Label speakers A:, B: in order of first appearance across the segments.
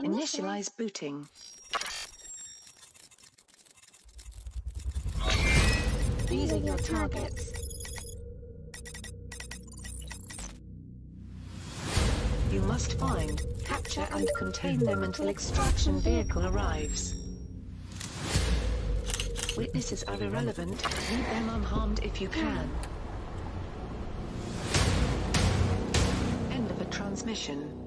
A: Initialize booting. These are your targets. You must find, capture and contain them until extraction vehicle arrives. Witnesses are irrelevant, leave them unharmed if you can. End of a transmission.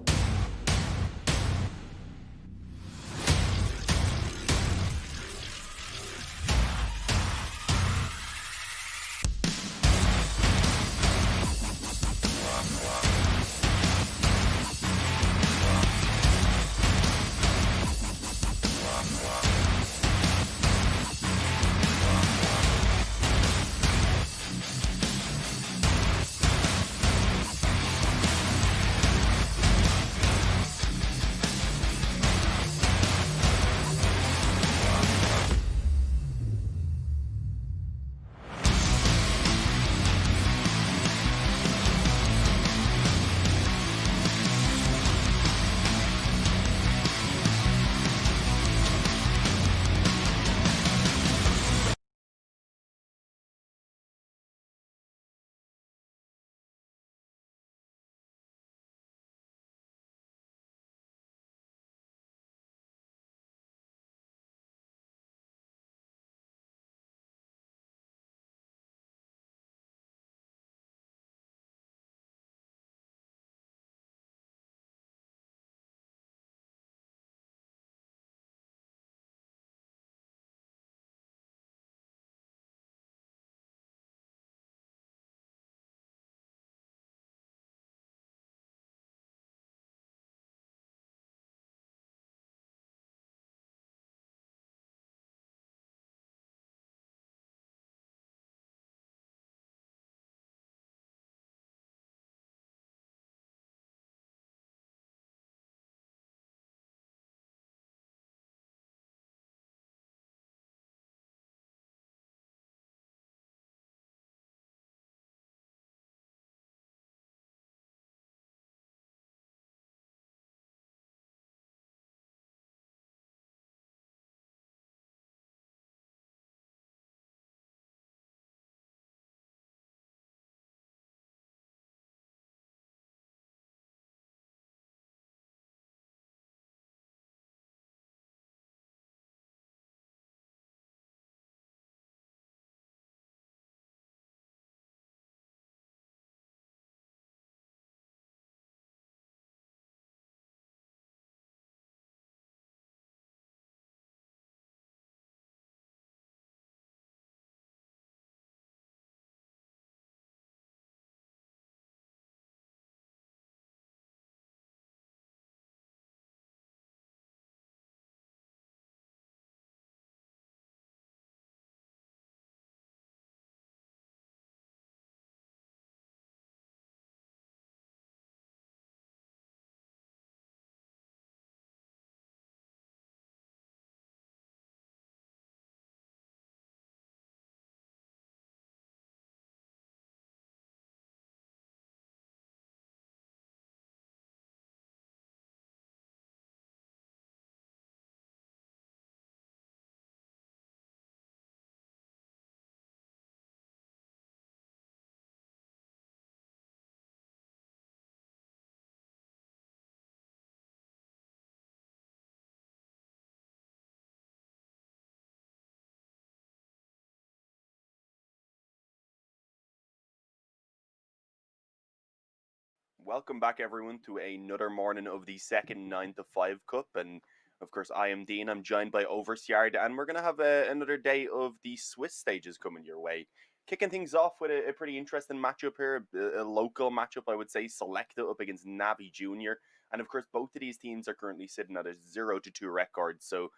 B: Welcome back, everyone, to another morning of the second 9 to 5 Cup. And of course, I am Dean. I'm joined by Oversyard, and we're going to have another day of the Swiss stages coming your way. Kicking things off with a pretty interesting matchup here, a local matchup, I would say, Sselectah up against NAVI Junior. And of course, both of these teams are currently sitting at a 0-2 record. So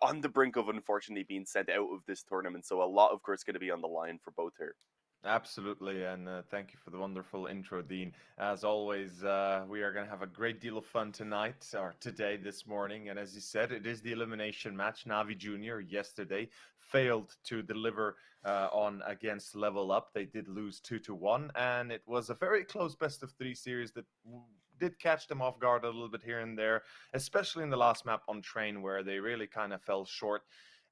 B: on the brink of, unfortunately, being sent out of this tournament. So a lot, of course, going to be on the line for both here.
C: Absolutely, and thank you for the wonderful intro, Dean. As always, we are going to have a great deal of fun tonight, or today, this morning. And as you said, it is the elimination match. NAVI Junior yesterday failed to deliver on against Level Up. They did lose 2-1, and it was a very close best-of-3 series that did catch them off guard a little bit here and there, especially in the last map on Train, where they really kind of fell short.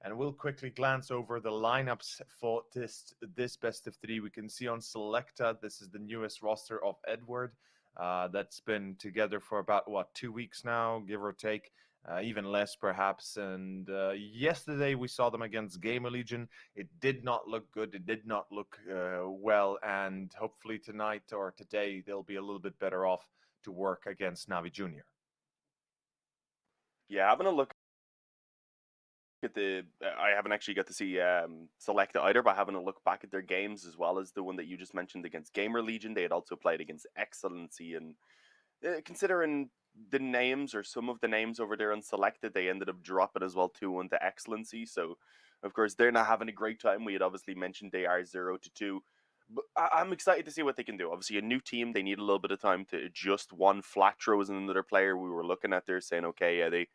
C: And we'll quickly glance over the lineups for this best of 3. We can see on Sselectah, this is the newest roster of Edward. That's been together for about, 2 weeks now, give or take, even less perhaps. And yesterday we saw them against Gamer Legion. It did not look good. It did not look well. And hopefully tonight or today they'll be a little bit better off to work against NAVI Junior.
B: Yeah, having a look at I haven't actually got to see Sselectah either, but having a look back at their games as well as the one that you just mentioned against Gamer Legion, they had also played against Excellency, and considering the names or some of the names over there on Sselectah, they ended up dropping as well 2-1 to Excellency. So of course they're not having a great time. We had obviously mentioned they are 0-2. But I'm excited to see what they can do. Obviously, a new team, they need a little bit of time to adjust. One Flatro is another player we were looking at there saying, okay, yeah, they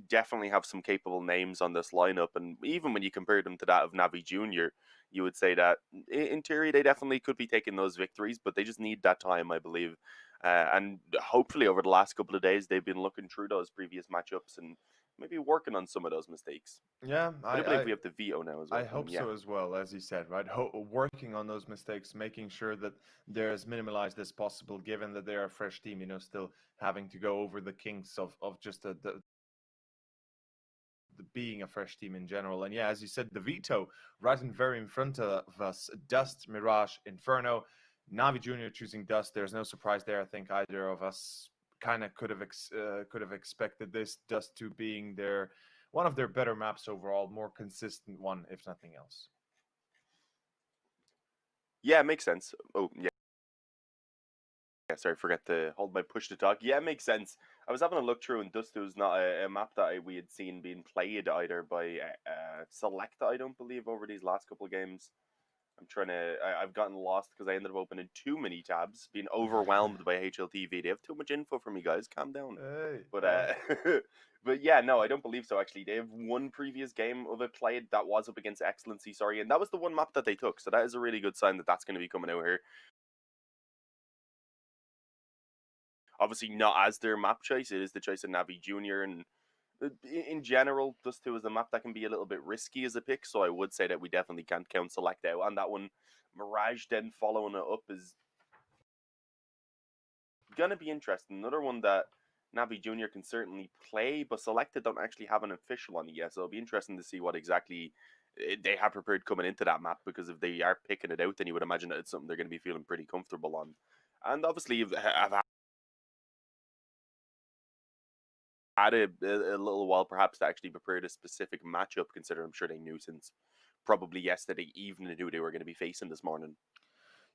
B: definitely have some capable names on this lineup. And even when you compare them to that of NAVI Junior, you would say that in theory they definitely could be taking those victories, but they just need that time, I believe. And hopefully over the last couple of days, they've been looking through those previous matchups and maybe working on some of those mistakes.
C: Yeah,
B: I do believe we have the veto now as well.
C: I hope
B: Yeah.
C: so as well, as you said, right? Working on those mistakes, making sure that they're as minimalized as possible, given that they're a fresh team, still having to go over the kinks of just the being a fresh team in general. And yeah, as you said, the veto right in very in front of us, Dust, Mirage, Inferno, NAVI Junior choosing Dust. There's no surprise there. I think either of us kind of could have expected this. Dust 2 being one of their better maps overall, more consistent one, if nothing else.
B: Yeah, it makes sense. Oh, yeah. Yeah, sorry, forget to hold my push to talk. Yeah, it makes sense. I was having a look through, and Dust was not a map that we had seen being played either by Sselectah, I don't believe, over these last couple of games. I've gotten lost because I ended up opening too many tabs, being overwhelmed by HLTV. They have too much info for me, guys. Calm down.
C: Hey,
B: But but yeah, no, I don't believe so. Actually, they have one previous game of it played that was up against Excellency. Sorry, and that was the one map that they took. So that is a really good sign that that's going to be coming out here. Obviously, not as their map choice. It is the choice of NAVI Junior, and in general, Dust 2 is a map that can be a little bit risky as a pick, so I would say that we definitely can't count Sselectah out on that one. Mirage then following it up is gonna be interesting. Another one that NAVI Junior can certainly play, but Sselectah don't actually have an official on it yet, so it'll be interesting to see what exactly they have prepared coming into that map, because if they are picking it out, then you would imagine that it's something they're going to be feeling pretty comfortable on. And obviously, I've had a little while perhaps to actually prepare a specific matchup, considering I'm sure they knew since probably yesterday evening who they were going to be facing this morning.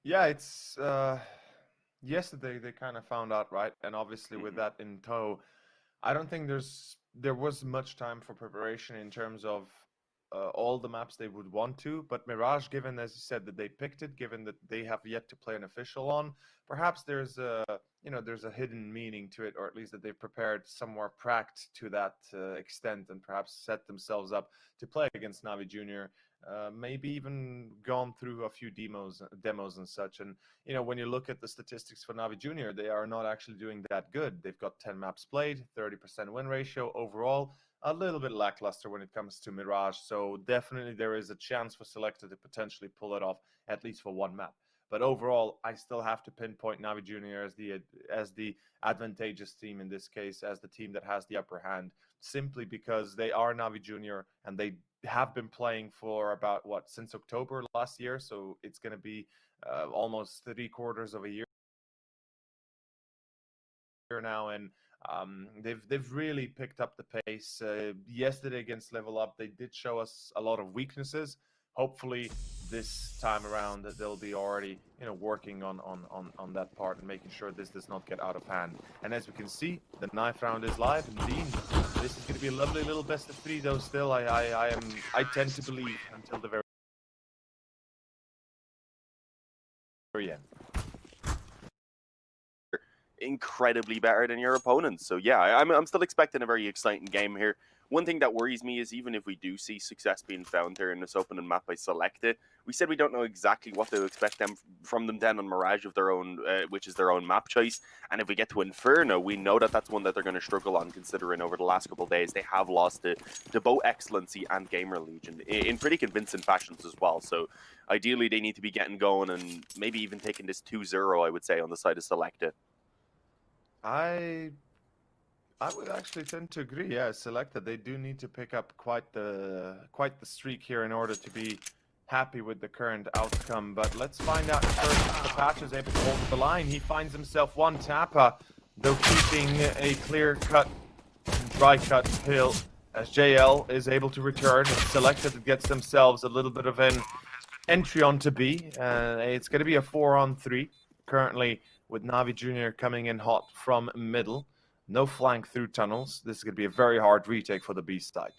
C: yeah, it's yesterday they kind of found out, right? And obviously with that in tow, I don't think there was much time for preparation in terms of all the maps they would want to. But Mirage, given as you said that they picked it, given that they have yet to play an official on, perhaps there's a hidden meaning to it, or at least that they've prepared somewhere pract to that extent, and perhaps set themselves up to play against NAVI Junior. Maybe even gone through a few demos and such. And when you look at the statistics for NAVI Junior, they are not actually doing that good. They've got 10 maps played, 30% win ratio overall, a little bit lackluster when it comes to Mirage. So definitely there is a chance for Sselectah to potentially pull it off, at least for one map. But overall, I still have to pinpoint NAVI Junior as the advantageous team in this case, as the team that has the upper hand, simply because they are NAVI Junior and they have been playing for about since October last year. So it's going to be almost 3/4 of a year now, and they've really picked up the pace. Yesterday against Level Up, they did show us a lot of weaknesses. Hopefully, this time around, that they'll be already working on that part and making sure this does not get out of hand. And as we can see, the knife round is live. Indeed, this is going to be a lovely little best of 3. Though still, I tend to believe until the very end.
B: Incredibly better than your opponents. So yeah, I'm still expecting a very exciting game here. One thing that worries me is even if we do see success being found here in this opening map by Sselectah, we said we don't know exactly what to expect from them then on Mirage of their own, which is their own map choice. And if we get to Inferno, we know that that's one that they're going to struggle on, considering over the last couple of days they have lost to both Excellency and Gamer Legion in pretty convincing fashions as well. So ideally they need to be getting going and maybe even taking this 2-0, I would say, on the side of Sselectah.
C: I would actually tend to agree. Yeah, Sselectah, they do need to pick up quite the streak here in order to be happy with the current outcome. But let's find out first. The Patch is able to hold the line. He finds himself one tapper, though keeping a clear-cut, dry-cut hill as JL is able to return. And Sselectah gets themselves a little bit of an entry onto B. It's going to be a 4-on-3 currently, with NAVI Junior coming in hot from middle. No flank through tunnels. This is going to be a very hard retake for the B side.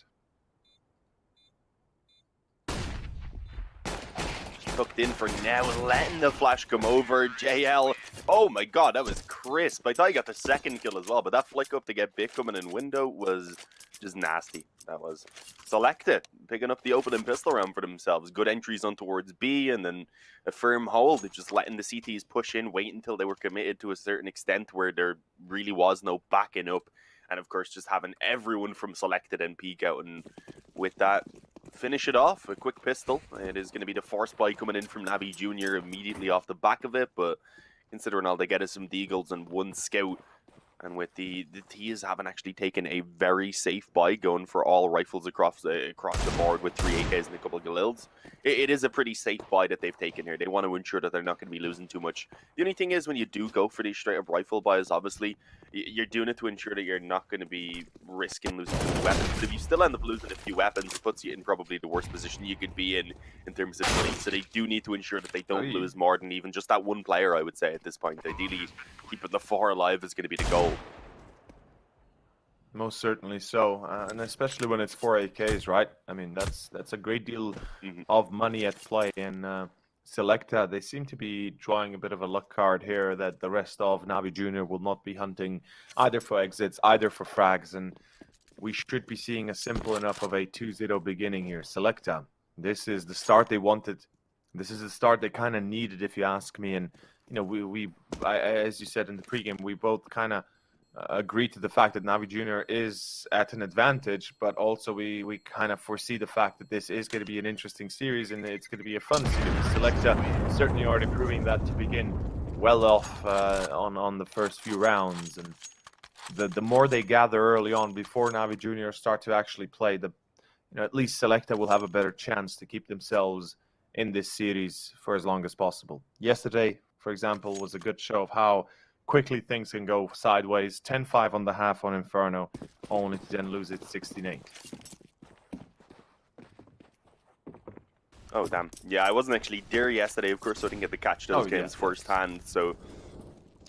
B: Hooked in for now, letting the flash come over. JL, oh my god, that was crisp. I thought he got the second kill as well, but that flick up to get Bit coming in window was just nasty. That was Sselectah picking up the opening pistol round for themselves. Good entries on towards B, and then a firm hold, just letting the CTs push in, wait until they were committed to a certain extent where there really was no backing up. And of course, just having everyone from Sselectah then peek out, and with that, finish it off. A quick pistol. It is going to be the force buy coming in from NAVI Junior immediately off the back of it, but considering all they get is some deagles and one scout, and with the T's haven't actually taken a very safe buy, going for all rifles across the board with 3 AKs and a couple of Galils. It is a pretty safe buy that they've taken here. They want to ensure that they're not going to be losing too much. The only thing is, when you do go for these straight up rifle buys, obviously you're doing it to ensure that you're not going to be risking losing too many weapons. But if you still end up losing a few weapons, it puts you in probably the worst position you could be in terms of money. So they do need to ensure that they don't lose more than even just that one player, I would say, at this point. Ideally, keeping the 4 alive is going to be the goal.
C: Most certainly so, and especially when it's 4 AKs, right? I mean, that's a great deal of money at play. And Sselectah, they seem to be drawing a bit of a luck card here that the rest of NAVI Junior will not be hunting either for exits, either for frags, and we should be seeing a simple enough of a 2-0 beginning here. Sselectah, this is the start they wanted. This is the start they kind of needed, if you ask me. And as you said in the pregame, we both kind of agree to the fact that NAVI Junior is at an advantage, but also we kind of foresee the fact that this is going to be an interesting series and it's going to be a fun series. Sselectah certainly already proving that to begin well off on the first few rounds, and the more they gather early on before NAVI Junior start to actually play, at least Sselectah will have a better chance to keep themselves in this series for as long as possible. Yesterday, for example, was a good show of how quickly things can go sideways. 10-5 on the half on Inferno, only to then lose it 16-8.
B: Oh, damn. Yeah, I wasn't actually there yesterday, of course, so I didn't get to catch those games firsthand. So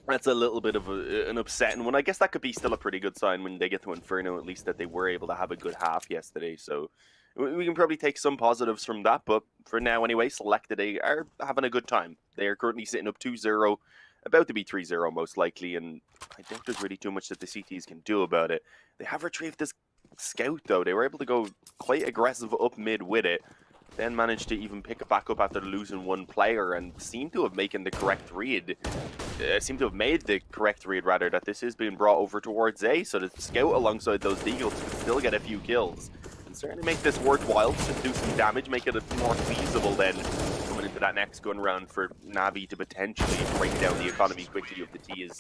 B: that's a little bit of an upsetting one. I guess that could be still a pretty good sign when they get to Inferno, at least that they were able to have a good half yesterday. So we can probably take some positives from that. But for now, anyway, Sselectah, they are having a good time. They are currently sitting up 2-0. About to be 3-0 most likely, and I doubt there's really too much that the CTs can do about it. They have retrieved this scout, though. They were able to go quite aggressive up mid with it, then managed to even pick it back up after losing one player, and seem to have made the correct read, rather, that this is being brought over towards A, so that the scout alongside those deagles can still get a few kills. And certainly make this worthwhile to do some damage, make it more feasible then coming into that next gun round for NAVI to potentially break down the economy quickly of the T's.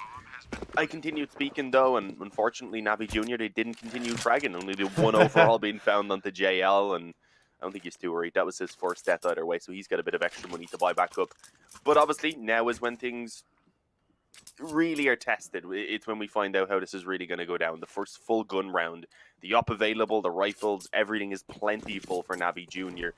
B: I continued speaking though, and unfortunately NAVI Junior, they didn't continue fragging, only the one overall being found onto JL, and I don't think he's too worried. That was his first death either way, so he's got a bit of extra money to buy back up. But obviously now is when things really are tested, it's when we find out how this is really going to go down. The first full gun round, the up available, the rifles, everything is plentiful for Navi Junior.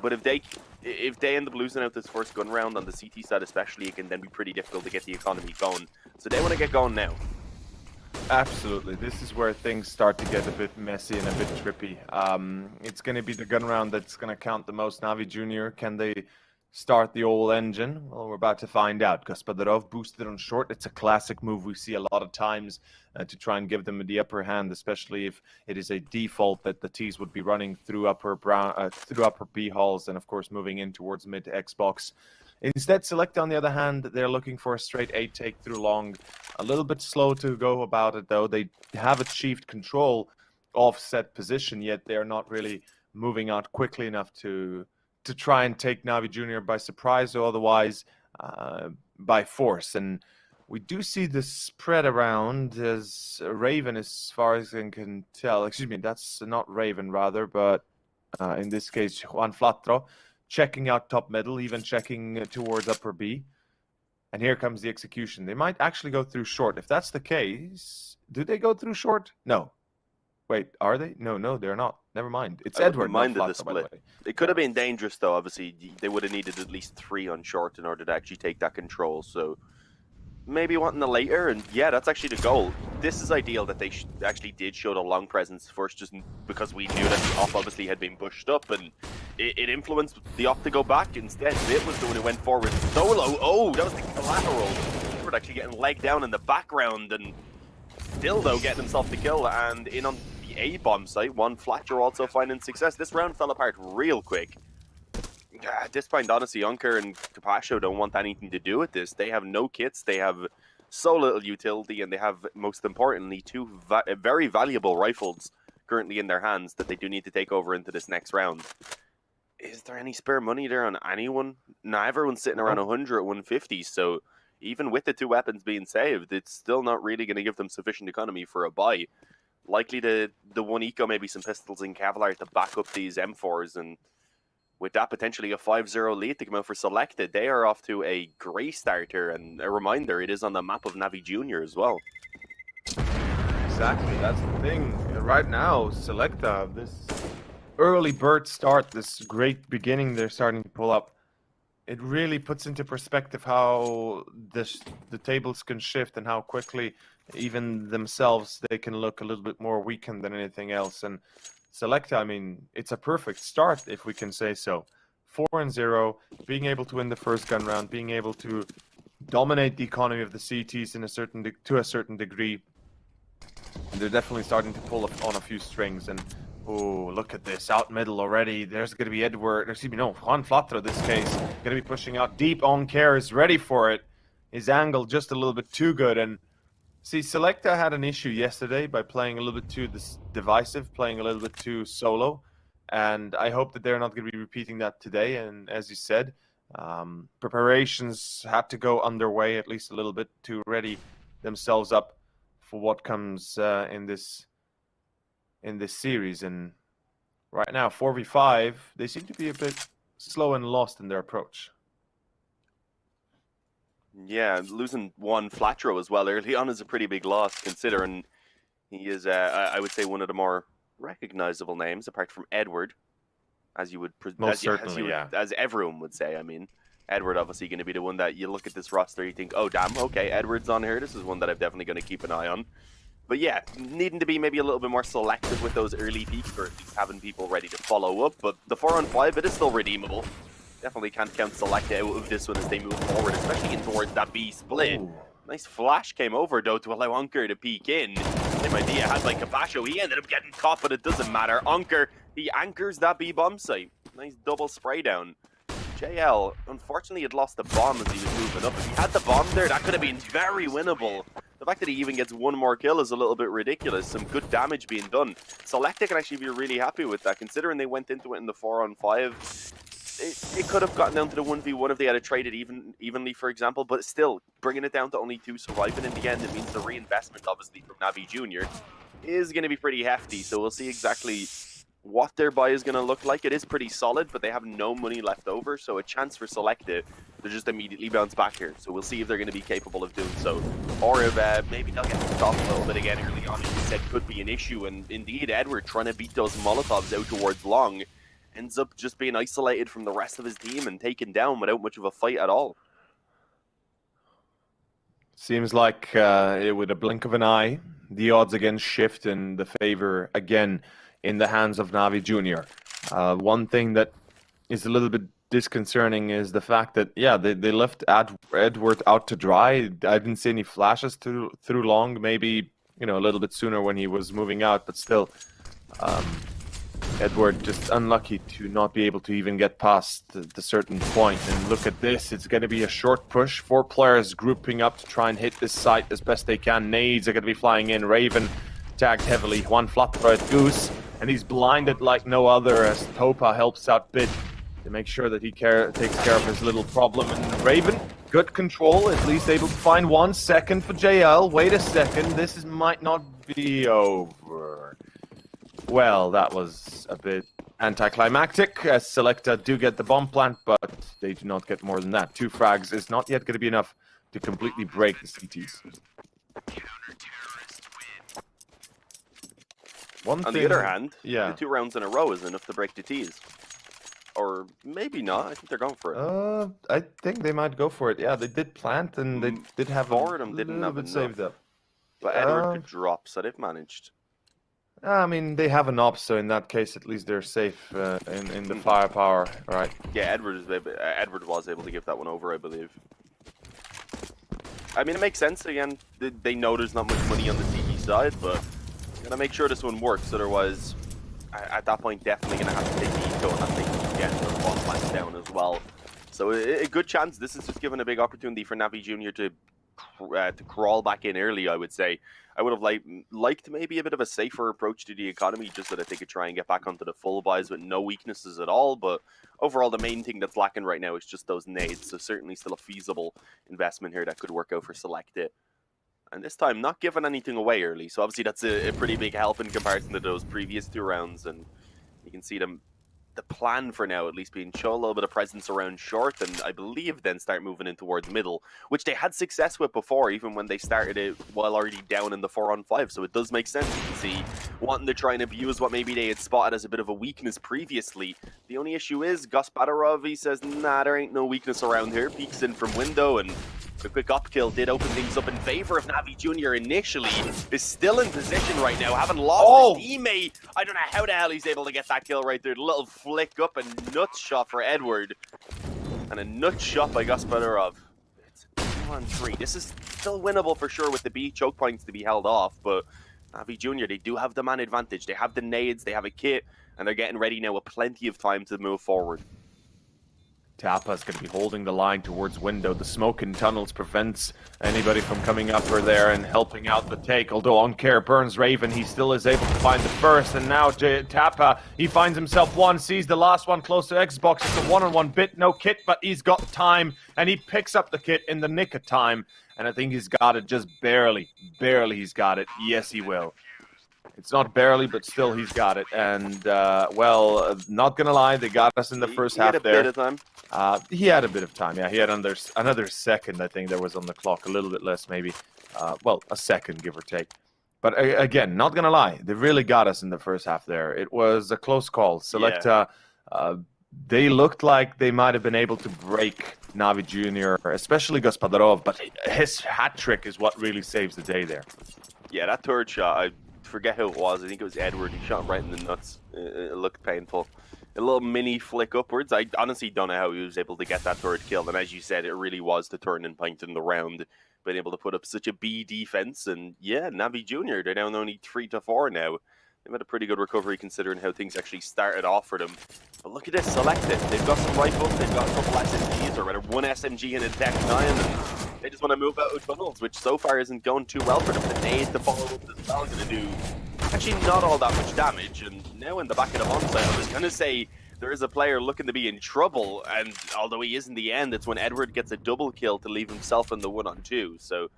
B: But if they end up losing out this first gun round on the CT side especially, it can then be pretty difficult to get the economy going. So they want to get going now.
C: Absolutely. This is where things start to get a bit messy and a bit trippy. It's going to be the gun round that's going to count the most. Navi Junior, can they start the old engine? Well, we're about to find out. Gospodarov boosted on short. It's a classic move we see a lot of times to try and give them the upper hand, especially if it is a default that the T's would be running through upper B halls and, of course, moving in towards mid Xbox. Instead, Sselectah, on the other hand, they're looking for a straight 8 take through long. A little bit slow to go about it, though. They have achieved control of set position, yet they're not really moving out quickly enough to try and take Navi Junior by surprise, or otherwise by force. And we do see the spread around as Raven, as far as I can tell. Excuse me, that's not Raven, rather, but in this case, Juan Flatro, checking out top middle, even checking towards upper B. And here comes the execution. They might actually go through short. If that's the case, do they go through short? No. Wait, are they? No, they're not. Never mind. It's Edward.
B: Minded the split. It could have been dangerous, though. Obviously, they would have needed at least 3 on short in order to actually take that control. So maybe wanting the later, and yeah, that's actually the goal. This is ideal that they actually did show the long presence first, just because we knew that the off obviously had been pushed up, and it influenced the off to go back. Instead, Bit was the one who went forward solo. Oh, that was the collateral. Edward actually getting legged down in the background, and still, though, getting himself the kill, and in on the A-bomb site. One Flatcher also finding success. This round fell apart real quick. At this point, honestly, Unker and Capaccio don't want anything to do with this. They have no kits, they have so little utility, and they have, most importantly, 2 very valuable rifles currently in their hands that they do need to take over into this next round. Is there any spare money there on anyone? No, everyone's sitting around 100 at 150, so even with the 2 weapons being saved, it's still not really going to give them sufficient economy for a buy. Likely the 1 eco, maybe some pistols and Kevlar to back up these M4s, and with that potentially a 5-0 lead to come out for Sselectah, they are off to a great starter. And a reminder, it is on the map of Navi Junior as well.
C: Exactly, that's the thing. Right now, Sselectah, this early bird start, this great beginning they're starting to pull up, it really puts into perspective how the tables can shift and how quickly even themselves they can look a little bit more weakened than anything else. And Sselectah, I mean, it's a perfect start, if we can say so. 4-0, being able to win the first gun round, being able to dominate the economy of the CTs to a certain degree. And they're definitely starting to pull on a few strings. And oh, look at this, out middle already. There's going to be Edward, excuse me, no, Juan Flatro this case, going to be pushing out deep. On care is ready for it. His angle just a little bit too good. And see, Sselectah had an issue yesterday by playing a little bit too divisive, playing a little bit too solo, and I hope that they're not going to be repeating that today. And as you said, preparations had to go underway at least a little bit to ready themselves up for what comes in this series. And right now, 4v5, they seem to be a bit slow and lost in their approach.
B: Yeah, losing one Flatro as well early on is a pretty big loss, considering he is, I would say, one of the more recognizable names, apart from Edward, as you would, as everyone would say. I mean, Edward obviously going to be the one that you look at this roster, you think, oh damn, okay, Edward's on here. This is one that I'm definitely going to keep an eye on. But yeah, needing to be maybe a little bit more selective with those early peaks, or at least having people ready to follow up. But the 4-on-5, it is still redeemable. Definitely can't count Sselectah out of this one as they move forward, especially in towards that B split. Ooh. Nice flash came over, though, to allow Unker to peek in. Same idea had by Capaccio. He ended up getting caught, but it doesn't matter. Unker, he anchors that B bomb site. Nice double spray down. JL, unfortunately, had lost the bomb as he was moving up. If he had the bomb there, that could have been very winnable. The fact that he even gets 1 more kill is a little bit ridiculous. Some good damage being done. Sselectah can actually be really happy with that, considering they went into it in the 4-on-5. It could have gotten down to the 1v1 if they had traded evenly, for example, but still, bringing it down to only 2 surviving in the end, it means the reinvestment, obviously, from Navi Junior is going to be pretty hefty, so we'll see exactly what their buy is going to look like. It is pretty solid, but they have no money left over, so a chance for Sselectah to just immediately bounce back here. So we'll see if they're going to be capable of doing so, or if maybe they'll get stopped a little bit again early on. As you said, could be an issue, and indeed, Edward trying to beat those Molotovs out towards long ends up just being isolated from the rest of his team and taken down without much of a fight at all.
C: Seems like with a blink of an eye, the odds again shift in the favor again in the hands of NAVI Junior. One thing that is a little bit disconcerting is the fact that, yeah, they left Edward out to dry. I didn't see any flashes through long, maybe, you know, a little bit sooner when he was moving out, but still, Edward just unlucky to not be able to even get past the certain point. And look at this, it's going to be a short push. 4 players grouping up to try and hit this site as best they can. Nades are going to be flying in. Raven tagged heavily. One flat-throat Goose, and he's blinded like no other as Topa helps out Bit to make sure that he takes care of his little problem. And Raven, good control, at least able to find 1 second for JL. Wait a second, this might not be over. Well, that was a bit anticlimactic, as Sselectah do get the bomb plant, but they do not get more than that. 2 frags is not yet going to be enough to completely break the CTs.
B: On the other hand,
C: yeah,
B: the 2 rounds in a row is enough to break the T's. Or maybe not. I think they're going for it.
C: I think they might go for it. Yeah, they did plant, and they did have
B: a little bit
C: saved up.
B: But Edward could drop, so they've managed.
C: I mean, they have an op, so in that case, at least they're safe in the firepower, right?
B: Yeah, Edward was able to give that one over, I believe. I mean, it makes sense. Again, they know there's not much money on the TE side, but gonna make sure this one works. Otherwise, at that point, definitely gonna have to take the eco and not take the again the ball plant down as well. So a good chance. This is just given a big opportunity for NAVI Junior to crawl back in early, I would say. I would have liked maybe a bit of a safer approach to the economy, just so that they could try and get back onto the full buys with no weaknesses at all. But overall, the main thing that's lacking right now is just those nades. So certainly still a feasible investment here that could work out for Sselectah. And this time, not giving anything away early. So obviously that's a pretty big help in comparison to those previous 2 rounds. And you can see them. The plan for now, at least, being show a little bit of presence around short, and I believe then start moving in towards middle, which they had success with before, even when they started it while already down in the 4-on-5. So it does make sense. You can see wanting to try and abuse what maybe they had spotted as a bit of a weakness previously. The only issue is Gospodarov, he says, nah, there ain't no weakness around here. Peeks in from window, and the quick up kill did open things up in favor of NAVI Junior initially. Is still in position right now, having lost his teammate. I don't know how the hell he's able to get that kill right there. The little flick up, a nut shot for Edward. And a nut shot by Gospodarov. It's 2-on-3. This is still winnable for sure with the B choke points to be held off, but NAVI Junior, they do have the man advantage. They have the nades, they have a kit, and they're getting ready now with plenty of time to move forward.
C: Tapa's going to be holding the line towards window. The smoke in tunnels prevents anybody from coming up or there and helping out the take. Although on care burns Raven, he still is able to find the first. And now Tapa, he finds himself one, sees the last one close to Xbox. It's a 1-on-1 Bit, no kit, but he's got time. And he picks up the kit in the nick of time. And I think he's got it just barely. Barely he's got it. Yes, he will. It's not barely, but still he's got it. And, well, not going to lie, they got us in the first half there.
B: He had a bit of time.
C: He had a bit of time, yeah. He had another second, I think, that was on the clock. A little bit less, maybe. Well, a second, give or take. But, again, not going to lie, they really got us in the first half there. It was a close call. Sselectah, they looked like they might have been able to break NAVI Junior, especially Gospodarov, but his hat trick is what really saves the day there. Yeah,
B: that third shot, I forget who it was. I think it was Edward. He shot him right in the nuts. It looked painful. A little mini flick upwards. I honestly don't know how he was able to get that third kill. And as you said, it really was the turning point in the round. Being able to put up such a B defense. And yeah, NAVI Junior, they're down only 3-4 now. They've had a pretty good recovery considering how things actually started off for them. But look at this, Sselectah. They've got some rifles, they've got a couple SMGs, or rather one SMG and a Tech 9, and they just want to move out of tunnels, which so far isn't going too well for them. The nade to follow up as well is going to do actually not all that much damage. And now in the back of the bomb site, I was going to say there is a player looking to be in trouble, and although he is in the end, it's when Edward gets a double kill to leave himself in the 1-on-2. So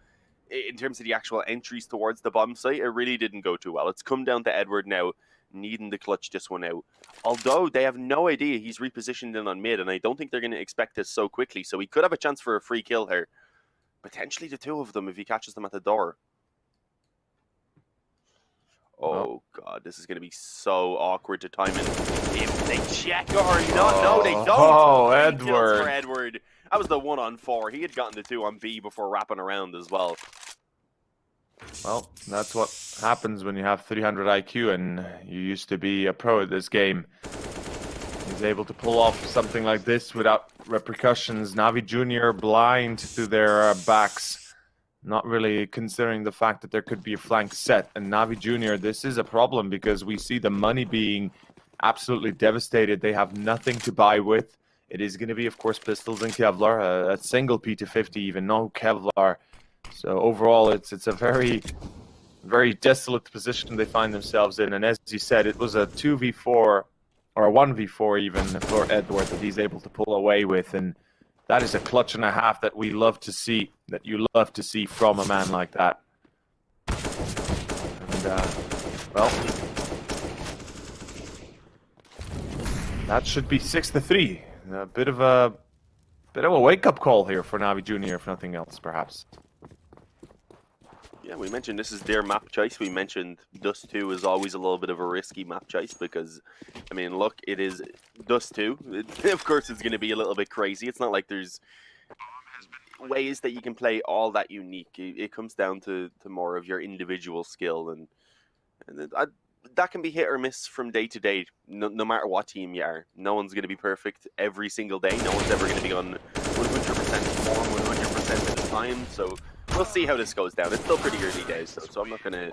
B: in terms of the actual entries towards the bomb site, it really didn't go too well. It's come down to Edward now needing to clutch this one out. Although they have no idea he's repositioned in on mid, and I don't think they're going to expect this so quickly. So he could have a chance for a free kill here. Potentially the two of them if he catches them at the door. Oh, God, this is going to be so awkward to time in. If they check or not, no, they don't.
C: Oh,
B: Three kills
C: Edward.
B: for Edward. That was the 1-on-4. He had gotten the 2 on B before wrapping around as well.
C: Well, that's what happens when you have 300 IQ and you used to be a pro at this game. He's able to pull off something like this without repercussions. NAVI Junior blind to their backs, not really considering the fact that there could be a flank set. And NAVI Junior, this is a problem because we see the money being absolutely devastated. They have nothing to buy with. It is going to be, of course, pistols and Kevlar, a single P250, even no Kevlar. So overall, it's a very, very desolate position they find themselves in. And as you said, it was a 2v4 or a 1v4 even for Edward that he's able to pull away with. And that is a clutch and a half that we love to see, that you love to see from a man like that. And, well, that should be 6-3. A bit of a wake-up call here for NAVI Junior, if nothing else, perhaps.
B: Yeah, we mentioned this is their map choice. We mentioned Dust 2 is always a little bit of a risky map choice because, I mean, look, it is Dust 2. Of course, it's going to be a little bit crazy. It's not like there's ways that you can play all that unique. It comes down to more of your individual skill, and that can be hit or miss from day to day, no matter what team you are. No one's going to be perfect every single day. No one's ever going to be on 100% form 100% of the time, so we'll see how this goes down. It's still pretty early days, so I'm not going to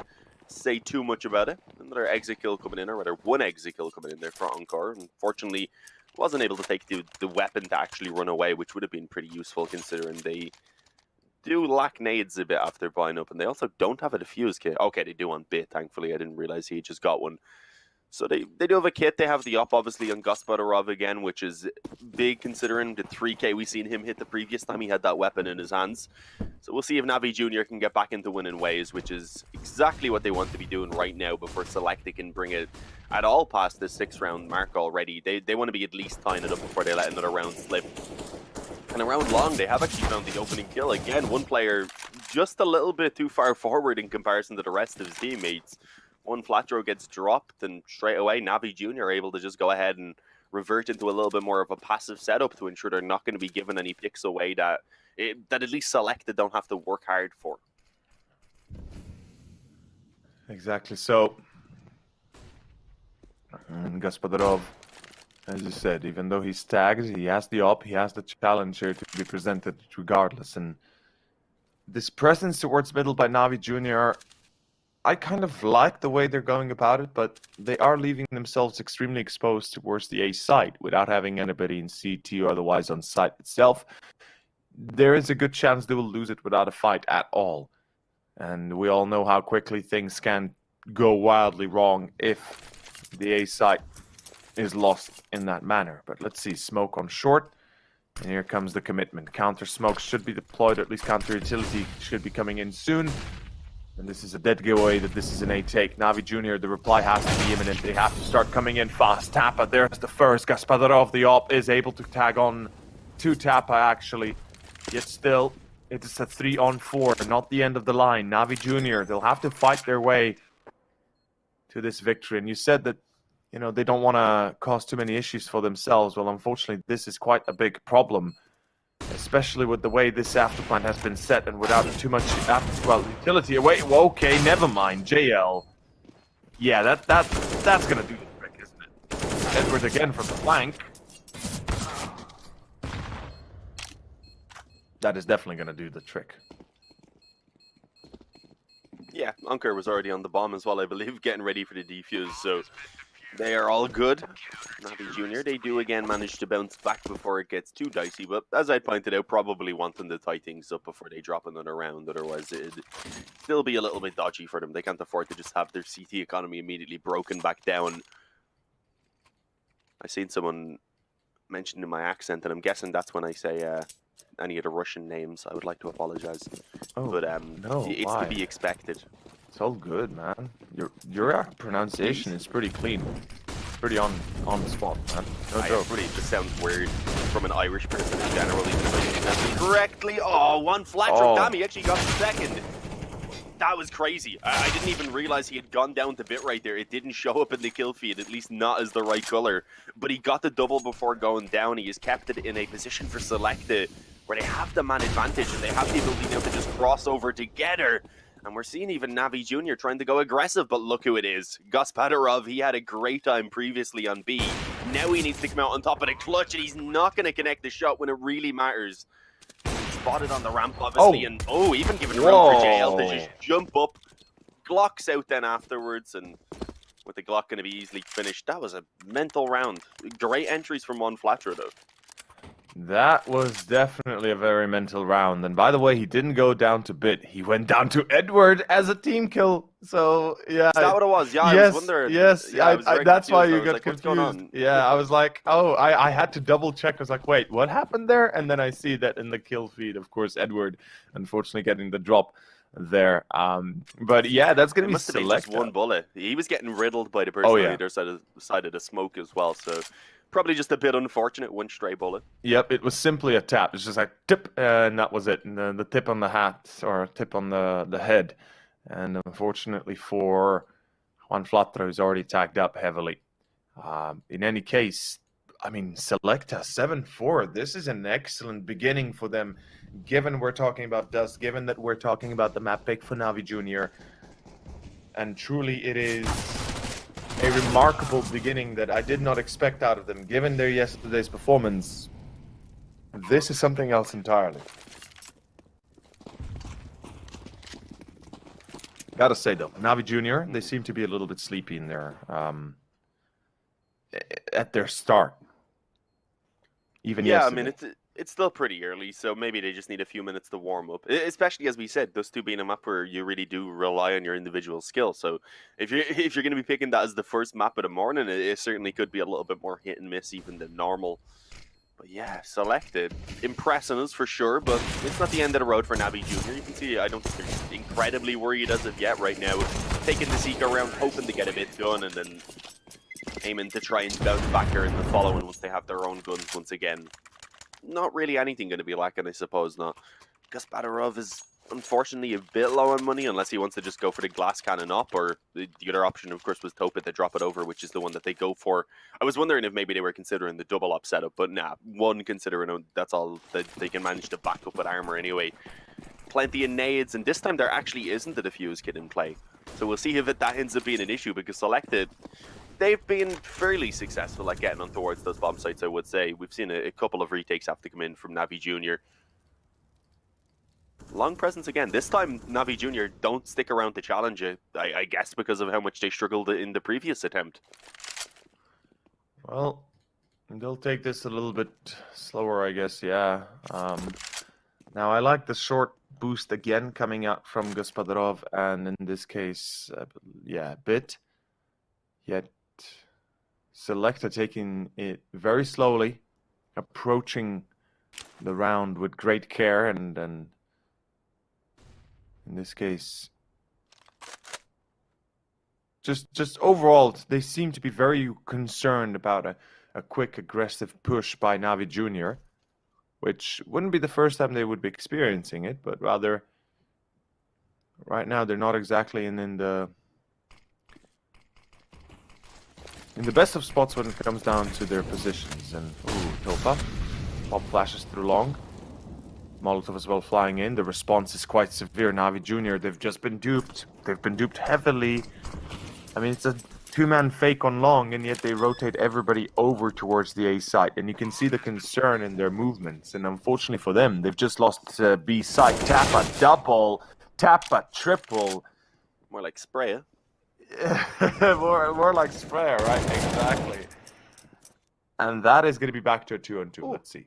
B: say too much about it. Another exit kill coming in, or rather one exit kill coming in there for Encore. Unfortunately, wasn't able to take the weapon to actually run away, which would have been pretty useful considering they do lack nades a bit after buying up, and they also don't have a defuse kit. Okay, they do on Bit, thankfully. I didn't realize he just got one. So they do have a kit. They have the up, obviously, on Gospodarov again, which is big considering the 3K we seen him hit the previous time he had that weapon in his hands. So we'll see if NAVI Junior can get back into winning ways, which is exactly what they want to be doing right now before Sselectah can bring it at all past the 6-round mark already. They want to be at least tying it up before they let another round slip. And around long, they have actually found the opening kill. Again, one player just a little bit too far forward in comparison to the rest of his teammates. One flat throw gets dropped, and straight away, NAVI Junior are able to just go ahead and revert into a little bit more of a passive setup to ensure they're not going to be giving any picks away that at least Sselectah don't have to work hard for.
C: Exactly. So, Gospodarov, as you said, even though he's tagged, he has the op, he has the challenge here to be presented regardless. And this presence towards middle by NAVI Junior, I kind of like the way they're going about it, but they are leaving themselves extremely exposed towards the A site without having anybody in CT or otherwise on site itself. There is a good chance they will lose it without a fight at all. And we all know how quickly things can go wildly wrong if the A site is lost in that manner. But let's see, smoke on short, and here comes the commitment. Counter smoke should be deployed, or at least counter utility should be coming in soon. And this is a dead giveaway that this is an A take. NAVI Junior, the reply has to be imminent. They have to start coming in fast. Tappa, there's the first. Gospodarov, the op, is able to tag on to Tappa, actually. Yet still, it is a 3-on-4, not the end of the line. NAVI Junior, they'll have to fight their way to this victory. And you said that, you know, they don't want to cause too many issues for themselves. Well, unfortunately, this is quite a big problem, especially with the way this afterplan has been set and without too much utility. Wait, well, okay, never mind. JL. Yeah, that's gonna do the trick, isn't it? Edward again from the flank. That is definitely gonna do the trick.
B: Yeah, Anker was already on the bomb as well, I believe, getting ready for the defuse, so they are all good. NAVI Junior, they do again manage to bounce back before it gets too dicey, but as I pointed out, probably wanting to tie things up before they drop another round, otherwise it'd still be a little bit dodgy for them. They can't afford to just have their CT economy immediately broken back down. I seen someone mention in my accent, and I'm guessing that's when I say any of the Russian names. I would like to apologize.
C: Oh,
B: but
C: no,
B: it's
C: why?
B: to be expected.
C: It's all good, man. Your pronunciation is pretty clean. Pretty on the spot, man. No joke.
B: It just sounds weird from an Irish person in general, even if I pronounce it correctly. Oh, one flat from Damn, he actually got second. That was crazy. I didn't even realize he had gone down to bit right there. It didn't show up in the kill feed, at least not as the right color. But he got the double before going down. He has kept it in a position for Sselectah where they have the man advantage and they have the ability now to just cross over together. And we're seeing even NAVI Jr. trying to go aggressive, but look who it is. Gospodarov, he had a great time previously on B. Now he needs to come out on top of the clutch, and he's not going to connect the shot when it really matters. Spotted on the ramp, obviously, and even given room for JL to just jump up. Glock's out then afterwards, and with the Glock going to be easily finished. That was a mental round. Great entries from one flatterer, though.
C: That was definitely a very mental round. And by the way, he didn't go down to Bit. He went down to Edward as a team kill. So, yeah.
B: Is that what it was? Yeah,
C: yes,
B: I was wondering.
C: Yes,
B: yeah,
C: that's why you got
B: like,
C: confused. Yeah, I was like, oh, I had to double check. I was like, wait, what happened there? And then I see that in the kill feed, of course, Edward, unfortunately, getting the drop there. But yeah, that's going to be
B: Sselectah. Just one bullet. He was getting riddled by the person on the other side of the smoke as well. So probably just a bit unfortunate, one stray bullet. Yep,
C: it was simply a tap. It's just like tip, and that was it. And the tip on the hat or tip on the head. And unfortunately for Juan Flatra, who's already tagged up heavily. In any case, I mean, Sselectah 7-4. This is an excellent beginning for them, given we're talking about Dust, given that we're talking about the map pick for NAVI Jr. And truly it is a remarkable beginning that I did not expect out of them, given their yesterday's performance. This is something else entirely. Gotta say though, NAVI Jr., they seem to be a little bit sleepy in their at their start. Even yesterday.
B: I mean it's still pretty early, so maybe they just need a few minutes to warm up. Especially as we said, those two being a map where you really do rely on your individual skill. So if you're going to be picking that as the first map of the morning, it certainly could be a little bit more hit and miss even than normal. But yeah, Sselectah impressing us for sure, but it's not the end of the road for NAVI Jr. You can see I don't think they're incredibly worried as of yet right now. Taking the Seeker around, hoping to get a bit done, and then aiming to try and bounce back here in the following once they have their own guns once again. Not really anything going to be lacking, I suppose, not. Gospodarov is unfortunately a bit low on money unless he wants to just go for the glass cannon up, or the other option, of course, was Topit to drop it over, which is the one that they go for. I was wondering if maybe they were considering the double up setup, but nah, one considering that's all that they can manage to back up with armor anyway. Plenty of nades, and this time there actually isn't a defuse kit in play. So we'll see if that ends up being an issue, because Sselectah, they've been fairly successful at getting on towards those bomb sites, I would say. We've seen a couple of retakes have to come in from NAVI Jr. Long presence again. This time, NAVI Jr. don't stick around to challenge it, I guess because of how much they struggled in the previous attempt.
C: Well, they'll take this a little bit slower, I guess, yeah. Now, I like the short boost again coming out from Gospodarov, and in this case, yeah, Bit. Yet Sselectah taking it very slowly, approaching the round with great care, and in this case, just overall, they seem to be very concerned about a quick, aggressive push by NAVI Jr., which wouldn't be the first time they would be experiencing it, but rather, right now, they're not exactly in the best of spots when it comes down to their positions. And Topa pop flashes through long. Molotov as well flying in. The response is quite severe. NAVI Jr., they've just been duped. They've been duped heavily. I mean, it's a two-man fake on long, and yet they rotate everybody over towards the A site. And you can see the concern in their movements. And unfortunately for them, they've just lost B site. Tap a double, tap a triple.
B: More like spray,
C: more like sprayer, right? Exactly. And that is going to be back to a 2-on-2. Let's see.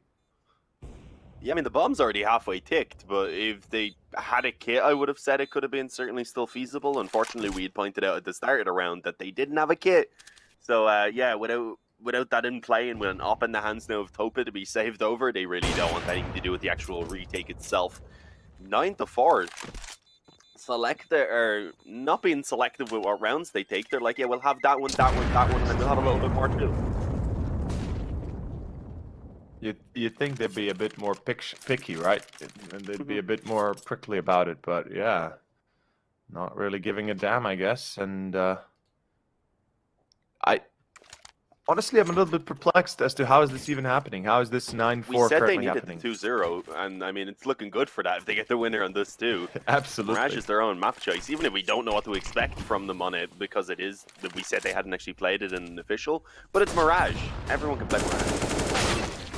B: Yeah, I mean, the bomb's already halfway ticked, but if they had a kit, I would have said it could have been certainly still feasible. Unfortunately, we had pointed out at the start of the round that they didn't have a kit. So, yeah, without that in play and with an op in the hands now of Topa to be saved over, they really don't want anything to do with the actual retake itself. 9-4. Sselectah are not being selective with what rounds they take. They're like, yeah, we'll have that one, that one, that one, and then we'll have a little bit more too.
C: You'd think they'd be a bit more picky, right? And they'd be a bit more prickly about it, but yeah, not really giving a damn, I guess. And honestly, I'm a little bit perplexed as to how is this even happening? How is this 9-4
B: We said they
C: currently
B: needed
C: happening?
B: 2-0, and I mean, it's looking good for that if they get the winner on this too.
C: Absolutely.
B: Mirage is their own map choice, even if we don't know what to expect from them on it, because it is, we said they hadn't actually played it in an official, but it's Mirage. Everyone can play Mirage.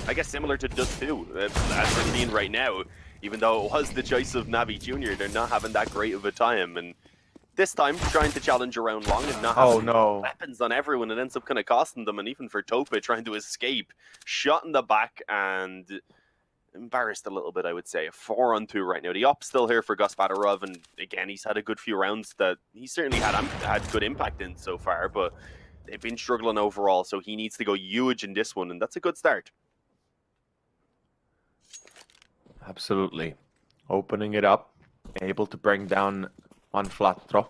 B: I guess similar to Dust 2, as we're seeing right now, even though it was the choice of NAVI Junior, they're not having that great of a time, and this time trying to challenge around long and not having weapons on everyone, it ends up kind of costing them, and even for Topa trying to escape, shot in the back and embarrassed a little bit, I would say. 4-on-2 right now. The op's still here for Gospodarov, and again, he's had a good few rounds that he certainly had good impact in so far, but they've been struggling overall, so he needs to go huge in this one, and that's a good start.
C: Absolutely. Opening it up, able to bring down on Flatro.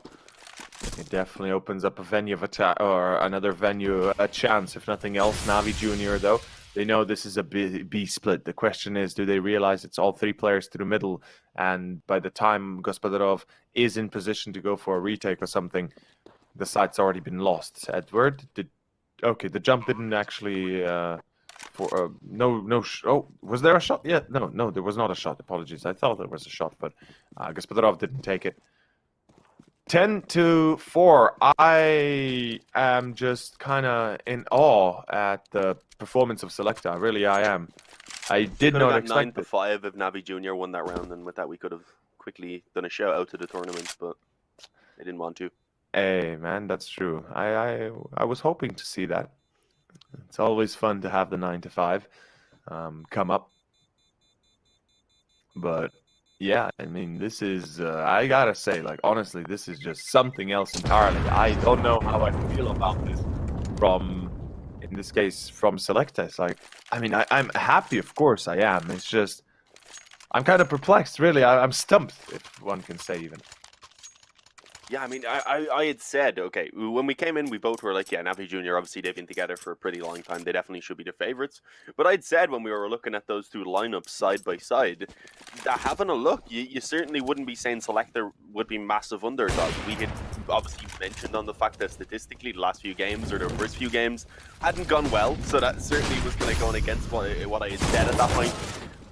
C: It definitely opens up a venue of attack, or another venue a chance, if nothing else. NAVI Junior, though, they know this is a B split. The question is, do they realize it's all three players to the middle? And by the time Gospodarov is in position to go for a retake or something, the site's already been lost. Edward, okay, the jump didn't actually... was there a shot? Yeah, no, there was not a shot. Apologies. I thought there was a shot, but Gospodarov didn't take it. 10-4. I am just kind of in awe at the performance of Sselectah. Really, I am. I did not expect
B: 9-5 if NAVI Junior won that round, and with that we could have quickly done a shout out to the tournament, but they didn't want to.
C: Hey, man, that's true. I was hoping to see that. It's always fun to have the 9-5 come up. But yeah, I mean, this is, I gotta say, like, honestly, this is just something else entirely. I don't know how I feel about this from, in this case, from Sselectah. It's like, I mean, I'm happy, of course I am. It's just, I'm kind of perplexed, really. I'm stumped, if one can say even.
B: Yeah, I mean, I had said, okay, when we came in, we both were like, yeah, NAVI Junior, obviously they've been together for a pretty long time. They definitely should be the favorites. But I'd said when we were looking at those two lineups side by side, that having a look, you certainly wouldn't be saying Sselectah would be massive underdogs. We had obviously mentioned on the fact that statistically the last few games, or the first few games, hadn't gone well. So that certainly was kind of going against what I had said at that point.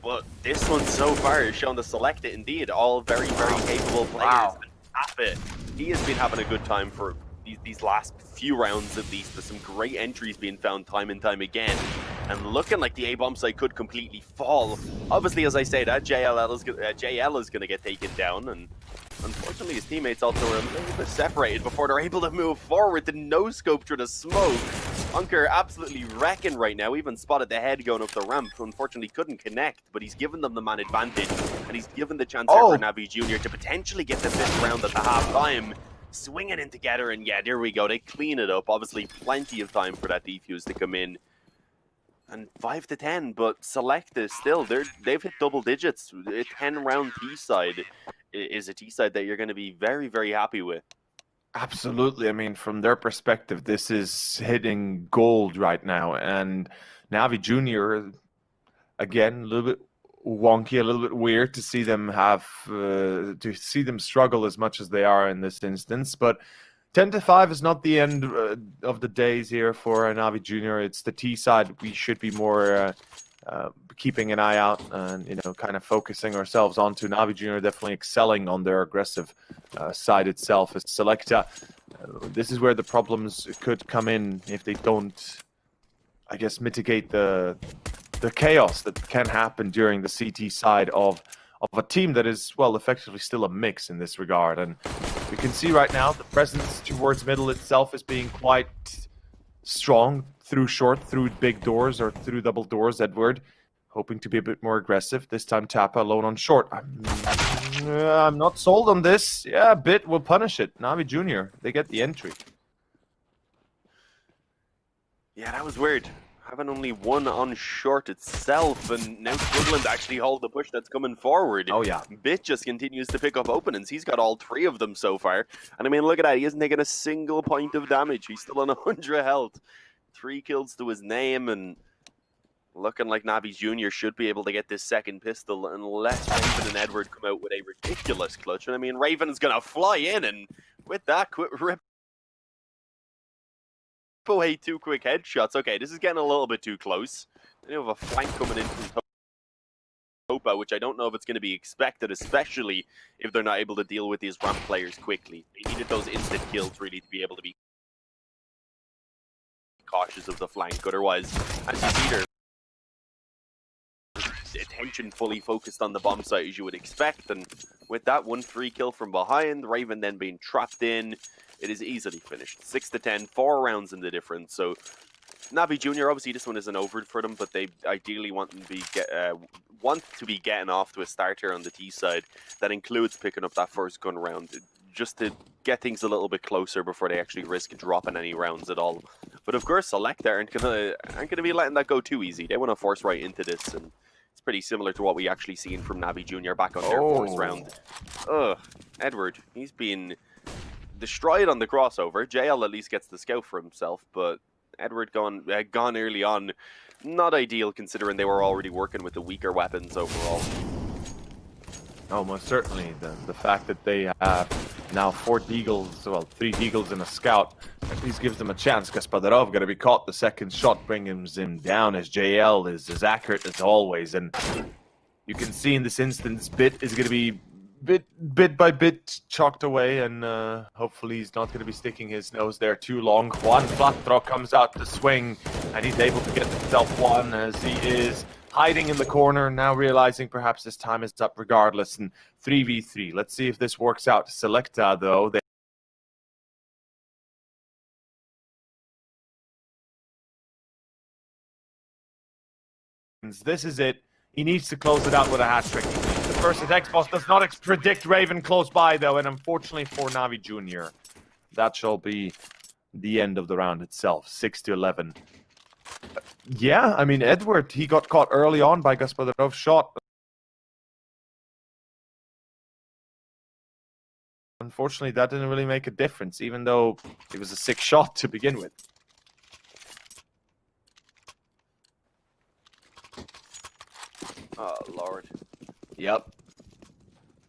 B: But this one so far has shown that Sselectah, indeed, all very, very capable players.
C: Wow.
B: And he has been having a good time for these last few rounds at least. There's some great entries being found time and time again, and looking like the A-bomb side could completely fall. Obviously, as I say that, JL is going to get taken down, and unfortunately his teammates also are a little bit separated before they're able to move forward. The no-scope through the smoke. Unker absolutely wrecking right now, even spotted the head going up the ramp. Unfortunately couldn't connect, but he's given them the man advantage, and he's given the chance here for NAVI Junior to potentially get the 5th round at the half-time. Swing it in together, and yeah, there we go. They clean it up. Obviously plenty of time for that defuse to come in. And 5-10, but Sselectah still, they've hit double digits. A 10-round T-side is a T-side that you're going to be very, very happy with.
C: Absolutely. I mean, from their perspective, this is hitting gold right now. And NAVI Junior, again, a little bit wonky, a little bit weird to see them struggle as much as they are in this instance. But 10-5 is not the end of the days here for NAVI Junior. It's the T side. We should be more keeping an eye out and, you know, kind of focusing ourselves onto NAVI Junior, definitely excelling on their aggressive side itself as Sselectah. This is where the problems could come in if they don't, I guess, mitigate the chaos that can happen during the CT side of a team that is, well, effectively still a mix in this regard. And we can see right now the presence towards middle itself is being quite strong through short, through big doors, or through double doors. Edward hoping to be a bit more aggressive. This time Tapa alone on short. I'm not sold on this. Yeah, a bit will punish it. NAVI Junior, they get the entry.
B: Yeah, that was weird. having only one on short itself, and now struggling to actually hold the push that's coming forward.
C: Oh yeah.
B: Bit just continues to pick up openings. He's got all 3 of them so far. And I mean, look at that. He hasn't taken a single point of damage. He's still on 100 health. 3 kills to his name, and looking like NAVI Jr. should be able to get this second pistol unless Raven and Edward come out with a ridiculous clutch. And I mean, Raven's going to fly in, and with that, rip away 2 quick headshots. Okay, this is getting a little bit too close. They have a flank coming in from Topa, which I don't know if it's going to be expected, especially if they're not able to deal with these ramp players quickly. They needed those instant kills really to be able to be cautious of the flank. Otherwise, as you see, their attention fully focused on the bomb site as you would expect, and with that 1 free kill from behind, Raven then being trapped in, it is easily finished. 6-10, 4 rounds in the difference. So NAVI Jr. obviously this one isn't over for them, but they ideally want to be getting off to a start here on the T side. That includes picking up that first gun round, just to get things a little bit closer before they actually risk dropping any rounds at all. But of course, Sselectah aren't gonna be letting that go too easy. They want to force right into this, and it's pretty similar to what we actually seen from NAVI Jr. back on their first round. Edward, he's been destroyed on the crossover. JL at least gets the scout for himself, but Edward gone early on. Not ideal considering they were already working with the weaker weapons overall.
C: Oh, most certainly. The fact that they have now 4 deagles, well, 3 deagles and a scout, at least gives them a chance. Gaspadarov going to be caught. The second shot brings him down as JL is as accurate as always. And you can see in this instance, Bit is going to be bit by bit chalked away, and hopefully he's not going to be sticking his nose there too long. One flat throw comes out to swing, and he's able to get himself one as he is hiding in the corner, now realizing perhaps his time is up regardless. And 3v3. Let's see if this works out. Sselectah, though, this is it. He needs to close it out with a hat trick. The first attack boss does not predict Raven close by, though, and unfortunately for NAVI Jr., that shall be the end of the round itself. 6-11. Yeah, I mean, Edward, he got caught early on by Gaspadarov's shot. Unfortunately, that didn't really make a difference, even though it was a sick shot to begin with.
B: Oh, Lord.
C: Yep.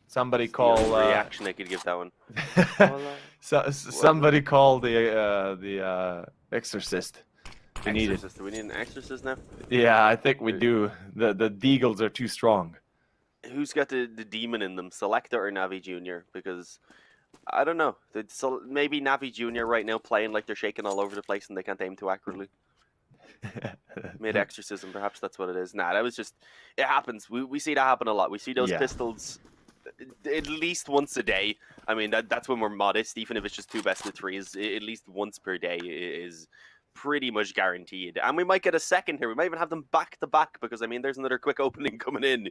C: Somebody call
B: reaction I could give that one.
C: Somebody call the exorcist. We need it.
B: Do we need an exorcist now?
C: Yeah, I think we do. The deagles are too strong.
B: Who's got the demon in them, Sselectah or NAVI Jr.? Because I don't know. Maybe NAVI Jr. right now playing like they're shaking all over the place and they can't aim too accurately. Mid-exorcism, perhaps that's what it is. Nah, that was just... It happens. We see that happen a lot. We see those pistols at least once a day. I mean, that's when we're modest. Even if it's just 2 best of 3s, at least once per day is pretty much guaranteed. And we might get a second here. We might even have them back-to-back because, I mean, there's another quick opening coming in.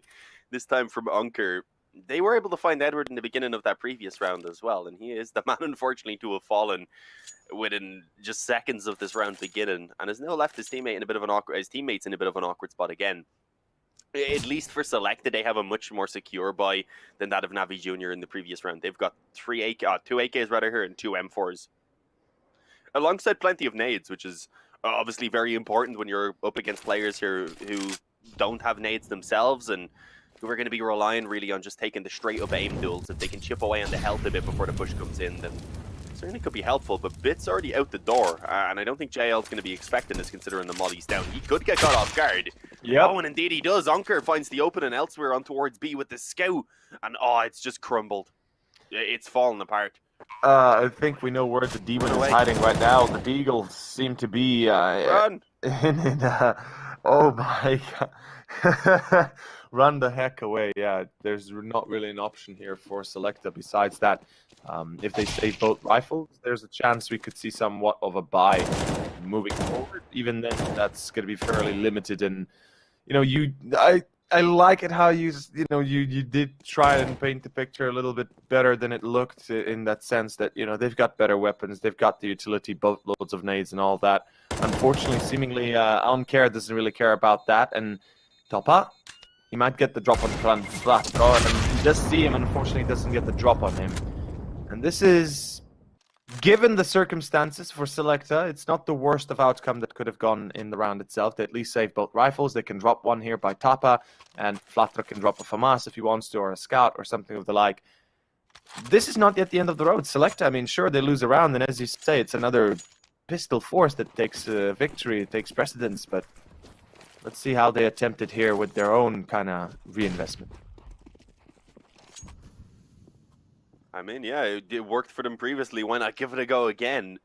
B: This time from Unker. They were able to find Edward in the beginning of that previous round as well. And he is the man, unfortunately, to have fallen within just seconds of this round beginning, and has now left his teammate in a bit of an teammates in a bit of an awkward spot again. At least for Sselectah, they have a much more secure buy than that of NAVI Jr. in the previous round. They've got 2 AKs rather here and 2 M4s, alongside plenty of nades, which is obviously very important when you're up against players here who don't have nades themselves and who are going to be relying really on just taking the straight up aim duels. If they can chip away on the health a bit before the push comes in, then certainly could be helpful. But Bit's already out the door, and I don't think JL's going to be expecting this considering the molly's down. He could get caught off guard.
C: Yep.
B: Oh, and indeed he does. Onker finds the opening elsewhere on towards B with the scout, and oh, it's just crumbled. It's fallen apart.
C: I think we know where the demon is hiding right now. The deagles seem to be
B: Run!
C: Oh my god. Run the heck away. Yeah, there's not really an option here for Sselectah besides that. If they save both rifles, there's a chance we could see somewhat of a buy moving forward. Even then, that's going to be fairly limited. And, you know, I like it how you did try and paint the picture a little bit better than it looked, in that sense that they've got better weapons, they've got the utility, boatloads of nades and all that. Unfortunately, seemingly Oncare doesn't really care about that, and Toppa, he might get the drop on Flatro, and he does see him. Unfortunately, he doesn't get the drop on him, and this is. Given the circumstances for Sselectah, it's not the worst of outcome that could have gone in the round itself. They at least save both rifles. They can drop one here by Toppa, and Flatro can drop a FAMAS if he wants to, or a scout, or something of the like. This is not yet the end of the road. Sselectah, I mean, sure, they lose a round, and as you say, it's another pistol force that takes victory, it takes precedence, but let's see how they attempt it here with their own kind of reinvestment.
B: I mean, yeah, it worked for them previously. Why not give it a go again?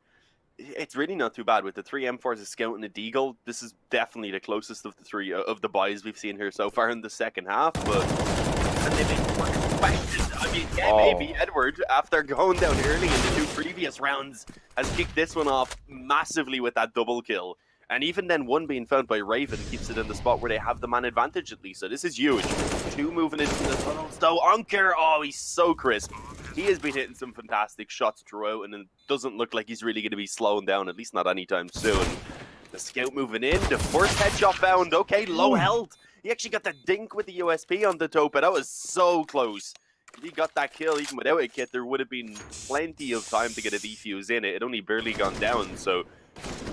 B: It's really not too bad with the 3 M4s, a scout and a deagle. This is definitely the closest of the 3 of the buys we've seen here so far in the second half. But and they make work questions. I mean, yeah, maybe Edward, after going down early in the 2 previous rounds, has kicked this one off massively with that double kill. And even then, one being found by Raven keeps it in the spot where they have the man advantage at least. So this is huge. 2 moving into the tunnels though. Oncare, oh, he's so crisp. He has been hitting some fantastic shots throughout, and it doesn't look like he's really going to be slowing down, at least not anytime soon. The scout moving in, the first headshot found. Okay, low health. He actually got the dink with the USP on the Topa. That was so close. If he got that kill, even without a kit, there would have been plenty of time to get a defuse in it. It only barely gone down, so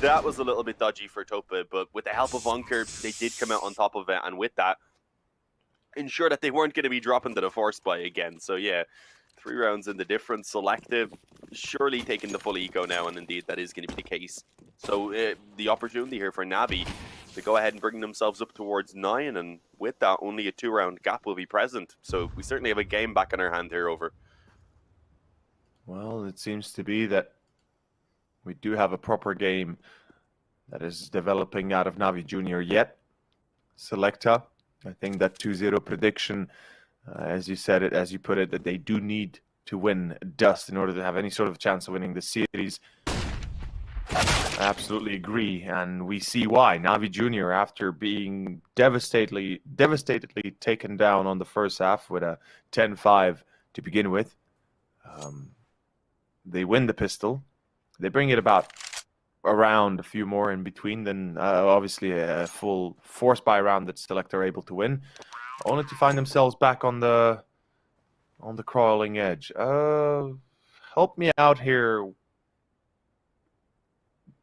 B: that was a little bit dodgy for Topa. But with the help of Oncare, they did come out on top of it, and with that, ensure that they weren't going to be dropping to the force buy again. So yeah, 3 rounds in the difference. Sselectah surely taking the full eco now, and indeed that is going to be the case. So the opportunity here for NAVI to go ahead and bring themselves up towards 9, and with that, only a 2-round gap will be present. So we certainly have a game back in our hand here, over.
C: Well, it seems to be that we do have a proper game that is developing out of NAVI Junior yet. Sselectah, I think that 2-0 prediction, as you said it, as you put it, that they do need to win Dust in order to have any sort of chance of winning the series. I absolutely agree, and we see why. NAVI Junior, after being devastatedly taken down on the first half with a 10-5 to begin with, they win the pistol. They bring it about around a few more in between, then obviously a full force buy round that Sselectah are able to win, only to find themselves back on the crawling edge. Help me out here.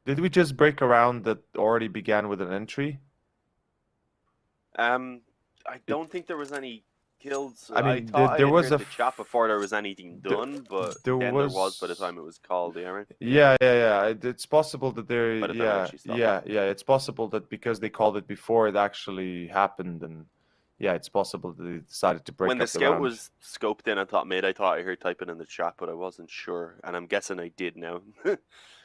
C: Did we just break a round that already began with an entry?
B: I don't think there was any kills.
C: I mean,
B: thought
C: there
B: I
C: was
B: heard
C: a
B: the chat before there was anything done, but
C: there
B: then
C: was...
B: there was by the time it was called, yeah, right?
C: Yeah. It's possible that there...
B: By the time it actually stopped.
C: Yeah. It's possible that because they called it before, it actually happened, and yeah, it's possible that they decided to break
B: when
C: up
B: the scout
C: round.
B: was scoped in, I thought I heard typing in the chat, but I wasn't sure, and I'm guessing I did now.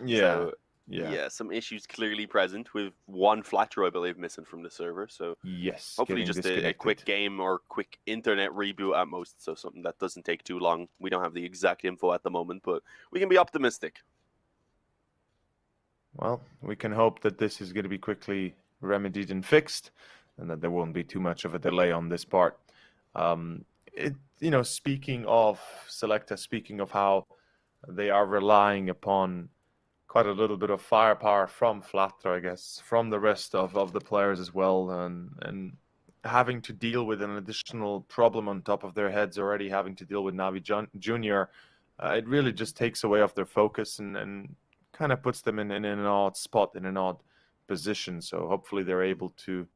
B: So, yeah, some issues clearly present with one Flatro, I believe, missing from the server. So
C: yes,
B: hopefully just a quick game or quick internet reboot at most. So something that doesn't take too long. We don't have the exact info at the moment, but we can be optimistic.
C: Well, we can hope that this is going to be quickly remedied and fixed, and that there won't be too much of a delay on this part. Speaking of Sselectah, speaking of how they are relying upon quite a little bit of firepower from Flatro, I guess, from the rest of the players as well, and having to deal with an additional problem on top of their heads already, having to deal with NAVI Junior, it really just takes away off their focus and kind of puts them in an odd spot, in an odd position. So hopefully they're able to,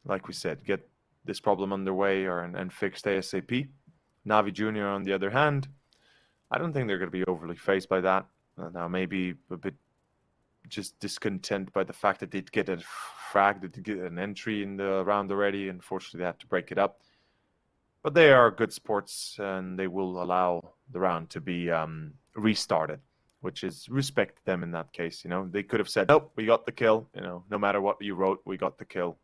C: like we said, get this problem underway and fixed ASAP. NAVI Junior, on the other hand, I don't think they're going to be overly fazed by that. Now, maybe a bit just discontent by the fact that they'd get a frag, that they'd get an entry in the round already. Unfortunately, they had to break it up. But they are good sports, and they will allow the round to be restarted, which is respect them in that case. They could have said, "Nope, we got the kill. No matter what you wrote, we got the kill.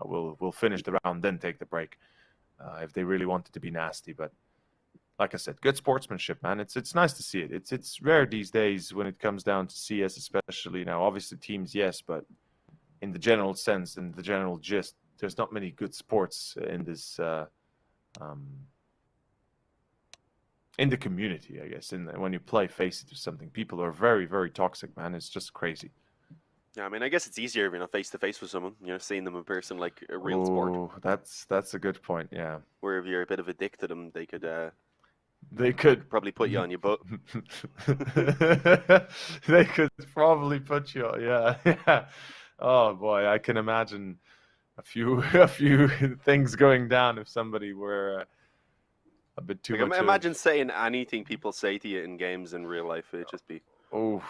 C: We'll finish the round, then take the break." If they really wanted to be nasty, but like I said, good sportsmanship, man. It's nice to see it. It's rare these days when it comes down to CS, especially now. Obviously, teams, yes, but in the general sense and the general gist, there's not many good sports in this in the community, I guess. When you play Face It or something, people are very, very toxic, man. It's just crazy.
B: Yeah, I mean, I guess it's easier if you're not face to face with someone. You know, seeing them in person like a real sport.
C: Oh, that's a good point. Yeah.
B: Where if you're a bit of a dick to them, they could
C: probably
B: put you on your butt.
C: They could probably put you on, yeah. Yeah. Oh boy, I can imagine a few things going down if somebody were a bit too
B: Like,
C: much.
B: imagine saying anything people say to you in games in real life. It'd just be.
C: Oh.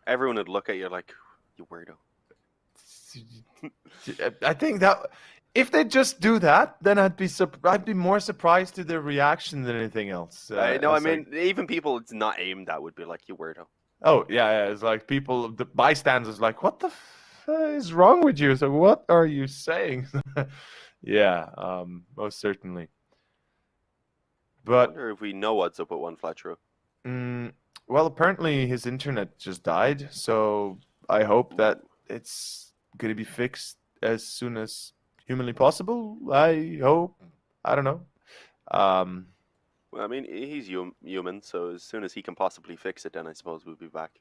B: Everyone would look at you like, you weirdo.
C: I think that if they just do that, then I'd be more surprised to their reaction than anything else.
B: No, I mean, even people it's not aimed at would be like, you weirdo.
C: Oh yeah, it's like the bystanders like, what the f is wrong with you? So what are you saying? Yeah, most certainly.
B: I
C: But
B: wonder if we know what's up with One Fletcher.
C: well, apparently his internet just died, so I hope that it's gonna be fixed as soon as humanly possible. I hope. I don't know.
B: Well, I mean, he's human, so as soon as he can possibly fix it, then I suppose we'll be back.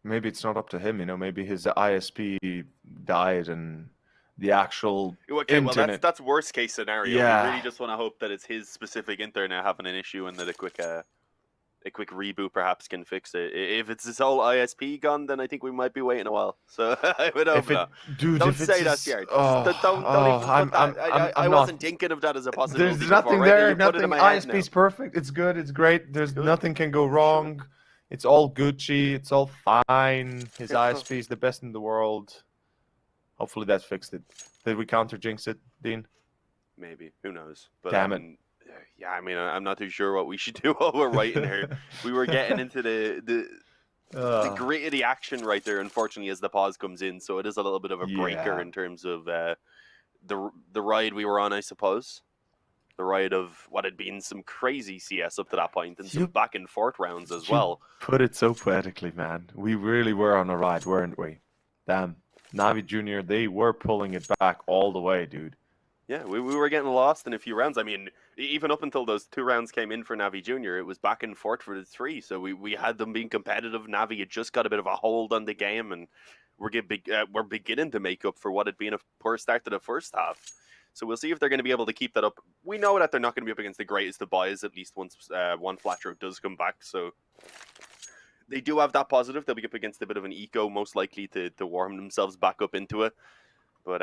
C: Maybe it's not up to him, you know. Maybe his ISP died and the actual
B: Okay,
C: internet.
B: well, that's worst case scenario.
C: Yeah.
B: We really just want to hope that it's his specific internet having an issue and that a quick reboot perhaps can fix it. If it's his whole ISP gone, then I think we might be waiting a while. So I would hope not.
C: Dude,
B: Don't
C: if
B: say that,
C: it's
B: Jared.
C: oh,
B: Don't even put that. I wasn't thinking of that as a possibility.
C: There's nothing
B: before,
C: there.
B: You put it in
C: Nothing.
B: my head now.
C: ISP's perfect. It's good. It's great. There's
B: Good.
C: nothing can go wrong. It's all Gucci. It's all fine. His ISP is the best in the world. Hopefully that fixed it. Did we counter jinx it, Dean?
B: Maybe. Who knows? But,
C: Damn it.
B: Yeah, I mean, I'm not too sure what we should do while we're writing here. We were getting into the grit of the action right there, unfortunately, as the pause comes in. So it is a little bit of a breaker
C: Yeah.
B: in terms of the ride we were on, I suppose. The ride of what had been some crazy CS up to that point and some back and forth rounds as well.
C: Put it so poetically, man. We really were on a ride, weren't we? Damn. NAVI Junior, they were pulling it back all the way, dude.
B: Yeah, we were getting lost in a few rounds. I mean, even up until those 2 rounds came in for NAVI Junior, it was back and forth for the 3. So we had them being competitive. NAVI had just got a bit of a hold on the game, and we're beginning to make up for what had been a poor start to the first half. So we'll see if they're going to be able to keep that up. We know that they're not going to be up against the greatest of boys, at least once One Fletcher does come back. So they do have that positive. They'll be up against a bit of an eco, most likely to warm themselves back up into it. But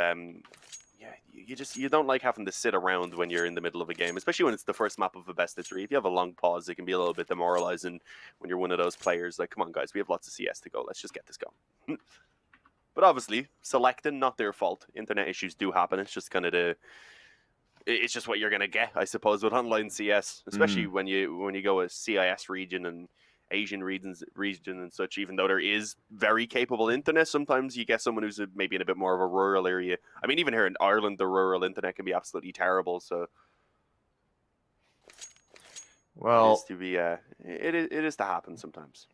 B: yeah, you don't like having to sit around when you're in the middle of a game, especially when it's the first map of a best of 3. If you have a long pause, it can be a little bit demoralizing when you're one of those players. Like, come on, guys, we have lots of CS to go. Let's just get this going. But obviously, Sselectah, not their fault. Internet issues do happen. It's just kind of it's just what you're gonna get, I suppose, with online CS, especially when you go a CIS region and Asian region and such. Even though there is very capable internet, sometimes you get someone who's maybe in a bit more of a rural area. I mean, even here in Ireland, the rural internet can be absolutely terrible. So,
C: well,
B: it is to happen sometimes.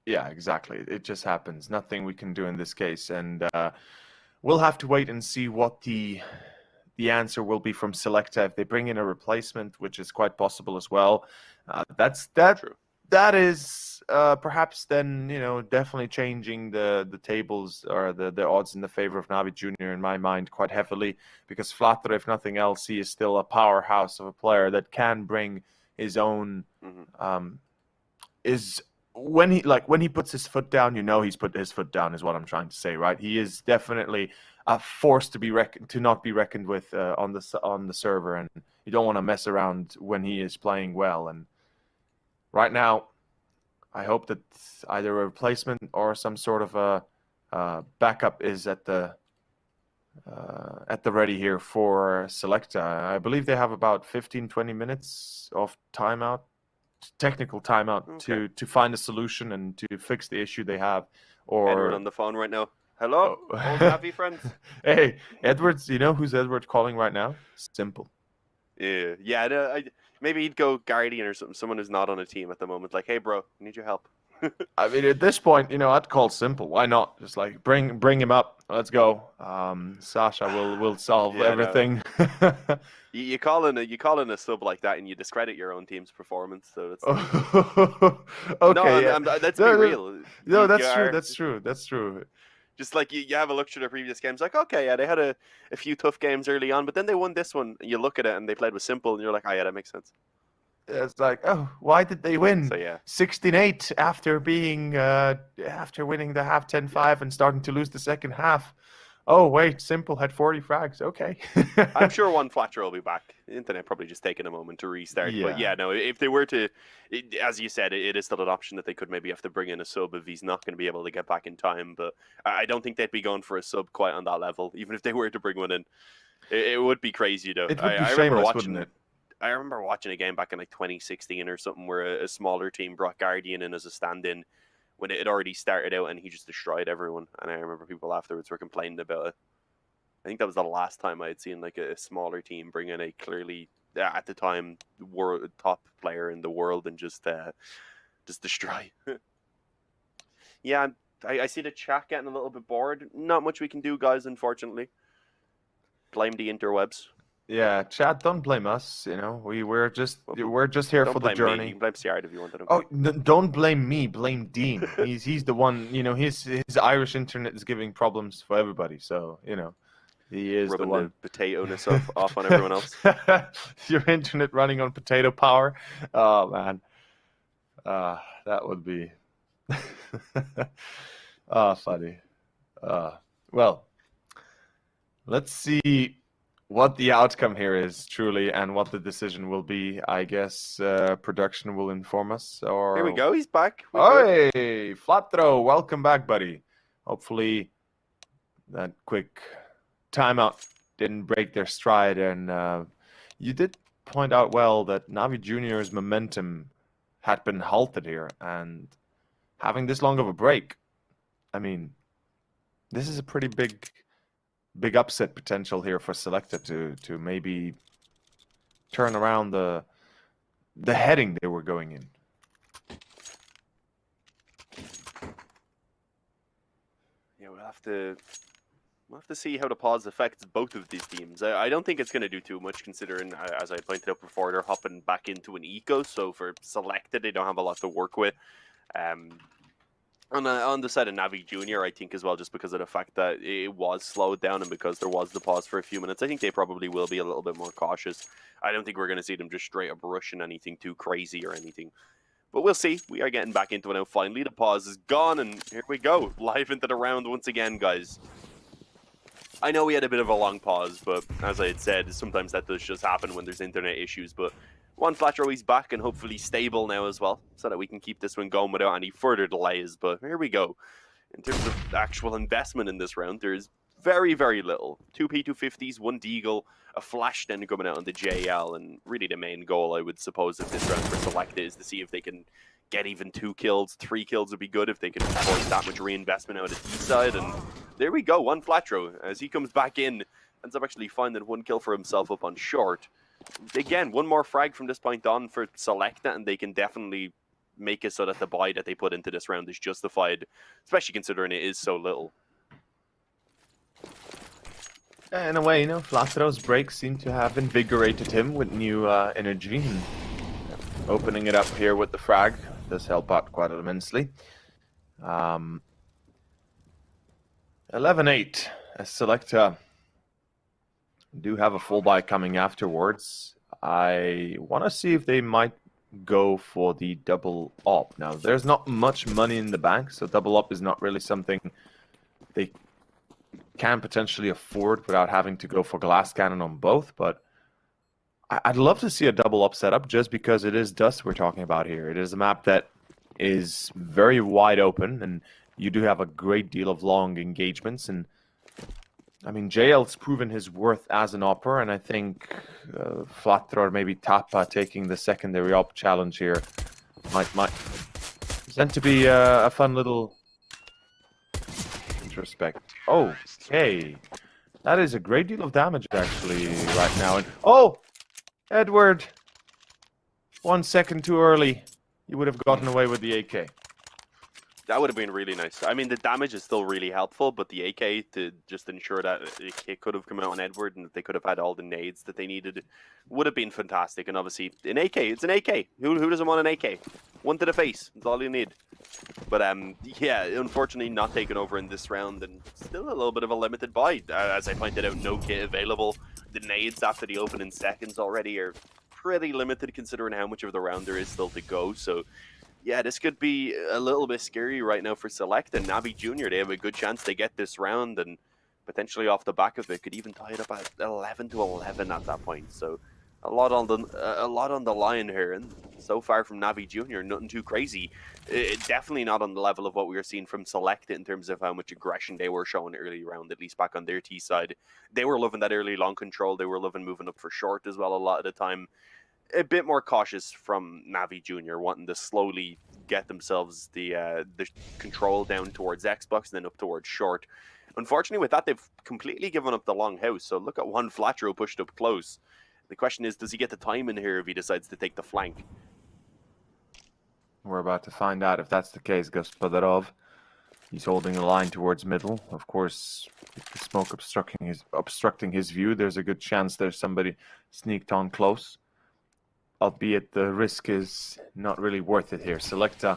C: Yeah, exactly. It just happens. Nothing we can do in this case, and we'll have to wait and see what the answer will be from Sselectah. If they bring in a replacement, which is quite possible as well,
B: True.
C: That is perhaps then, you know, definitely changing the tables or the odds in the favor of NAVI Junior in my mind quite heavily, because Flattery, if nothing else, he is still a powerhouse of a player that can bring his own when he puts his foot down, you know he's put his foot down, is what I'm trying to say, right? He is definitely a force to not be reckoned with on the server, and you don't want to mess around when he is playing well. And right now, I hope that either a replacement or some sort of a backup is at the ready here for Sselectah. I believe they have about 15-20 minutes of timeout. Technical timeout to find a solution and to fix the issue they have. Or
B: Edward on the phone right now. Hello, old NAVI friends.
C: Hey, Edwards, you know who's Edward calling right now? Simple.
B: Yeah. Maybe he'd go Guardian or something. Someone who's not on a team at the moment. Like, hey, bro, I need your help.
C: I mean, at this point, you know, I'd call Simple. Why not? Just like bring him up. let's go. Sasha will solve everything.
B: No. You call in a sub like that, and you discredit your own team's performance. So it's
C: okay.
B: No, let's be real.
C: No, that's true. That's true.
B: Just like you have a look through their previous games, like, okay, yeah, they had a few tough games early on, but then they won this one. And you look at it, and they played with simple, and you're like, oh yeah, that makes sense.
C: It's like, oh, why did they win?
B: So yeah,
C: 16-8 after being after winning the half 10-5 and starting to lose the second half. Oh wait, simple had 40 frags. Okay.
B: I'm sure one Flatcher will be back. The internet probably just taking a moment to restart.
C: Yeah.
B: But yeah, no, if they were to, as you said, it is still an option that they could maybe have to bring in a sub if he's not going to be able to get back in time. But I don't think they'd be going for a sub quite on that level, even if they were to bring one in. It would be crazy though.
C: It would be shameless, wouldn't it?
B: I remember watching a game back in like 2016 or something where a smaller team brought Guardian in as a stand-in when it had already started out and he just destroyed everyone. And I remember people afterwards were complaining about it. I think that was the last time I had seen like a smaller team bring in a clearly, at the time, world top player in the world and just destroy. Yeah, I see the chat getting a little bit bored. Not much we can do, guys, unfortunately. Blame the interwebs.
C: Yeah, chat, don't blame us. You know, we're just here for the journey.
B: Me. You can blame Ciard if you want to.
C: Oh, don't blame me. Blame Dean. He's the one. You know, his Irish internet is giving problems for everybody. So you know, he is
B: rubbing
C: the one.
B: The potato-ness off on everyone else.
C: Your internet running on potato power. Oh man, that would be. Funny. Well, let's see what the outcome here is truly and what the decision will be. I guess production will inform us. Or
B: here we go. He's back.
C: Hey, Flat Throw, welcome back, buddy. Hopefully that quick timeout didn't break their stride. And you did point out well that Navi Junior's momentum had been halted here, and having this long of a break, I mean, this is a pretty big upset potential here for Sselectah to maybe turn around the heading they were going in.
B: Yeah, we'll have to see how the pause affects both of these teams. I don't think it's going to do too much, considering, as I pointed out before, they're hopping back into an eco. So for Sselectah, they don't have a lot to work with. On the side of Navi Junior, I think as well, just because of the fact that it was slowed down and because there was the pause for a few minutes, I think they probably will be a little bit more cautious. I don't think we're going to see them just straight up rushing anything too crazy or anything. But we'll see. We are getting back into it now. Finally, the pause is gone, and here we go. Live into the round once again, guys. I know we had a bit of a long pause, but as I had said, sometimes that does just happen when there's internet issues. But one Flatcher, he's back and hopefully stable now as well, so that we can keep this one going without any further delays. But here we go. In terms of actual investment in this round, there's very, very little. 2 P250s, 1 Deagle, a Flash then coming out on the JL, and really the main goal, I would suppose, of this round for Sselectah is to see if they can get even 2 kills. 3 kills would be good if they can afford that much reinvestment out of the D side. And there we go, one Flatcher, as he comes back in, ends up actually finding 1 kill for himself up on short. Again, 1 more frag from this point on for Sselectah, and they can definitely make it so that the buy that they put into this round is justified, especially considering it is so little.
C: In a way, you know, Flatterow's breaks seem to have invigorated him with new energy. And opening it up here with the frag does help out quite immensely. 11-8 as Sselectah do have a full buy coming afterwards. I want to see if they might go for the double op. Now, there's not much money in the bank, so double op is not really something they can potentially afford without having to go for glass cannon on both. But I'd love to see a double op setup just because it is Dust we're talking about here. It is a map that is very wide open, and you do have a great deal of long engagements. And I mean, JL's proven his worth as an opper, and I think Flatter or maybe Tapa taking the secondary op challenge here might present to be a fun little introspect. Okay, that is a great deal of damage actually right now. And oh, Edward, 1 second too early. You would have gotten away with the AK.
B: That would have been really nice. I mean, the damage is still really helpful, but the AK to just ensure that it could have come out on Edward and they could have had all the nades that they needed would have been fantastic. And obviously, an AK, it's an AK. Who doesn't want an AK? One to the face. That's all you need. But yeah, unfortunately, not taken over in this round, and still a little bit of a limited buy. As I pointed out, no kit available. The nades after the opening seconds already are pretty limited, considering how much of the round there is still to go. So yeah, this could be a little bit scary right now for Sselectah and NAVI Junior. They have a good chance to get this round, and potentially off the back of it, could even tie it up at 11-11 at that point. So a lot on the line here, and so far from NAVI Junior, nothing too crazy. Definitely not on the level of what we were seeing from Sselectah in terms of how much aggression they were showing early round, at least back on their T side. They were loving that early long control. They were loving moving up for short as well a lot of the time. A bit more cautious from NAVI Junior, wanting to slowly get themselves the control down towards Xbox and then up towards short. Unfortunately, with that, they've completely given up the long house. So look at one flat row pushed up close. The question is, does he get the time in here if he decides to take the flank?
C: We're about to find out if that's the case. Gospodarov, he's holding the line towards middle. Of course, with the smoke obstructing his view, there's a good chance there's somebody sneaked on close. Albeit the risk is not really worth it here. Sselectah,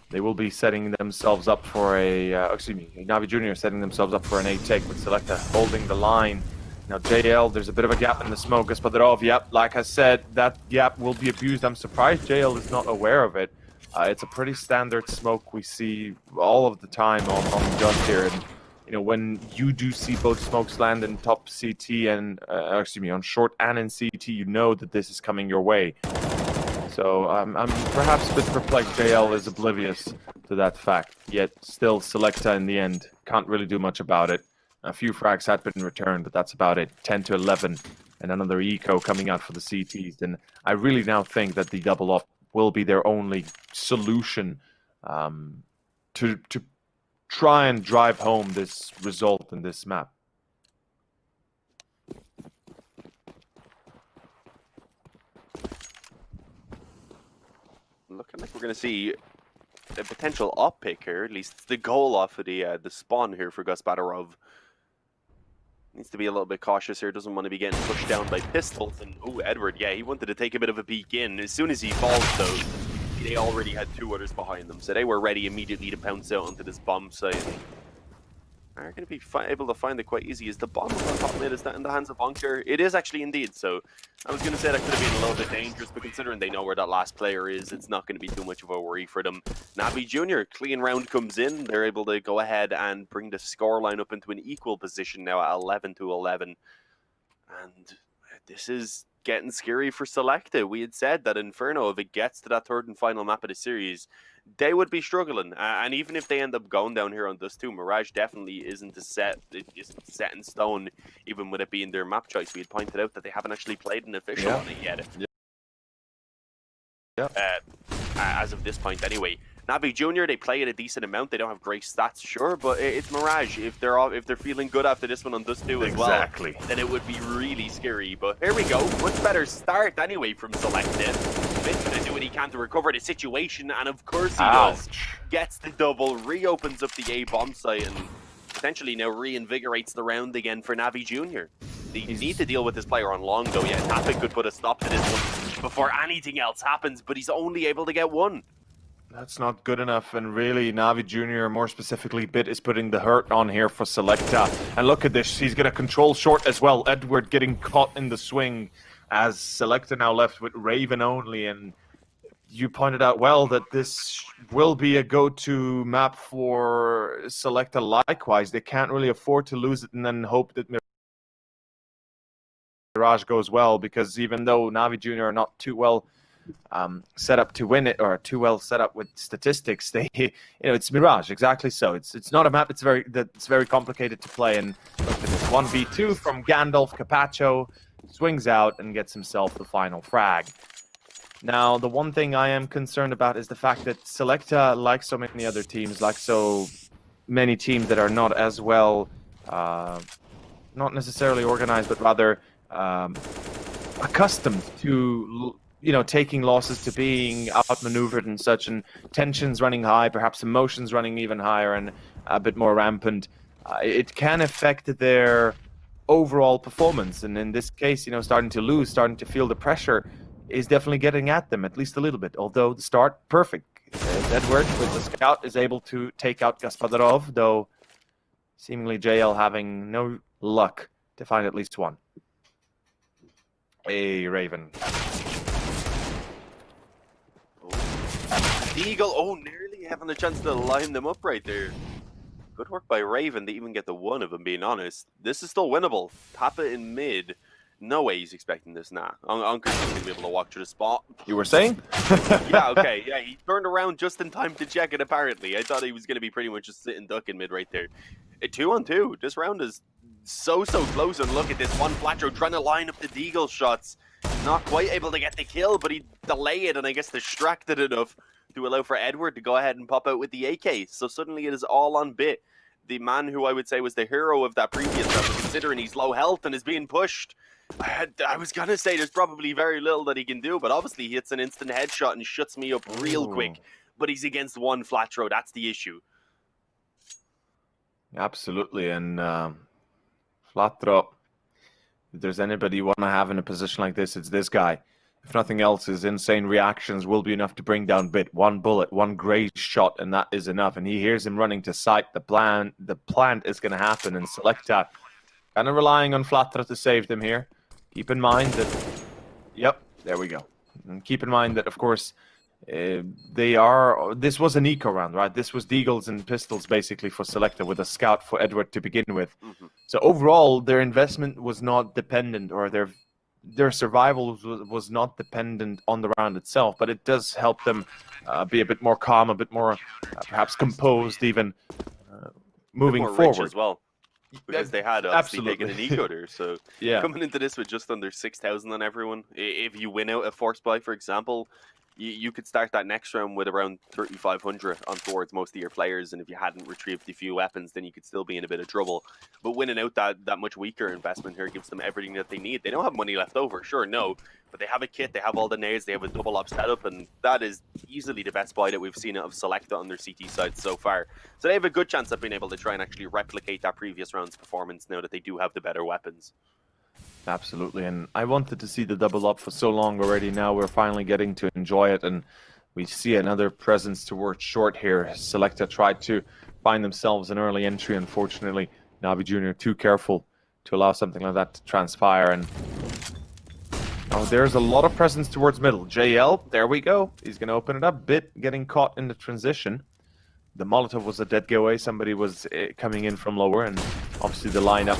C: they will be setting themselves up for a, NAVI Junior setting themselves up for an 8 take with Sselectah holding the line. Now JL, there's a bit of a gap in the smoke. Gospodarov, yep, like I said, that gap will be abused. I'm surprised JL is not aware of it. It's a pretty standard smoke we see all of the time on Just here. And, you know, when you do see both smokes land in top CT and, on short and in CT, you know that this is coming your way. So I'm perhaps a bit perplexed. JL is oblivious to that fact, yet still Sselectah in the end can't really do much about it. A few frags had been returned, but that's about it. 10-11, and another eco coming out for the CTs. And I really now think that the double up will be their only solution to try and drive home this result in this map.
B: Looking like we're going to see a potential up pick here. At least it's the goal off of the spawn here for Gospodarov. Needs to be a little bit cautious here. Doesn't want to be getting pushed down by pistols. And oh, Edward, yeah, he wanted to take a bit of a peek in. As soon as he falls, though, they already had 2 others behind them, so they were ready immediately to pounce out onto this bomb site. Are going to be able to find it quite easy. Is the bomb on top mid? Is that in the hands of Bunker? It is actually indeed. So I was going to say that could have been a little bit dangerous, but considering they know where that last player is, it's not going to be too much of a worry for them. NAVI Junior, clean round comes in. They're able to go ahead and bring the scoreline up into an equal position now at 11-11. And this is getting scary for Sselectah. We had said that Inferno, if it gets to that third and final map of the series, they would be struggling. And even if they end up going down here on Dust 2, Mirage definitely isn't set in stone, even with it being their map choice. We had pointed out that they haven't actually played an official on it yet. As of this point anyway. NAVI Junior, they play it a decent amount. They don't have great stats, sure, but it's Mirage. If they're feeling good after this one on Dust 2 as well, then it would be really scary. But here we go. Much better start anyway from Sselectah. Vin's going to do what he can to recover the situation, and of course he does. Gets the double, reopens up the A bomb site, and potentially now reinvigorates the round again for NAVI Junior. They need to deal with this player on long though. Yeah, Tappet could put a stop to this one before anything else happens, but he's only able to get one.
C: That's not good enough, and really NAVI Junior, more specifically Bit, is putting the hurt on here for Sselectah. And look at this, he's going to control short as well. Edward getting caught in the swing as Sselectah now left with Raven only, and you pointed out well that this will be a go-to map for Sselectah likewise. They can't really afford to lose it and then hope that Mirage goes well, because even though NAVI Junior are not too well set up to win it, or too well set up with statistics, they, it's Mirage, exactly so. It's not a map that's very complicated to play. And look at this 1v2 from Gandalf. Capacho swings out and gets himself the final frag. Now, the one thing I am concerned about is the fact that Sselectah, like so many other teams, like so many teams that are not as well, not necessarily organized, but rather accustomed to you know, taking losses to being outmaneuvered and such, and tensions running high, perhaps emotions running even higher and a bit more rampant, it can affect their overall performance. And in this case, you know, starting to lose, starting to feel the pressure is definitely getting at them, at least a little bit. Although the start, perfect. Edward with the scout is able to take out Gaspadarov, though seemingly JL having no luck to find at least one. Hey, Raven.
B: Eagle, oh, nearly having a chance to line them up right there. Good work by Raven to even get the one, if I'm being honest. This is still winnable. Tap it in mid. No way he's expecting this now. Uncle's going to be able to walk through the spot.
C: You were saying?
B: Yeah, okay. Yeah, he turned around just in time to check it, apparently. I thought he was going to be pretty much just sitting duck in mid right there. A 2-on-2. This round is so close. And look at this one Flatro trying to line up the deagle shots. Not quite able to get the kill, but he delayed it and I guess distracted enough to allow for Edward to go ahead and pop out with the AK. So suddenly it is all on Bit. The man who I would say was the hero of that previous round, considering he's low health and is being pushed. I was going to say there's probably very little that he can do, but obviously he hits an instant headshot and shuts me up real quick. But he's against one Flatro, that's the issue.
C: Absolutely, and Flatro, if there's anybody you want to have in a position like this, it's this guy. If nothing else, his insane reactions will be enough to bring down Bit. One bullet, one gray shot, and that is enough. And he hears him running to sight. The plant is going to happen, and Sselectah kind of relying on Flatro to save them here. Keep in mind that, yep, there we go. And keep in mind that, of course, this was an eco round, right? This was deagles and pistols basically for Sselectah with a scout for Edward to begin with. So overall, their investment was not dependent, or their survival was not dependent on the round itself, but it does help them be a bit more calm, a bit more perhaps composed, even moving forward
B: as well. Because they had obviously taken an eco there, so
C: yeah.
B: Coming into this with just under 6,000 on everyone, if you win out a force buy, for example, you could start that next round with around 3,500 on towards most of your players, and if you hadn't retrieved a few weapons, then you could still be in a bit of trouble. But winning out that much weaker investment here gives them everything that they need. They don't have money left over, sure, no, but they have a kit, they have all the nades, they have a double op setup, and that is easily the best buy that we've seen out of Sselectah on their CT side so far. So they have a good chance of being able to try and actually replicate that previous round's performance now that they do have the better weapons.
C: Absolutely, and I wanted to see the double up for so long already. Now we're finally getting to enjoy it, and we see another presence towards short here. Sselectah tried to find themselves an early entry. Unfortunately, NAVI Junior too careful to allow something like that to transpire. And oh, there's a lot of presence towards middle. JL, there we go. He's going to open it up. Bit getting caught in the transition. The Molotov was a dead giveaway. Somebody was coming in from lower, and obviously the lineup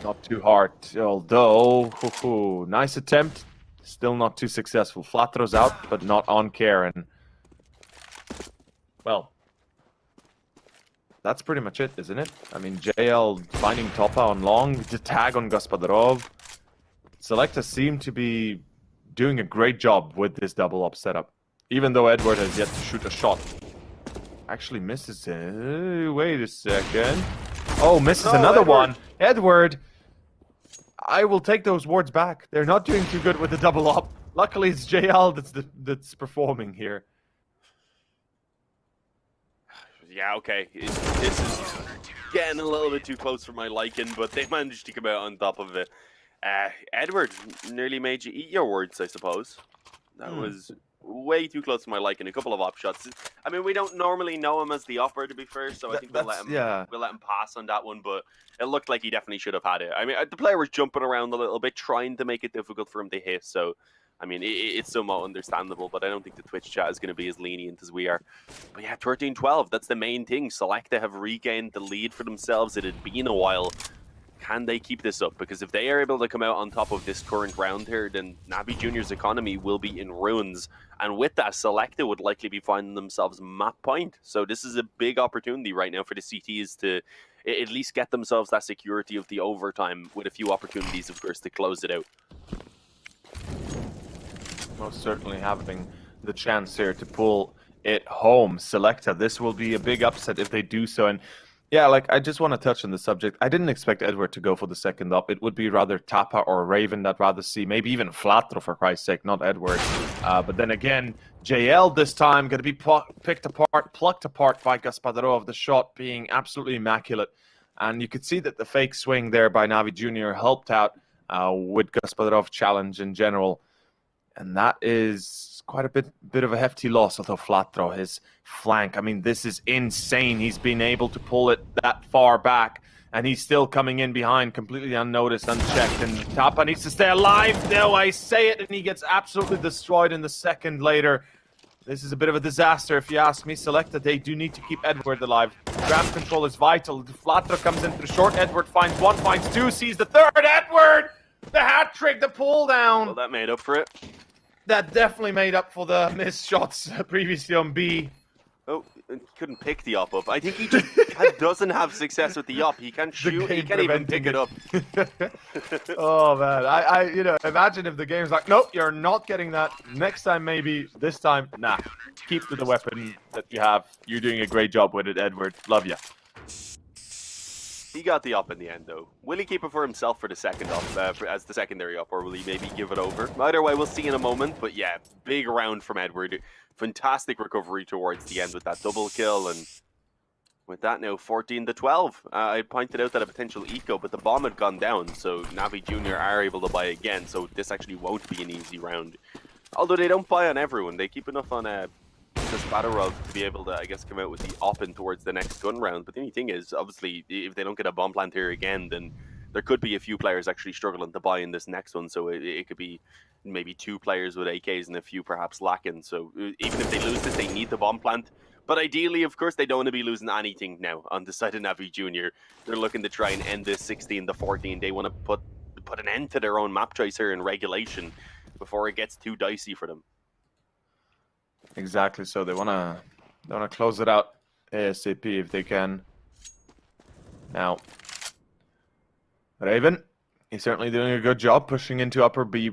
C: not too hard, although nice attempt, still not too successful. Flatro's out, but not on care, and well, that's pretty much it, isn't it? I mean, JL finding Topa on long, the tag on Gaspadarov. Sselectah seem to be doing a great job with this double up setup, even though Edward has yet to shoot a shot. Actually misses it. Wait a second. Oh, misses another one. Edward, I will take those words back. They're not doing too good with the double up. Luckily, it's JL that's performing here.
B: Yeah, okay. This is getting a little bit too close for my liking, but they managed to come out on top of it. Edward nearly made you eat your words, I suppose. That was way too close to my liking. A couple of op shots. I mean, we don't normally know him as the opper, to be fair, so I think we'll let him pass on that one, but it looked like he definitely should have had it. I mean, the player was jumping around a little bit, trying to make it difficult for him to hit, so I mean, it's somewhat understandable, but I don't think the Twitch chat is going to be as lenient as we are. But yeah, 13-12, that's the main thing. Sselectah have regained the lead for themselves. It had been a while. Can they keep this up? Because if they are able to come out on top of this current round here, then Navi Junior's economy will be in ruins. And with that, Sselectah would likely be finding themselves map point. So this is a big opportunity right now for the CTs to at least get themselves that security of the overtime with a few opportunities, of course, to close it out.
C: Most certainly having the chance here to pull it home. Sselectah, this will be a big upset if they do so. And Yeah, like, I just want to touch on the subject. I didn't expect Edward to go for the second up. It would be rather Tapa or Raven that I'd rather see. Maybe even Flatro, for Christ's sake, not Edward. But then again, JL this time going to be plucked apart by Gaspadarov, the shot being absolutely immaculate. And you could see that the fake swing there by NAVI Jr. helped out with Gaspadarov challenge in general. And that is quite a bit of a hefty loss, although Flatro, his flank, I mean, this is insane. He's been able to pull it that far back, and he's still coming in behind, completely unnoticed, unchecked, and Tapa needs to stay alive. No, I say it, and he gets absolutely destroyed in the second later. This is a bit of a disaster, if you ask me. Sselectah, they do need to keep Edward alive. Grab control is vital. Flatro comes in through short. Edward finds one, finds two, sees the third. Edward! The hat trick, the pull down.
B: Well, that made up for it.
C: That definitely made up for the missed shots previously on B.
B: Oh, couldn't pick the up. I think he just doesn't have success with the up. He can't shoot. He can't even pick it up.
C: Oh man, I you know, imagine if the game's like, nope, you're not getting that. Next time maybe. This time, nah. Keep to the weapon that you have. You're doing a great job with it, Edward. Love ya.
B: He got the up in the end, though. Will he keep it for himself for the second up, as the secondary up, or will he maybe give it over? Either way, we'll see in a moment. But yeah, big round from Edward. Fantastic recovery towards the end with that double kill, and with that now 14-12. I pointed out that a potential eco, but the bomb had gone down, so NAVI Jr. are able to buy again. So this actually won't be an easy round. Although they don't buy on everyone, they keep enough on Gaspadarov to be able to, I guess, come out with the op-in towards the next gun round. But the only thing is, obviously, if they don't get a bomb plant here again, then there could be a few players actually struggling to buy in this next one. So it could be maybe 2 players with AKs and a few perhaps lacking. So even if they lose this, they need the bomb plant. But ideally, of course, they don't want to be losing anything now on the side of NAVI Jr. They're looking to try and end this 16-14. They want to put an end to their own map choice here in regulation before it gets too dicey for them.
C: Exactly. So they wanna close it out ASAP if they can. Now, Raven, he's certainly doing a good job pushing into upper B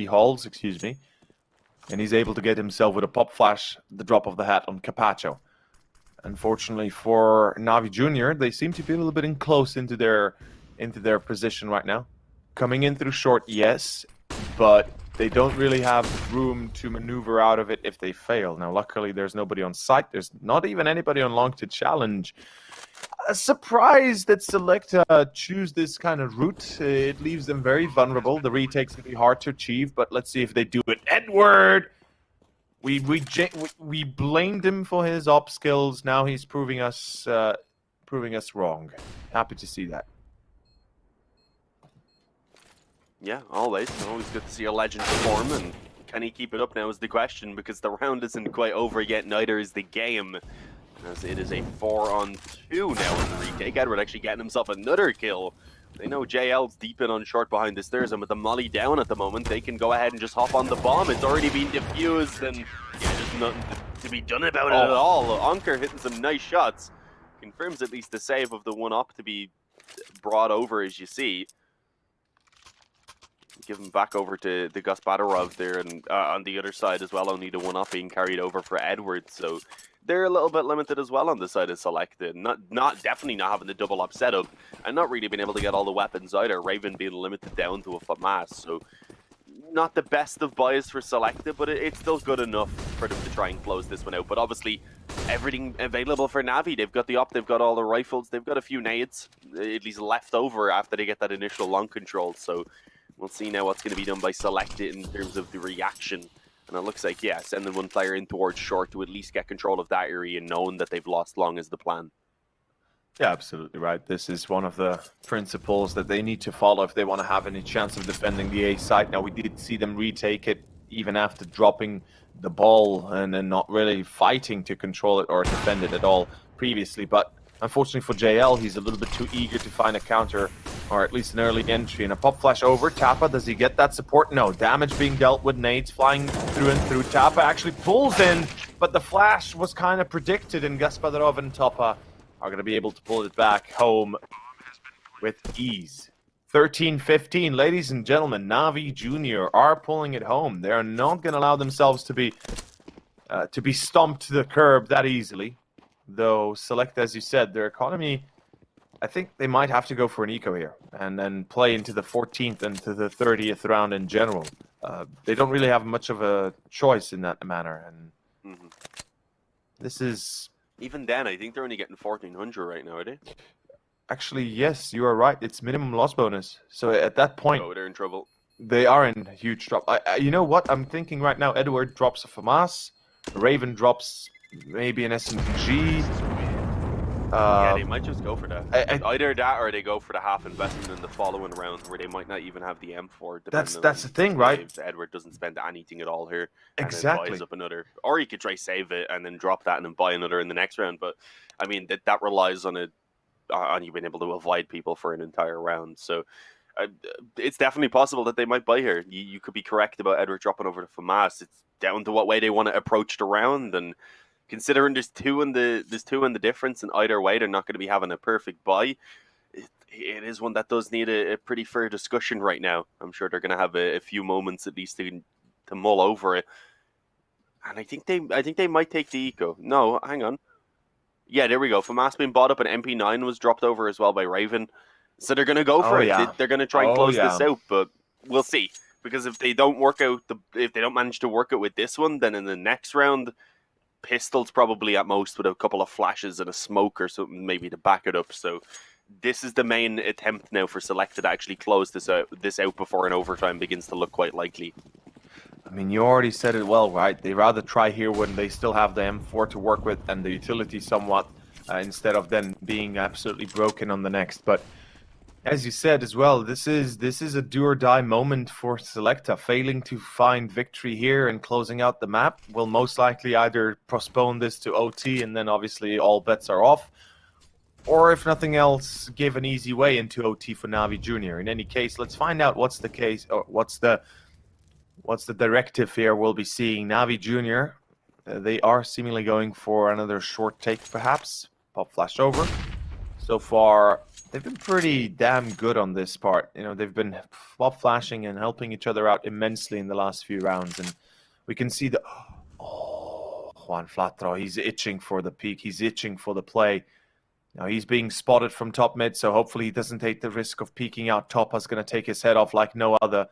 C: halls, excuse me, and he's able to get himself with a pop flash, the drop of the hat on Capacho. Unfortunately for NAVI Jr., they seem to be a little bit close into their position right now. Coming in through short, yes, but they don't really have room to maneuver out of it if they fail. Now, luckily, there's nobody on site. There's not even anybody on long to challenge. Surprised that Sselectah choose this kind of route. It leaves them very vulnerable. The retake's going to be hard to achieve, but let's see if they do it. Edward! We blamed him for his op skills. Now he's proving us wrong. Happy to see that.
B: Yeah, always good to see a legend perform, and can he keep it up now is the question, because the round isn't quite over yet, neither is the game, as it is a 4-on-2 now in the retake. Edward actually getting himself another kill. They know JL's deep in on short behind the stairs, and with the molly down at the moment, they can go ahead and just hop on the bomb. It's already been defused, and yeah, there's nothing to be done about it at all. Anker hitting some nice shots. Confirms at least the save of the 1-up to be brought over, as you see. Give him back over to the Gaspadarov there, and on the other side as well, only the 1-up being carried over for Edward. So they're a little bit limited as well on the side of Sselectah. Definitely not having the double up setup, and not really being able to get all the weapons either. Raven being limited down to a FAMAS, so not the best of buys for Sselectah, but it's still good enough for them to try and close this one out. But obviously, everything available for NAVI. They've got the op, they've got all the rifles, they've got a few nades, at least left over after they get that initial long control. So we'll see now what's going to be done by Sselectah in terms of the reaction. And it looks like, yeah, sending one player in towards short to at least get control of that area, and knowing that they've lost long is the plan.
C: Yeah, absolutely right. This is one of the principles that they need to follow if they want to have any chance of defending the A site. Now, we did see them retake it even after dropping the ball and then not really fighting to control it or defend it at all previously. But unfortunately for JL, he's a little bit too eager to find a counter, or at least an early entry. And a pop flash over. Tapa, does he get that support? No. Damage being dealt with. Nades flying through and through. Tapa actually pulls in, but the flash was kind of predicted, and Gaspadarov and Tapa are going to be able to pull it back home with ease. 13-15, ladies and gentlemen, NAVI Jr. are pulling it home. They are not going to allow themselves to be stomped to the curb that easily. though Sselectah, as you said, their economy, I think they might have to go for an eco here and then play into the 14th and to the 30th round in general. They don't really have much of a choice in that manner, and this is...
B: Even then, I think they're only getting 1,400 right now, are they?
C: Actually, yes, you are right. It's minimum loss bonus. So at that point...
B: Oh, they're in trouble.
C: They are in huge trouble. You know what? I'm thinking right now, Edward drops a FAMAS, Raven drops maybe an SMG.
B: Yeah, they might just go for that. Either that or they go for the half investment in the following round where they might not even have the M4.
C: That's the thing, right?
B: If Edward doesn't spend anything at all here.
C: Exactly.
B: And then buys up another. Or he could try save it and then drop that and then buy another in the next round. But, I mean, that relies on you being able to avoid people for an entire round. So... it's definitely possible that they might buy here. You could be correct about Edward dropping over to FAMAS. It's down to what way they want to approach the round, and considering there's two in the difference, and either way they're not going to be having a perfect buy. It is one that does need a pretty fair discussion right now. I'm sure they're going to have a few moments at least to mull over it, and I think they might take the eco. No, hang on. Yeah, there we go. FAMAS being bought up, and MP9 was dropped over as well by Raven. So they're going to go for it.
C: Yeah.
B: They're going to try and close this out, but we'll see. Because if they don't manage to work it with this one, then in the next round, pistols probably at most with a couple of flashes and a smoke or something maybe to back it up. So this is the main attempt now for Sselectah to actually close this out before an overtime begins to look quite likely.
C: I mean, you already said it well, right? They rather try here when they still have the M4 to work with and the utility somewhat, instead of then being absolutely broken on the next. But as you said as well, this is a do or die moment for Sselectah. Failing to find victory here and closing out the map will most likely either postpone this to OT and then obviously all bets are off, or if nothing else, give an easy way into OT for NAVI Junior. In any case, let's find out what's the case, or what's the directive here. We'll be seeing NAVI Junior. They are seemingly going for another short take, perhaps. Pop flash over. So far, they've been pretty damn good on this part. You know, they've been pop flashing and helping each other out immensely in the last few rounds. And we can see the... Oh, Juan Flatro, he's itching for the peak. He's itching for the play. Now, he's being spotted from top mid, so hopefully he doesn't take the risk of peeking out top. Is going to take his head off like no other.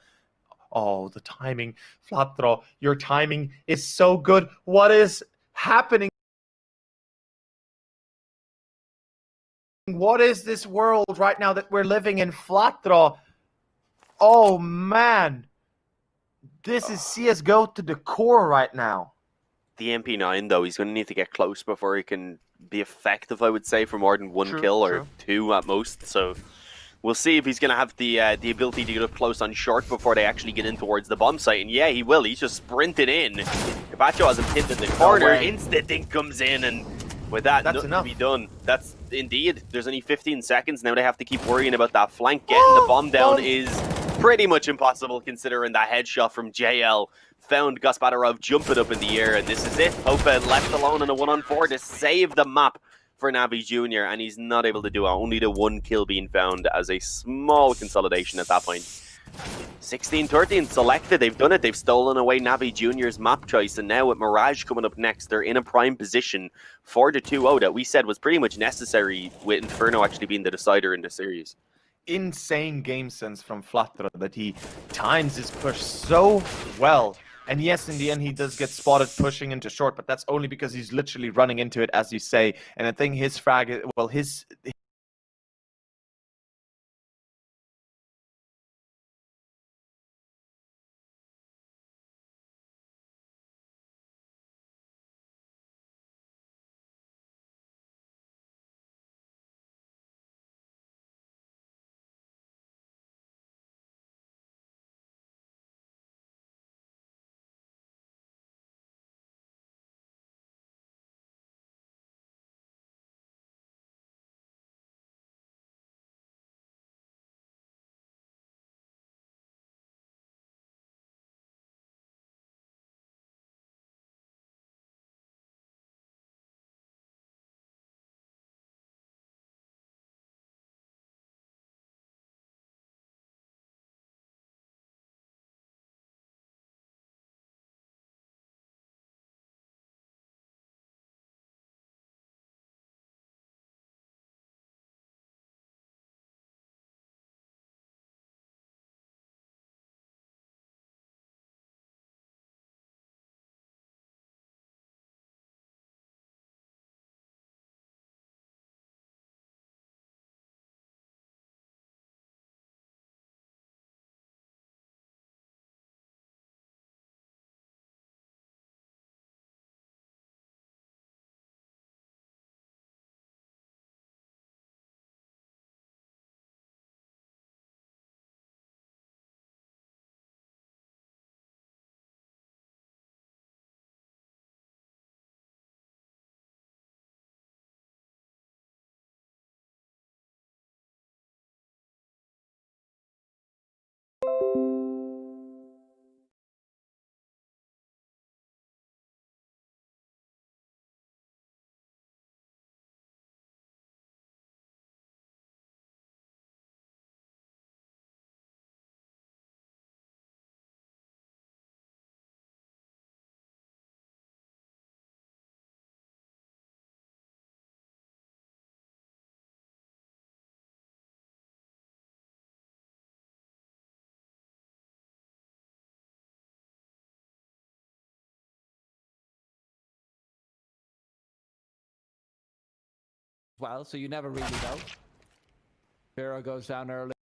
C: Oh, the timing. Flatro, your timing is so good. What is happening? What is this world right now that we're living in, Flatro? Oh, man. This is CSGO to the core right now.
B: The MP9, though, he's going to need to get close before he can be effective, I would say, for more than one kill or two at most. So we'll see if he's going to have the ability to get up close on short before they actually get in towards the bomb site. And yeah, he will. He's just sprinting in. Gabacho has him pinned in the corner. Instant thing comes in, and with that,
C: that's
B: nothing
C: enough
B: to be done. That's indeed. There's only 15 seconds. Now they have to keep worrying about that flank. Getting the bomb down is pretty much impossible considering that headshot from JL found Gaspadarov jumping up in the air, and this is it. Hopa left alone in a 1-on-4 to save the map for NAVI Junior, and he's not able to do it. Only the one kill being found as a small consolidation at that point. 16-13, Sselectah, they've done it. They've stolen away NAVI Junior's map choice, and now with Mirage coming up next, they're in a prime position for the 2-0 that we said was pretty much necessary, with Inferno actually being the decider in the series.
C: Insane game sense from Flatro that he times his push so well. And yes, in the end, he does get spotted pushing into short, but that's only because he's literally running into it, as you say. And I think his frag, well, his
D: well, so you never really know. Hero goes down early.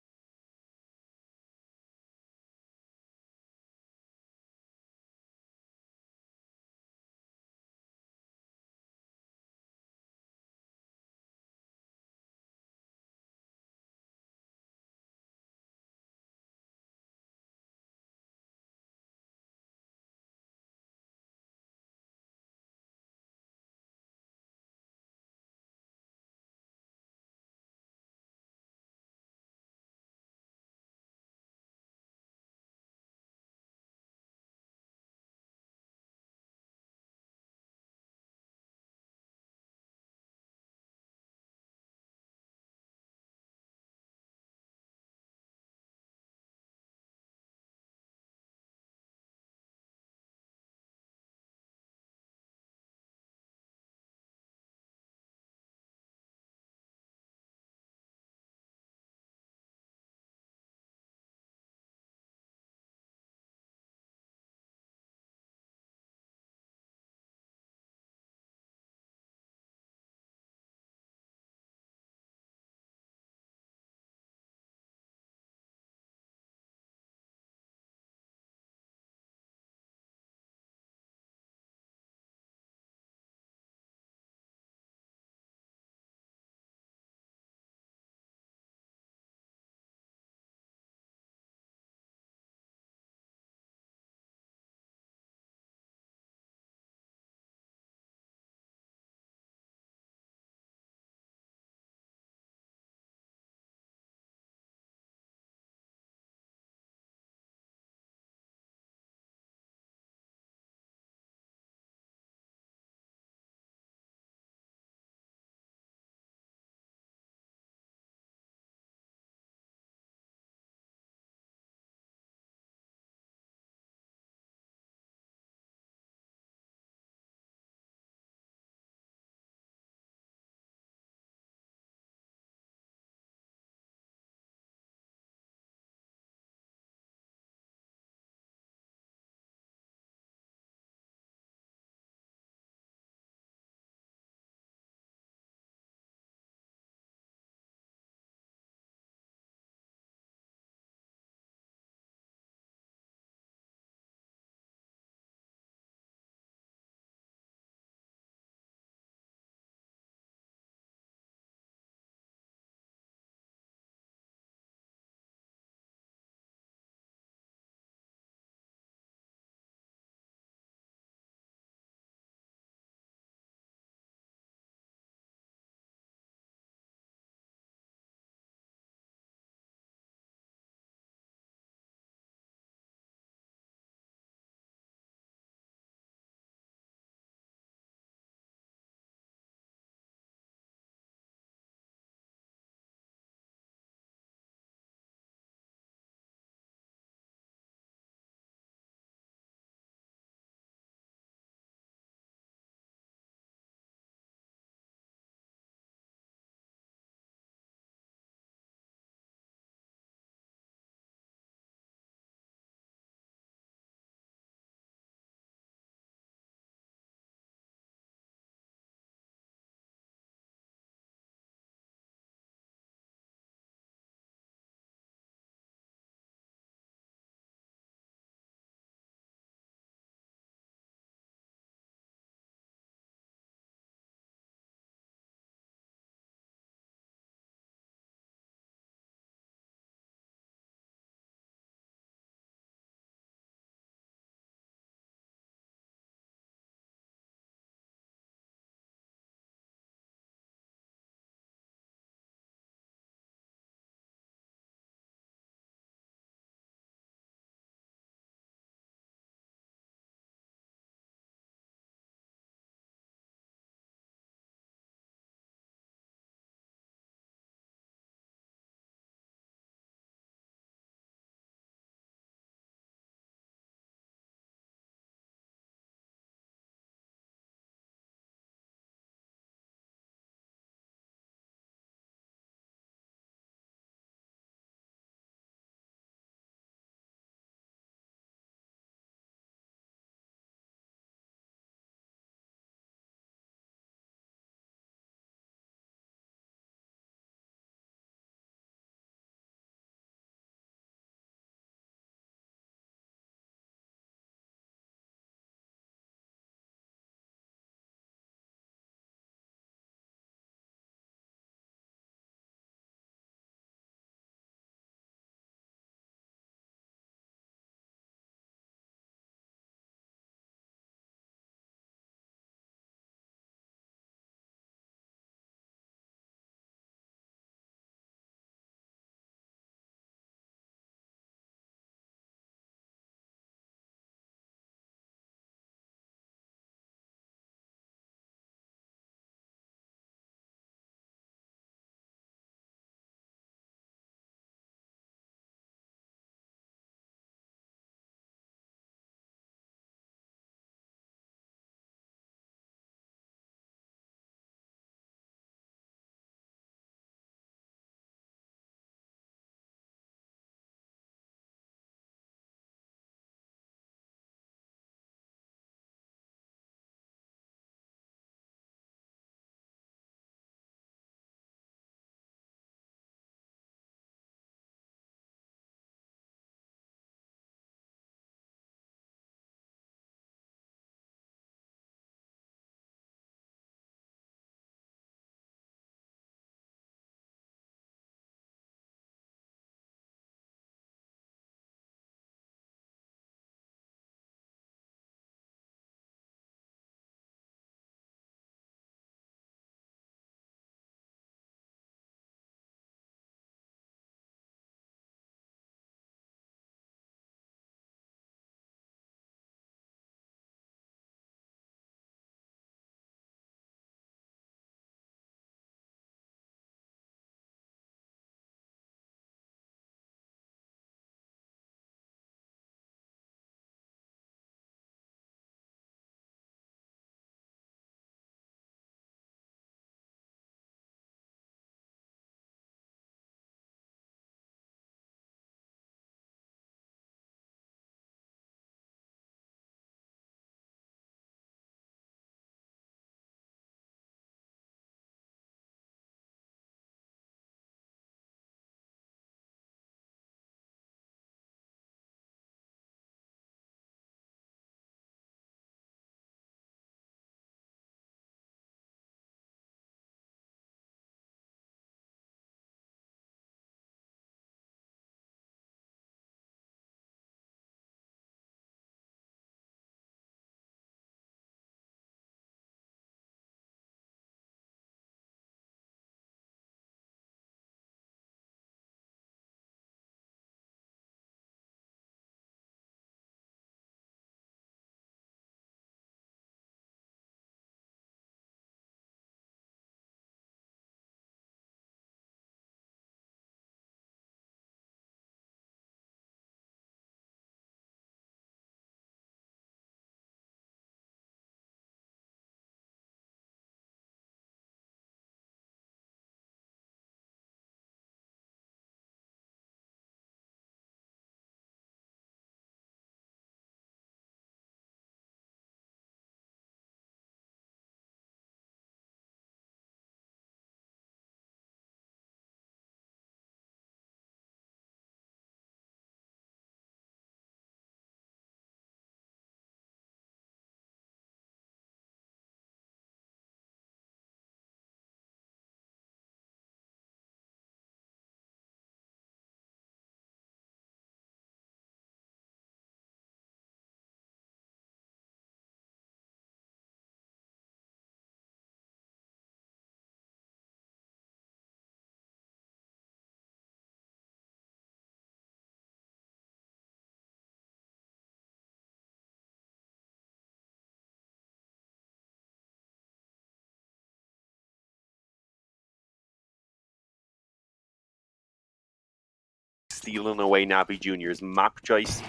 B: stealing away NAVI Junior's map choice.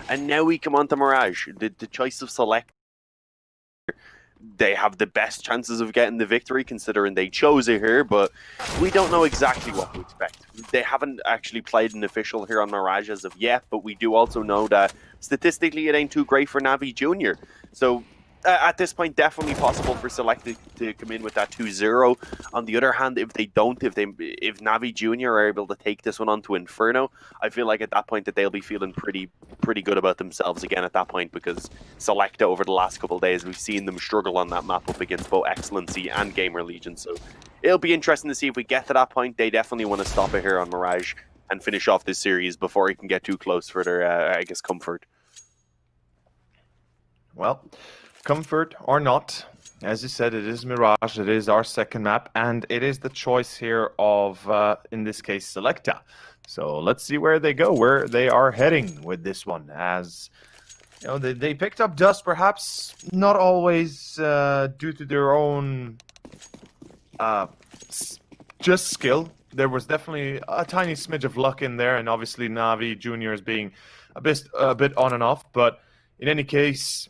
B: And now we come on to Mirage, the choice of Select. They have the best chances of getting the victory considering they chose it here, but we don't know exactly what to expect. They haven't actually played an official here on Mirage as of yet, but we do also know that statistically it ain't too great for NAVI Junior. So at this point, definitely possible for Sselectah to come in with that 2-0. On the other hand, if they don't, if NAVI Junior are able to take this one onto Inferno, I feel like at that point that they'll be feeling pretty good about themselves again at that point, because Sselectah over the last couple of days, we've seen them struggle on that map up against both Excellency and Gamer Legion. So it'll be interesting to see if we get to that point. They definitely want to stop it here on Mirage and finish off this series before it can get too close for their, I guess, comfort.
C: Well, comfort or not, as you said, it is Mirage, it is our second map, and it is the choice here of, in this case, Sselectah. So let's see where they go, where they are heading with this one. As you know, they picked up dust, perhaps not always due to their own just skill. There was definitely a tiny smidge of luck in there, and obviously NAVI Juniors being a bit on and off. But in any case,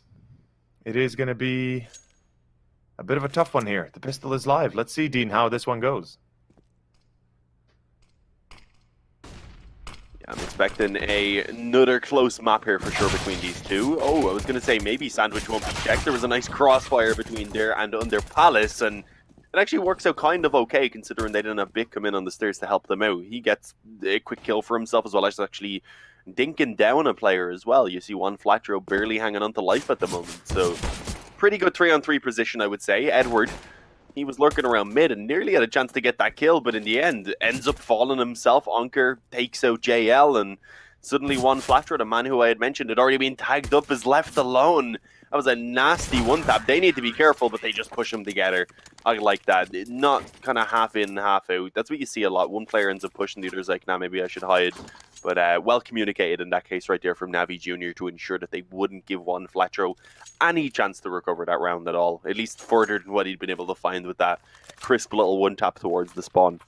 C: it is going to be a bit of a tough one here. The pistol is live. Let's see, Dean, how this one goes.
B: Yeah, I'm expecting another close map here for sure between these two. Oh, I was going to say maybe Sandwich won't be checked. There was a nice crossfire between there and under Palace, and it actually works out kind of okay considering they didn't have Bic come in on the stairs to help them out. He gets a quick kill for himself as well as actually dinking down a player as well. You see one Flatro barely hanging on to life at the moment. So pretty good 3-on-3 position, I would say. Edward, he was lurking around mid and nearly had a chance to get that kill, but in the end ends up falling himself. Onker takes out JL, and suddenly one Flatro, the man who I had mentioned had already been tagged up, is left alone. That was a nasty one tap. They need to be careful, but they just push them together. I like that. Not kind of half in, half out. That's what you see a lot. One player ends up pushing, the other's like, nah, maybe I should hide. But well communicated in that case right there from NAVI Junior to ensure that they wouldn't give one Flatro any chance to recover that round at all. At least further than what he'd been able to find with that crisp little one tap towards the spawn.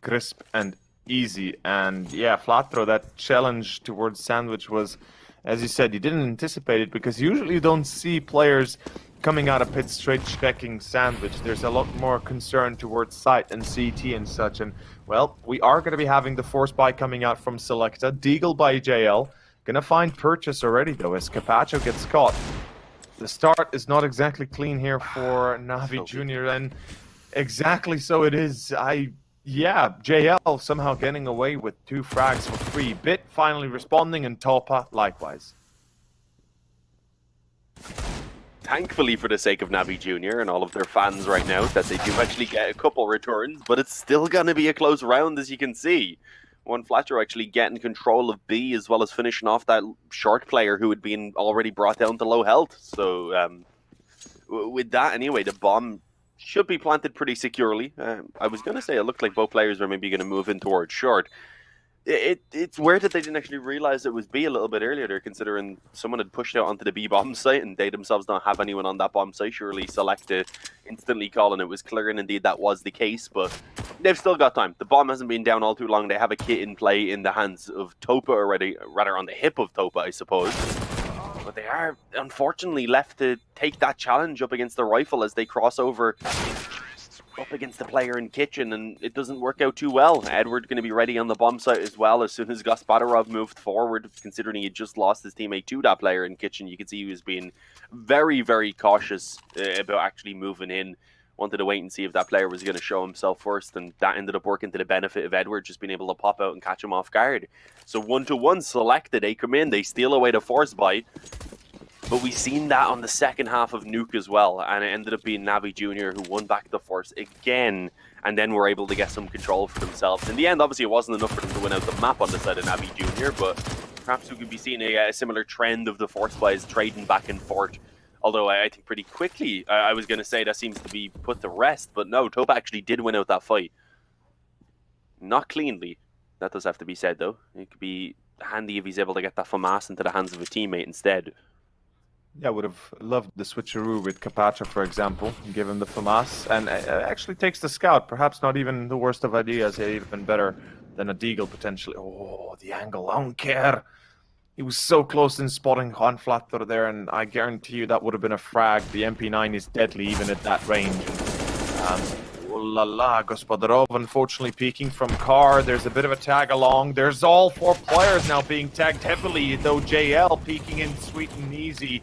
C: Crisp and easy. And yeah, Flatro, that challenge towards Sandwich was, as you said, you didn't anticipate it because usually you don't see players coming out of pit straight checking Sandwich. There's a lot more concern towards sight and CT and such. And well, we are going to be having the force buy coming out from Sselectah. Deagle by JL. Gonna find purchase already though as Capacho gets caught. The start is not exactly clean here for NAVI Junior, and exactly so it is. Yeah, JL somehow getting away with 2 frags for free. Bit finally responding, and Topa likewise.
B: Thankfully, for the sake of NAVI Junior and all of their fans right now, that they do actually get a couple returns, but it's still going to be a close round, as you can see. One Flatcher actually getting control of B, as well as finishing off that short player who had been already brought down to low health. So, with that, anyway, the bomb should be planted pretty securely. I was going to say it looked like both players were maybe going to move in towards short. It's weird that they didn't actually realize it was B a little bit earlier there, considering someone had pushed out onto the B bomb site and they themselves don't have anyone on that bomb site. Surely Sselectah instantly calling it was clear, and indeed that was the case, but they've still got time. The bomb hasn't been down all too long. They have a kit in play in the hands of Topa already, rather on the hip of Topa, I suppose. But they are unfortunately left to take that challenge up against the rifle as they cross over up against the player in kitchen, and it doesn't work out too well. Edward going to be ready on the bomb site as well as soon as Gaspadarov moved forward, considering he had just lost his teammate to that player in kitchen. You could see he was being very, very cautious about actually moving in. Wanted to wait and see if that player was going to show himself first, and that ended up working to the benefit of Edward, just being able to pop out and catch him off guard. So 1-1 Sselectah, they come in, they steal away the force buy. But we've seen that on the second half of Nuke as well, and it ended up being NAVI Junior who won back the force again, and then were able to get some control for themselves. In the end, obviously, it wasn't enough for them to win out the map on the side of NAVI Junior, but perhaps we could be seeing a similar trend of the force buys trading back and forth. Although I think pretty quickly, I was going to say that seems to be put to rest, but no, Topa actually did win out that fight. Not cleanly. That does have to be said, though. It could be handy if he's able to get that FAMAS into the hands of a teammate instead.
C: Yeah, I would have loved the switcheroo with Capacha, for example, give him the FAMAS, and actually takes the scout. Perhaps not even the worst of ideas, even better than a deagle potentially. Oh, the angle, I don't care. He was so close in spotting Juanflatter there, and I guarantee you that would have been a frag. The MP9 is deadly even at that range. Oh la la, Gospodarov unfortunately peeking from car. There's a bit of a tag along. There's all 4 players now being tagged heavily, though JL peeking in sweet and easy.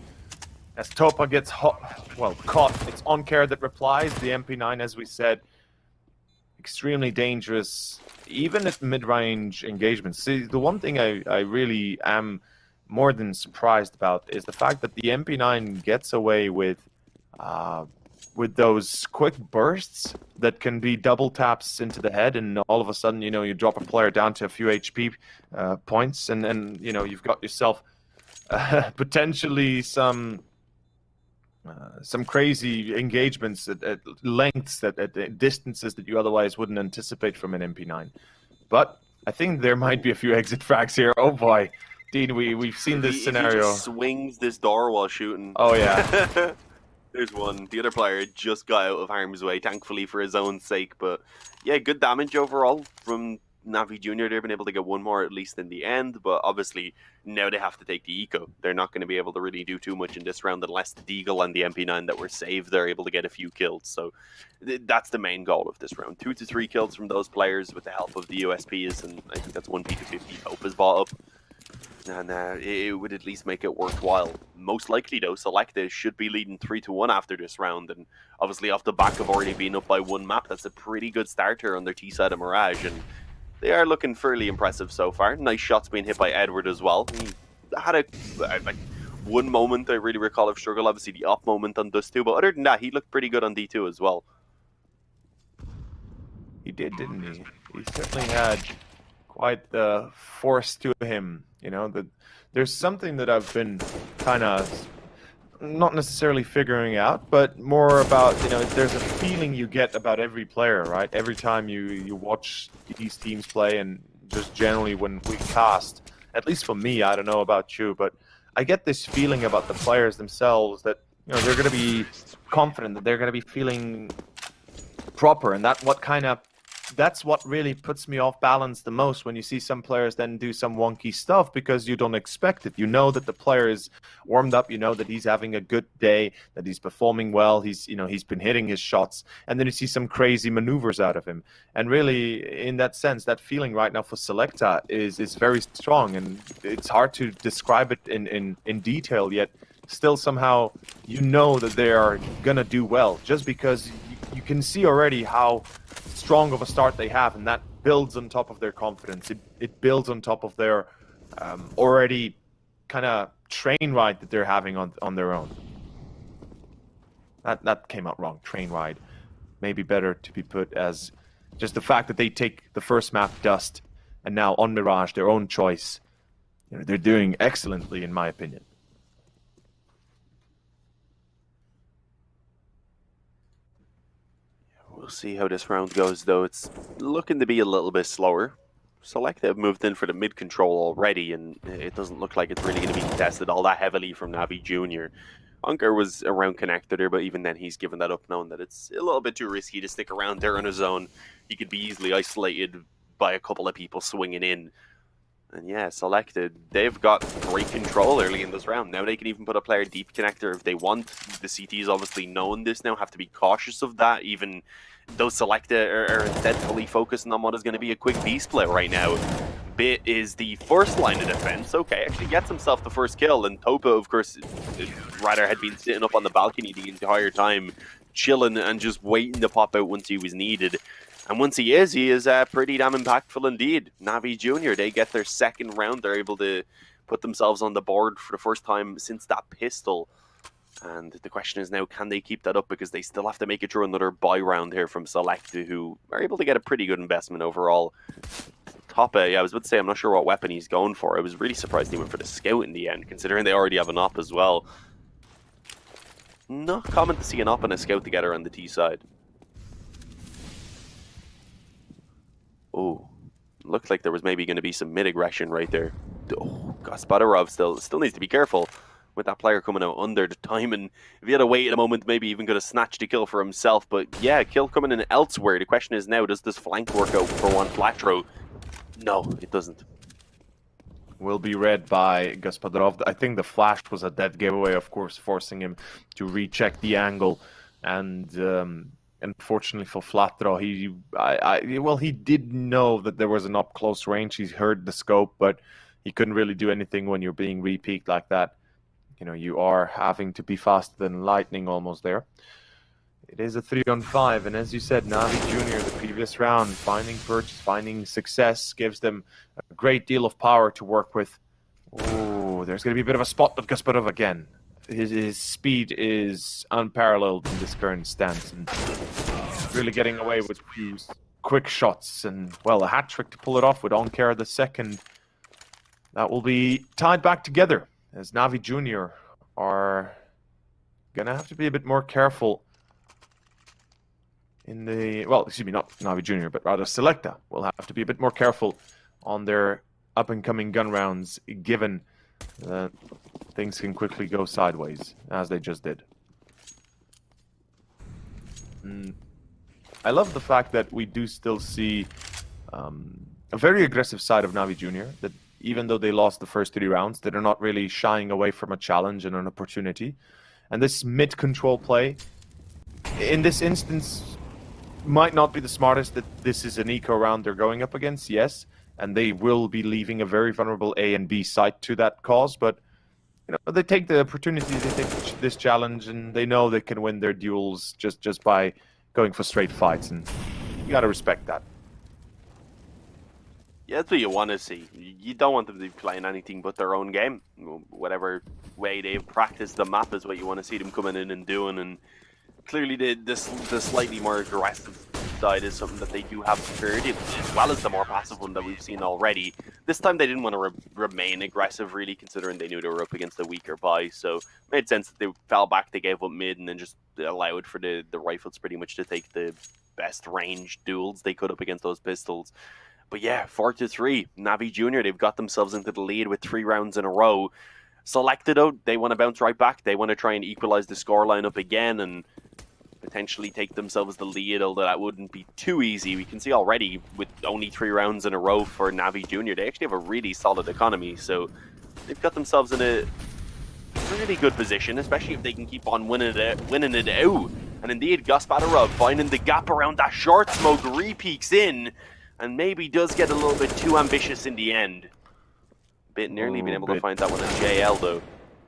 C: As Topa gets caught. It's on care that replies. The MP9, as we said, extremely dangerous, even at mid-range engagements. See, the one thing I really am more than surprised about is the fact that the MP9 gets away with those quick bursts that can be double taps into the head, and all of a sudden, you know, you drop a player down to a few HP points, and you know, you've got yourself potentially some crazy engagements at lengths, at distances that you otherwise wouldn't anticipate from an MP9. But I think there might be a few exit frags here. Oh boy, Dean, we've seen this scenario.
B: He just swings this door while shooting.
C: Oh yeah.
B: There's one. The other player just got out of harm's way, thankfully for his own sake. But yeah, good damage overall from NAVI Junior. They've been able to get one more at least in the end, but obviously now they have to take the eco. They're not going to be able to really do too much in this round unless the Deagle and the MP9 that were saved, they're able to get a few kills. So that's the main goal of this round. 2 to 3 kills from those players with the help of the USPs, and I think that's 1 P250 Hope has bought up. And it would at least make it worthwhile. Most likely, though, Sselectah should be leading 3-1 after this round. And obviously, off the back of already being up by 1 map, that's a pretty good starter on their T side of Mirage. And they are looking fairly impressive so far. Nice shots being hit by Edward as well. He had one moment I really recall of struggle, obviously the up moment on Dust 2. But other than that, he looked pretty good on D2 as well.
C: He did, didn't he? He certainly had quite the force to him. You know, there's something that I've been kind of not necessarily figuring out, but more about, you know, there's a feeling you get about every player, right? Every time you watch these teams play, and just generally when we cast, at least for me, I don't know about you, but I get this feeling about the players themselves that, you know, they're going to be confident, that they're going to be feeling proper, and that's what really puts me off balance the most when you see some players then do some wonky stuff because you don't expect it. You know that the player is warmed up, you know that he's having a good day, that he's performing well, he's been hitting his shots, and then you see some crazy maneuvers out of him. And really, in that sense, that feeling right now for Sselectah is very strong, and it's hard to describe it in detail, yet still somehow you know that they are gonna do well, just because you can see already how strong of a start they have, and that builds on top of their confidence. It builds on top of their already kind of train ride that they're having on their own. That came out wrong. Train ride. Maybe better to be put as just the fact that they take the first map Dust, and now on Mirage, their own choice. You know, they're doing excellently, in my opinion.
B: We'll see how this round goes, though. It's looking to be a little bit slower. Sselectah have moved in for the mid control already, and it doesn't look like it's really going to be contested all that heavily from NAVI Junior. Unker was around connector there, but even then he's given that up, knowing that it's a little bit too risky to stick around there on his own. He could be easily isolated by a couple of people swinging in. And yeah, Sselectah, they've got great control early in this round. Now they can even put a player deep connector if they want. The CTs obviously knowing this now have to be cautious of that, even though Sselectah are instead fully focusing on what is going to be a quick B split right now. Bit is the first line of defense. Okay, actually gets himself the first kill, and Topa, of course, rather had been sitting up on the balcony the entire time, chilling and just waiting to pop out once he was needed. And once he is pretty damn impactful indeed. NAVI Junior, they get their second round. They're able to put themselves on the board for the first time since that pistol. And the question is now, can they keep that up? Because they still have to make it through another buy round here from Sselectah, who are able to get a pretty good investment overall. Topa, yeah, I was about to say, I'm not sure what weapon he's going for. I was really surprised he went for the scout in the end, considering they already have an op as well. Not common to see an op and a scout together on the T side. Oh, looked like there was maybe going to be some mid-aggression right there. Oh, Gospodarov still needs to be careful with that player coming out under the time, and if he had to wait a moment, maybe even could have snatched a kill for himself. But yeah, kill coming in elsewhere. The question is now, does this flank work out for Juanflatter? No, it doesn't.
C: Will be read by Gaspadrov. I think the flash was a dead giveaway, of course, forcing him to recheck the angle. And unfortunately for Flatdraw, he did know that there was an up close range. He heard the scope, but he couldn't really do anything when you're being re-peaked like that. You know, you are having to be faster than lightning almost there. It is a 3-on-5, and as you said, NAVI Junior the previous round, finding purchase, finding success, gives them a great deal of power to work with. Oh, there's going to be a bit of a spot with Gasparov again. His speed is unparalleled in this current stance, and really getting away with few quick shots, and, well, a hat-trick to pull it off with Onkar the second. That will be tied back together, as NAVI Junior are going to have to be a bit more careful in the, well, excuse me, not NAVI Junior, but rather Sselectah will have to be a bit more careful on their up-and-coming gun rounds, given that things can quickly go sideways, as they just did. I love the fact that we do still see a very aggressive side of NAVI Junior, that even though they lost the first 3 rounds, they're not really shying away from a challenge and an opportunity. And this mid-control play, in this instance, might not be the smartest, that this is an eco round they're going up against, yes, and they will be leaving a very vulnerable A and B site to that cause, but you know, they take the opportunity, they take this challenge, and they know they can win their duels just by going for straight fights, and you gotta respect that.
B: Yeah, that's what you want to see. You don't want them to be playing anything but their own game. Whatever way they've practiced the map is what you want to see them coming in and doing, and clearly the slightly more aggressive side is something that they do have preferred, as well as the more passive one that we've seen already. This time they didn't want to remain aggressive, really, considering they knew they were up against a weaker buy, so it made sense that they fell back, they gave up mid, and then just allowed for the rifles pretty much to take the best range duels they could up against those pistols. But yeah, 4-3, NAVI Junior, they've got themselves into the lead with 3 rounds in a row. Sselectah, though, they want to bounce right back. They want to try and equalize the scoreline up again and potentially take themselves the lead, although that wouldn't be too easy. We can see already, with only 3 rounds in a row for NAVI Junior, they actually have a really solid economy, so they've got themselves in a really good position, especially if they can keep on winning it out. And indeed, Gasparov finding the gap around that short smoke, re-peeks in, and maybe does get a little bit too ambitious in the end. Bit nearly been able to find that one in JL, though.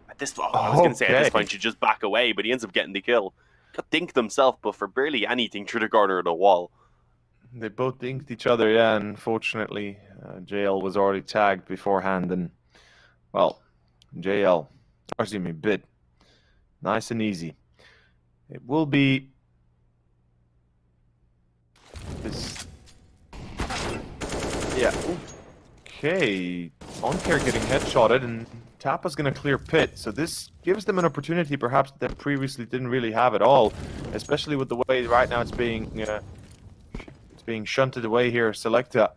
B: At this point, I was going to say, at this point, you just back away, but he ends up getting the kill. Got dinked himself, but for barely anything through the corner of the wall.
C: They both dinked each other, yeah, unfortunately. JL was already tagged beforehand, and, well, JL, or excuse me, Bit, nice and easy. It will be this. Yeah. Okay. Onkar getting headshotted, and Tapa's going to clear pit. So this gives them an opportunity perhaps that previously didn't really have at all, especially with the way right now it's being shunted away here. Sselectah,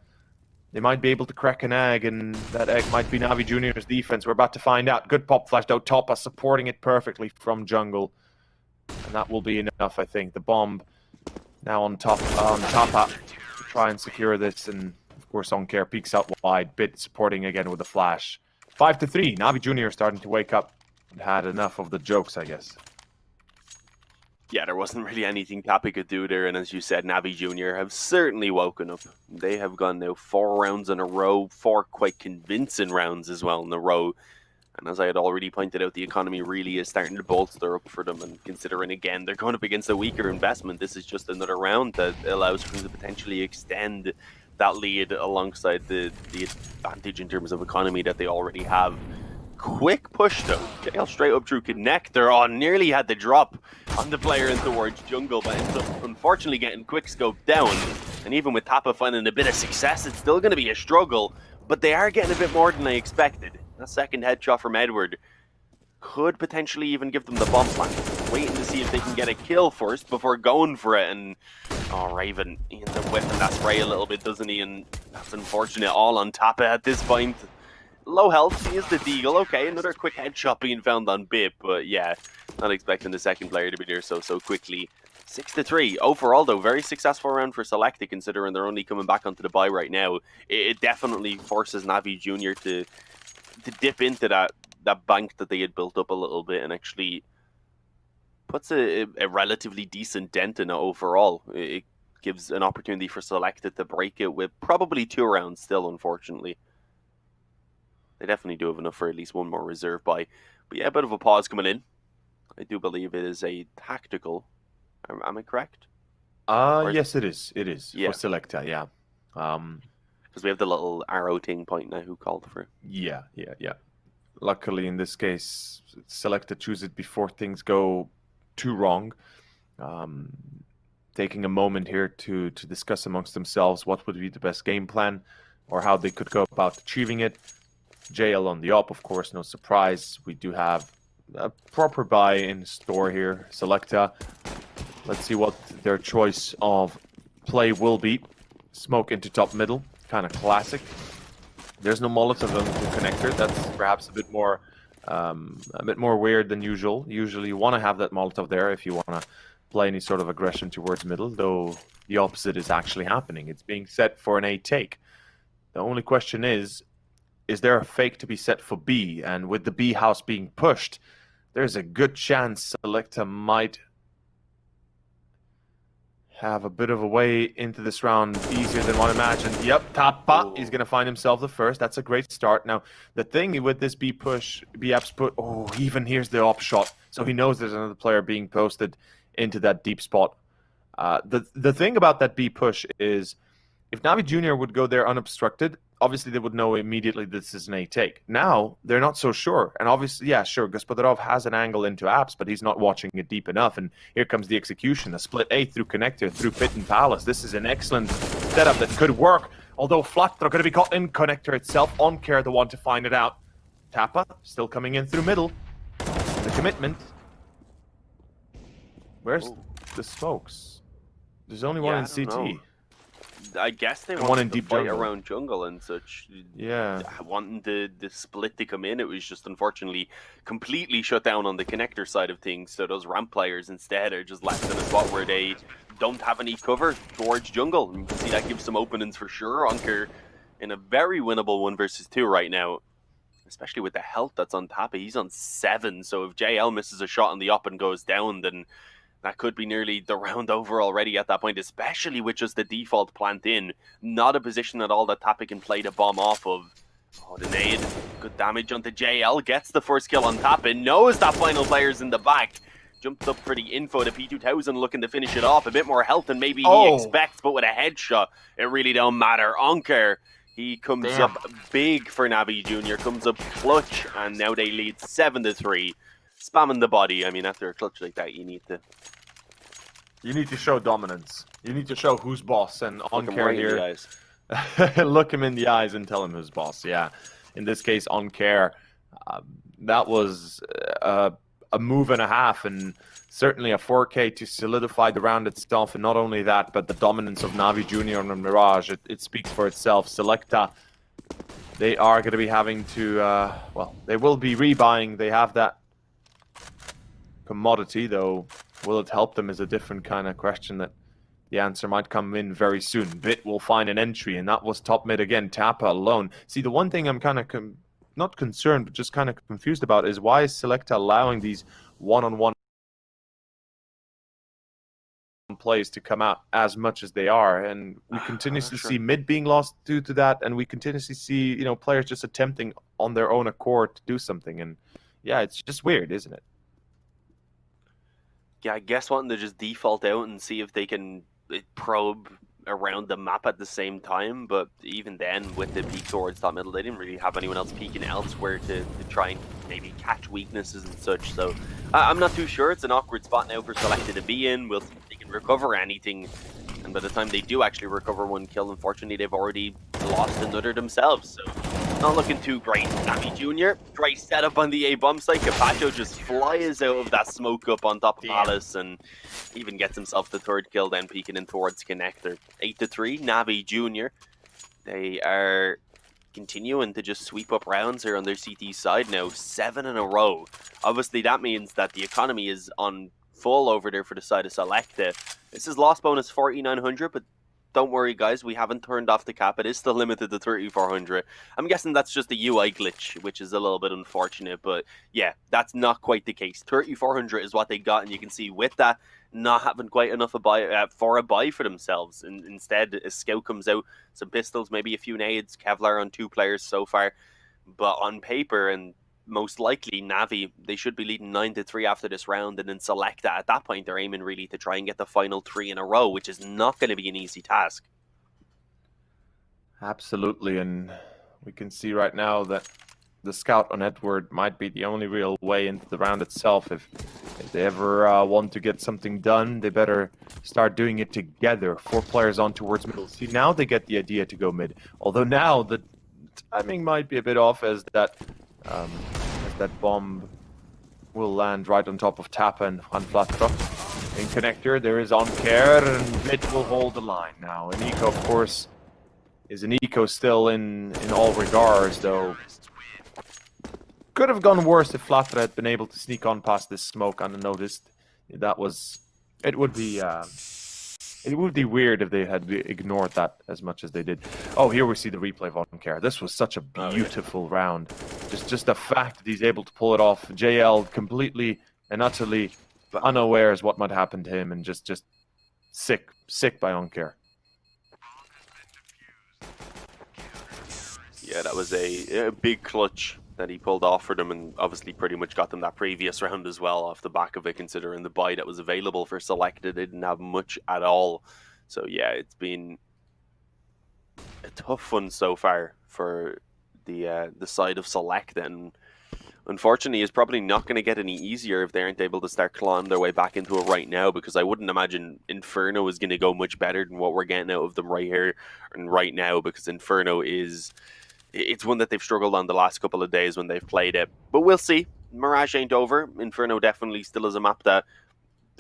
C: they might be able to crack an egg, and that egg might be NAVI Junior's defense. We're about to find out. Good pop flash though. Tapa supporting it perfectly from jungle, and that will be enough, I think. The bomb now on top on Tapa to try and secure this, and of course Onkar peeks out wide. Bit supporting again with a flash. 5-3. NAVI Junior starting to wake up and had enough of the jokes, I guess.
B: Yeah, there wasn't really anything Cappy could do there, and as you said, NAVI Junior have certainly woken up. They have gone now 4 rounds in a row, 4 quite convincing rounds as well in a row. And as I had already pointed out, the economy really is starting to bolster up for them, and considering again they're going up against a weaker investment, this is just another round that allows for them to potentially extend that lead alongside the advantage in terms of economy that they already have. Quick push though, JL straight up through connector. Oh, nearly had the drop on the player in towards jungle, but ends up unfortunately getting quick scope down. And even with Tapa finding a bit of success, it's still going to be a struggle, but they are getting a bit more than I expected. That second headshot from Edward could potentially even give them the bomb plant. Waiting to see if they can get a kill first before going for it, and oh, Raven, he ends up whipping that spray a little bit, doesn't he? And that's unfortunate all on Tapa at this point. Low health, he is the deagle. Okay, another quick headshot being found on Bip, but yeah, not expecting the second player to be there so quickly. 6-3. Overall, though, very successful round for Sselectah, considering they're only coming back onto the bye right now. It definitely forces NAVI Junior to dip into that bank that they had built up a little bit and actually puts a relatively decent dent in it overall. It gives an opportunity for Sselectah to break it with probably 2 rounds still, unfortunately. They definitely do have enough for at least one more reserve buy. But yeah, a bit of a pause coming in. I do believe it is a tactical. Am I correct?
C: Yes, it is. It is
B: Yeah.
C: for Sselectah, yeah.
B: Because we have the little arrow thing pointing out who called for.
C: Yeah. Luckily, in this case, Sselectah choose it before things go too wrong. Taking a moment here to discuss amongst themselves what would be the best game plan or how they could go about achieving it. JL on the up, of course, no surprise. We do have a proper buy in store here. Sselectah. Let's see what their choice of play will be. Smoke into top middle, kind of classic. There's no Molotov on the connector. That's perhaps a bit more weird than usual. Usually you want to have that Molotov there if you want to play any sort of aggression towards middle, though the opposite is actually happening. It's being set for an A take. The only question is there a fake to be set for B? And with the B house being pushed, there's a good chance Sselectah might have a bit of a way into this round easier than one imagined. Yep, Tapa, he's going to find himself the first. That's a great start. Now, the thing with this B push, B apps put, even here's the op shot. So he knows there's another player being posted into that deep spot. The thing about that B push is if NAVI Junior would go there unobstructed, obviously they would know immediately this is an A take. Now, they're not so sure. And obviously, yeah, sure, Gospodarov has an angle into apps, but he's not watching it deep enough. And here comes the execution, a split A through connector, through pit and palace. This is an excellent setup that could work. Although Flat, they're going to be caught in connector itself. On care, the one to find it out. Tapa, still coming in through middle. The commitment. Where's the smokes? There's only one in CT.
B: I guess they
C: one in
B: wanted to
C: deep
B: fight
C: jungle.
B: around jungle and such.
C: Yeah.
B: Wanting the split to come in, it was just unfortunately completely shut down on the connector side of things. So those ramp players instead are just left in a spot where they don't have any cover towards jungle. And you can see that gives some openings for sure. Unker in a very winnable 1 versus 2 right now, especially with the health that's on Tapa. He's on 7, so if JL misses a shot on the up and goes down, then that could be nearly the round over already at that point, especially with just the default plant in. Not a position at all that Tapa can play the bomb off of. Oh, the nade. Good damage onto JL. Gets the first kill on Tapa. Knows that final player's in the back. Jumps up for the info. The P2000 looking to finish it off. A bit more health than maybe he expects, but with a headshot, it really don't matter. Onker, he comes up big for NAVI Junior. Comes up clutch, and now they lead 7-3. Spamming the body. I mean, after a clutch like that, you need to show dominance.
C: You need to show who's boss, and on care
B: right
C: here, look him in the eyes and tell him who's boss. Yeah, in this case, on care, that was a move and a half, and certainly a 4K to solidify the round itself. And not only that, but the dominance of NAVI Junior and Mirage. It speaks for itself. Sselectah, they are going to be having to, well, they will be rebuying. They have that commodity, though. Will it help them is a different kind of question that the answer might come in very soon. Bit will find an entry, and that was top mid again. Tapa alone. See, the one thing I'm kind of not concerned, but just kind of confused about is why is Sselectah allowing these one-on-one plays to come out as much as they are, and we continuously see mid being lost due to that, and we continuously see, you know, players just attempting on their own accord to do something, and yeah, it's just weird, isn't it?
B: Yeah, I guess wanting to just default out and see if they can probe around the map at the same time, but even then, with the peek towards top middle, they didn't really have anyone else peeking elsewhere to try and maybe catch weaknesses and such, so I'm not too sure. It's an awkward spot now for Sselectah to be in. We'll see if they can recover anything, and by the time they do actually recover one kill, unfortunately, they've already lost another themselves, so not looking too great. NAVI Junior, great setup on the A-bomb site. Capacho just flies out of that smoke up on top of Palace and even gets himself the 3rd kill, then peeking in towards connector. 8-3, NAVI Junior. They are continuing to just sweep up rounds here on their CT side now, 7 in a row. Obviously, that means that the economy is on full over there for the side of Sselectah. This is loss bonus 4,900, but don't worry, guys, we haven't turned off the cap. It is still limited to 3,400. I'm guessing that's just a UI glitch, which is a little bit unfortunate, but yeah, that's not quite the case. 3,400 is what they got, and you can see with that, not having quite enough for a buy for themselves. And instead, a scout comes out, some pistols, maybe a few nades, Kevlar on 2 players so far. But on paper, and most likely NAVI, they should be leading 9-3 after this round, and then Sselectah at that point they're aiming really to try and get the final 3 in a row, which is not going to be an easy task.
C: Absolutely, and we can see right now that the scout on Edward might be the only real way into the round itself. If they ever want to get something done, they better start doing it together. 4 players on towards middle. See, now they get the idea to go mid, although now the timing might be a bit off as that bomb will land right on top of Tappa and Flattrup. In connector, there is on care, and mid will hold the line now. And Eco, of course, is an Eco still in all regards, though. Could have gone worse if Flattrup had been able to sneak on past this smoke unnoticed. It would be weird if they had ignored that as much as they did. Oh, here we see the replay of on care. This was such a beautiful round. Just the fact that he's able to pull it off. JL completely and utterly unaware as what might happen to him, and just sick by on care.
B: Yeah, that was a big clutch that he pulled off for them, and obviously pretty much got them that previous round as well off the back of it, considering the buy that was available for Sselectah. They didn't have much at all. So yeah, it's been a tough one so far for the side of Sselectah, and unfortunately it's probably not going to get any easier if they aren't able to start clawing their way back into it right now, because I wouldn't imagine Inferno is going to go much better than what we're getting out of them right here and right now, because Inferno it's one that they've struggled on the last couple of days when they've played it. But we'll see. Mirage ain't over. Inferno definitely still is a map that,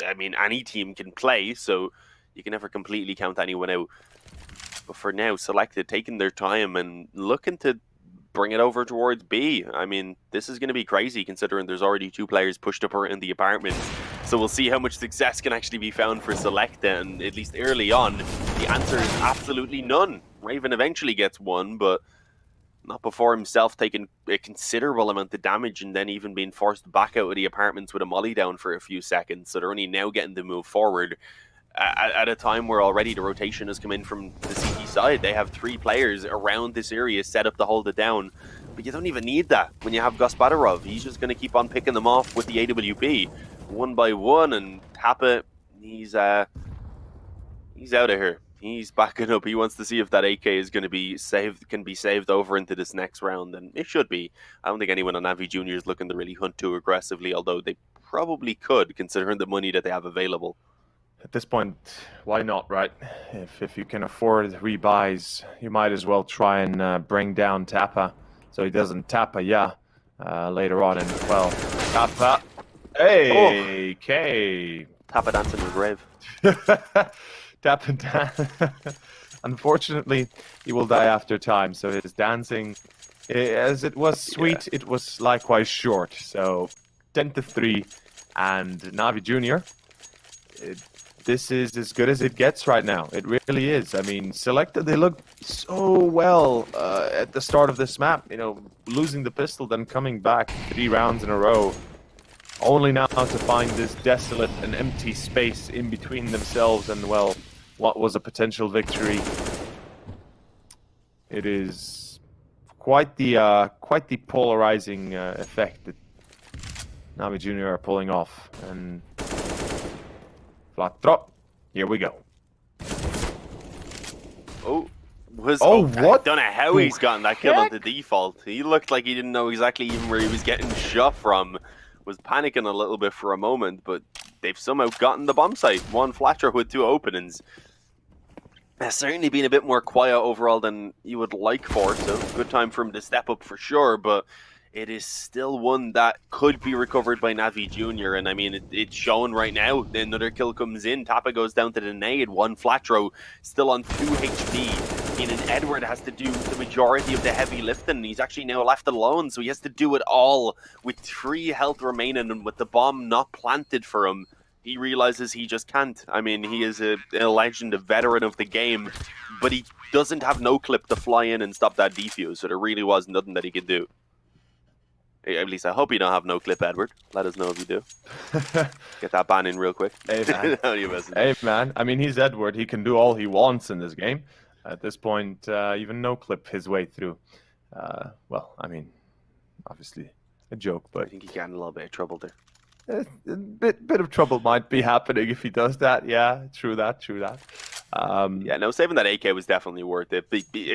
B: I mean, any team can play, so you can never completely count anyone out. But for now, Sselectah taking their time and looking to bring it over towards B. I mean, this is going to be crazy considering there's already 2 players pushed up in the apartment. So we'll see how much success can actually be found for Sselectah, and at least early on, the answer is absolutely none. Raven eventually gets 1, but not before himself taking a considerable amount of damage and then even being forced back out of the apartments with a molly down for a few seconds. So they're only now getting to move forward at a time where already the rotation has come in from the CT side. They have 3 players around this area set up to hold it down, but you don't even need that when you have Gospodarov. He's just going to keep on picking them off with the AWP one by one, and Tappa, he's out of here. He's backing up. He wants to see if that AK is going to be saved, can be saved over into this next round, and it should be. I don't think anyone on NAVI Junior is looking to really hunt too aggressively, although they probably could, considering the money that they have available.
C: At this point, why not, right? If you can afford rebuys, you might as well try and bring down Tappa, so he doesn't Tappa, later on. And well, Tappa, hey, K.
B: Tappa dancing in the grave.
C: Tap and dance. Unfortunately, he will die after time. So his dancing, as it was sweet, it was likewise short. So 10-3, and NAVI Junior. This is as good as it gets right now. It really is. I mean, Sselectah, they looked so well at the start of this map. You know, losing the pistol, then coming back 3 rounds in a row. Only now to find this desolate and empty space in between themselves and, well, what was a potential victory. It is quite the polarizing effect that NAVI Junior are pulling off. And flat drop. Here we go.
B: What? I don't know how he's gotten that kill on the default. He looked like he didn't know exactly even where he was getting shot from. Was panicking a little bit for a moment, but they've somehow gotten the bomb site. 1 flatcher with 2 openings. It's certainly been a bit more quiet overall than you would like for, so good time for him to step up for sure, but it is still one that could be recovered by NAVI Junior, and I mean, it's shown right now. Another kill comes in, Tappa goes down to the nade, 1 flat throw, still on 2 HP, meaning Edward has to do the majority of the heavy lifting. He's actually now left alone, so he has to do it all with 3 health remaining, and with the bomb not planted for him, he realizes he just can't. I mean, he is a legend, a veteran of the game, but he doesn't have no clip to fly in and stop that defuse, so there really was nothing that he could do. At least I hope you don't have no clip, Edward. Let us know if you do. Get that ban in real quick.
C: Hey, man.
B: How do you message?
C: Hey, man. I mean, he's Edward. He can do all he wants in this game. At this point, even no clip his way through. Well, I mean, obviously a joke,
B: I
C: but
B: think he got in a little bit of trouble there.
C: a bit of trouble might be happening if he does that. Yeah, true that.
B: Yeah, no, saving that AK was definitely worth it.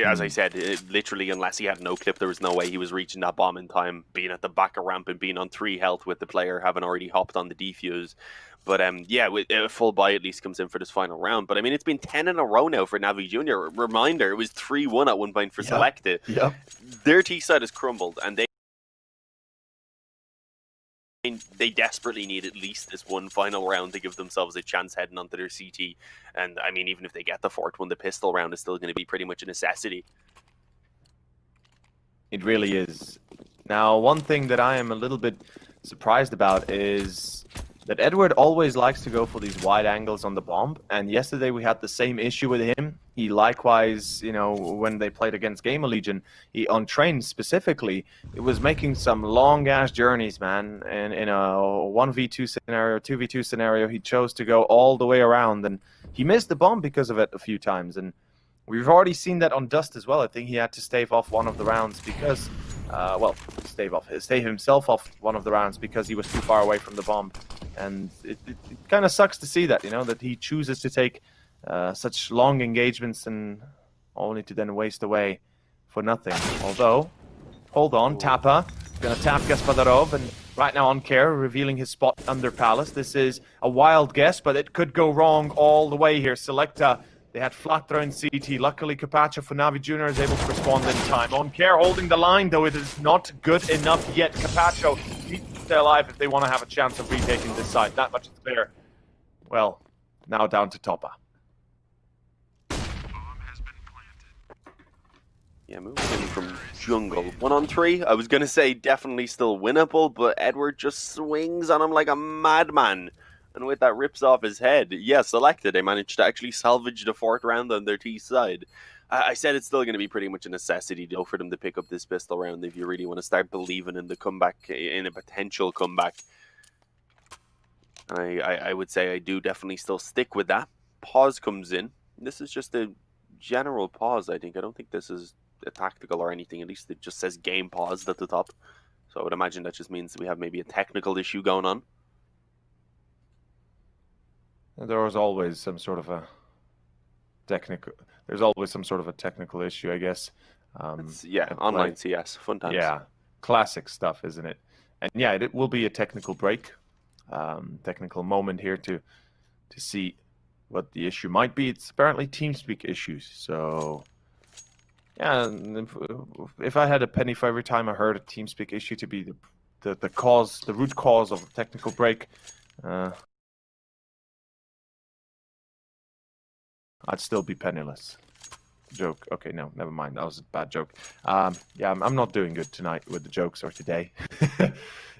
B: As I said, literally, unless he had no clip, there was no way he was reaching that bomb in time. Being at the back of ramp and being on 3 health with the player having already hopped on the defuse. But yeah, with a full buy at least comes in for this final round. But I mean, it's been 10 in a row now for NAVI Junior. Reminder, it was 3-1 at one point for Sselectah.
C: Yep.
B: Their T side has crumbled, and they desperately need at least this one final round to give themselves a chance heading onto their CT. And I mean, even if they get the 4th one, the pistol round is still going to be pretty much a necessity.
C: It really is. Now, one thing that I am a little bit surprised about is that Edward always likes to go for these wide angles on the bomb, and yesterday we had the same issue with him. He likewise, you know, when they played against Gamer Legion, he on train specifically, it was making some long-ass journeys, man, and in a 1v2 scenario, 2v2 scenario, he chose to go all the way around, and he missed the bomb because of it a few times, and we've already seen that on Dust as well. I think he had to stave off one of the rounds because, well, stave himself off one of the rounds because he was too far away from the bomb. And it kind of sucks to see that, you know, that he chooses to take such long engagements and only to then waste away for nothing. Although, hold on, Tappa gonna tap Gaspadarov, and right now on care, revealing his spot under Palace. This is a wild guess, but it could go wrong all the way here. Sselectah, they had flat thrown CT. Luckily, Capacho for NAVI Junior is able to respond in time. On care, holding the line, though it is not good enough yet. Capacho needs to stay alive if they want to have a chance of retaking this side. That much is clear. Well, now down to Toppa.
B: Yeah, moving in from jungle. 1-on-3. I was going to say definitely still winnable, but Edward just swings on him like a madman. And with that, rips off his head. Yeah, Sselectah, they managed to actually salvage the 4th round on their T side. I said it's still going to be pretty much a necessity though for them to pick up this pistol round if you really want to start believing in the comeback, in a potential comeback. I would say I do definitely still stick with that. Pause comes in. This is just a general pause, I think. I don't think this is a tactical or anything. At least it just says game paused at the top. So I would imagine that just means that we have maybe a technical issue going on.
C: There was always some sort of a technical. There's always some sort of a technical issue, I guess.
B: Yeah, online CS, fun times.
C: Yeah, classic stuff, isn't it? And yeah, it will be a technical break, technical moment here to see what the issue might be. It's apparently TeamSpeak issues. So yeah, if I had a penny for every time I heard a TeamSpeak issue to be the cause, the root cause of a technical break, I'd still be penniless. Joke. Okay, no, never mind. That was a bad joke. Yeah, I'm not doing good tonight with the jokes, or today.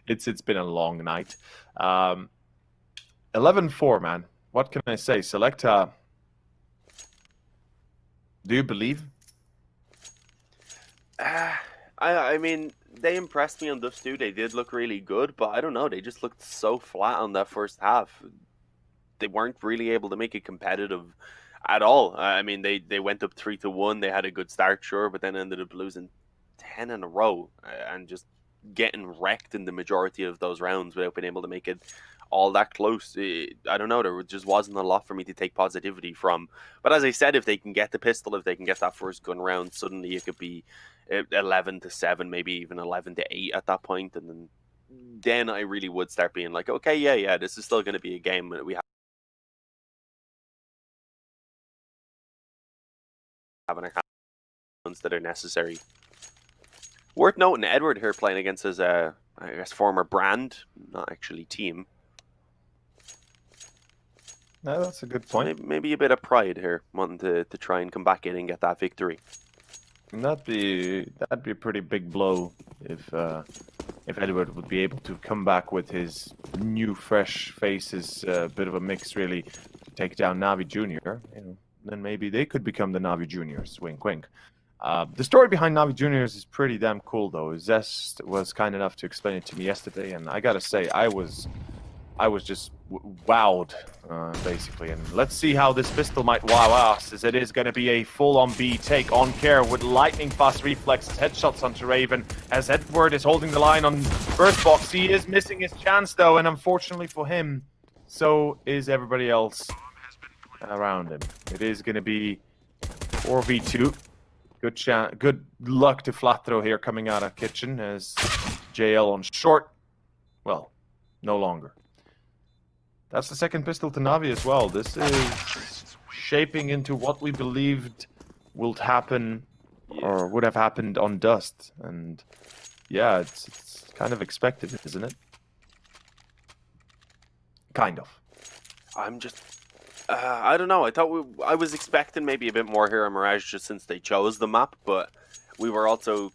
C: It's been a long night. 11-4, man. What can I say? Sselectah. Do you believe?
B: I mean, they impressed me on Dust 2. They did look really good, but I don't know. They just looked so flat on that first half. They weren't really able to make it competitive at all. I mean, they went up 3-1. They had a good start, sure, but then ended up losing 10 in a row and just getting wrecked in the majority of those rounds without being able to make it all that close. I don't know. There just wasn't a lot for me to take positivity from. But as I said, if they can get the pistol, if they can get that first gun round, suddenly it could be 11-7, maybe even 11-8 at that point, and then I really would start being like, okay, yeah, this is still going to be a game that we have in our hands that are necessary. Worth noting, Edward here playing against his, I guess, former brand, not actually team.
C: No, that's a good point.
B: Maybe a bit of pride here, wanting to try and come back in and get that victory.
C: That'd be a pretty big blow if if Edward would be able to come back with his new, fresh faces, a bit of a mix, really, take down NAVI Junior, you know, then maybe they could become the NAVI Juniors. Wink, wink. The story behind NAVI Juniors is pretty damn cool, though. Zest was kind enough to explain it to me yesterday, and I gotta say, I was just wowed, basically. And let's see how this pistol might wow us, as it is going to be a full-on B take on care with lightning-fast reflexes, headshots onto Raven, as Edward is holding the line on first box. He is missing his chance, though, and unfortunately for him, so is everybody else around him. It is going to be 4v2. Good luck to Flatthrow here coming out of kitchen, as JL on short. Well, no longer. That's the second pistol to Navi as well. This is shaping into what we believed will happen, or would have happened on Dust. And yeah, it's kind of expected, isn't it? Kind of.
B: I'm just... I don't know. I was expecting maybe a bit more here on Mirage just since they chose the map, but we were also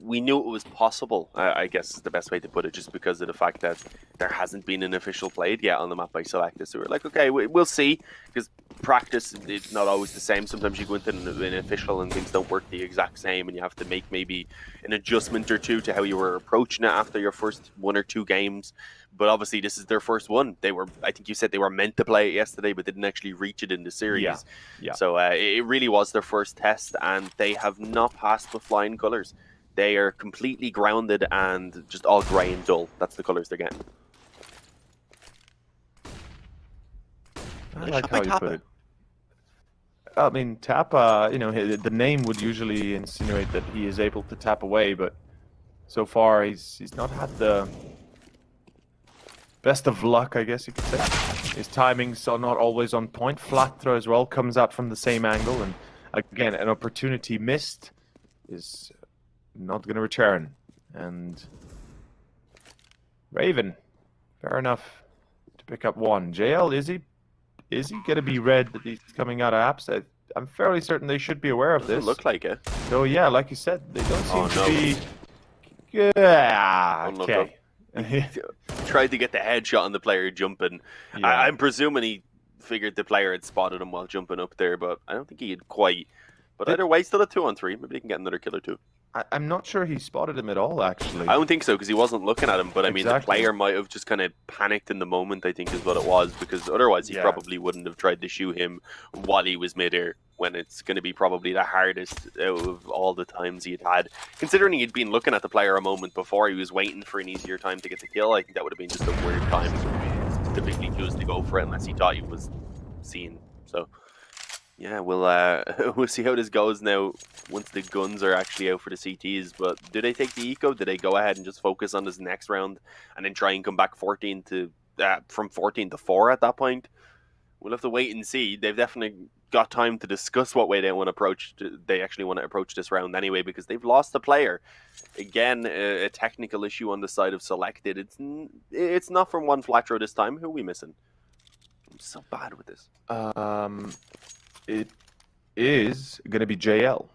B: we knew it was possible, I guess is the best way to put it, just because of the fact that there hasn't been an official played yet on the map by Sselectah. So we're like, okay, we'll see, because practice is not always the same. Sometimes you go into an official and things don't work the exact same, and you have to make maybe an adjustment or two to how you were approaching it after your first 1 or 2 games. But obviously this is their first one. I think you said they were meant to play it yesterday, but didn't actually reach it in the series.
C: Yeah.
B: So it really was their first test, and they have not passed with flying colors. They are completely grounded and just all grey and dull. That's the colors they're getting.
C: I like how you put it. I mean, Tappa, you know, the name would usually insinuate that he is able to tap away, but so far he's not had the best of luck, I guess you could say. His timings are not always on point. Flat throw as well comes out from the same angle, and again, an opportunity missed is not going to return. And Raven, fair enough to pick up one. JL, is he going to be red that he's coming out of apps? I'm fairly certain they should be aware of this.
B: Doesn't look like it.
C: So yeah, like you said, they don't seem to be. Yeah,
B: Oh,
C: okay.
B: Tried to get the headshot on the player jumping.
C: Yeah.
B: I'm presuming he figured the player had spotted him while jumping up there, but I don't think he had quite. But either way, still a 2-on-3. Maybe they can get another kill or two.
C: I'm not sure he spotted him at all, actually.
B: I don't think so, because he wasn't looking at him. But I mean, the
C: Exactly.
B: player might have just kind of panicked in the moment, I think is what it was. Because otherwise, he probably wouldn't have tried to shoot him while he was midair, when it's going to be probably the hardest out of all the times he had. Considering he'd been looking at the player a moment before, he was waiting for an easier time to get the kill. I think that would have been just a weird time to typically choose to go for it unless he thought he was seen. So yeah, we'll see how this goes now once the guns are actually out for the CTs. But do they take the eco? Do they go ahead and just focus on this next round and then try and come back from 14 to 4 at that point? We'll have to wait and see. They've definitely got time to discuss what way they actually want to approach this round anyway, because they've lost a player. Again, a technical issue on the side of Selected. It's not from one flat row this time. Who are we missing? I'm so bad with this.
C: It is going to be JL.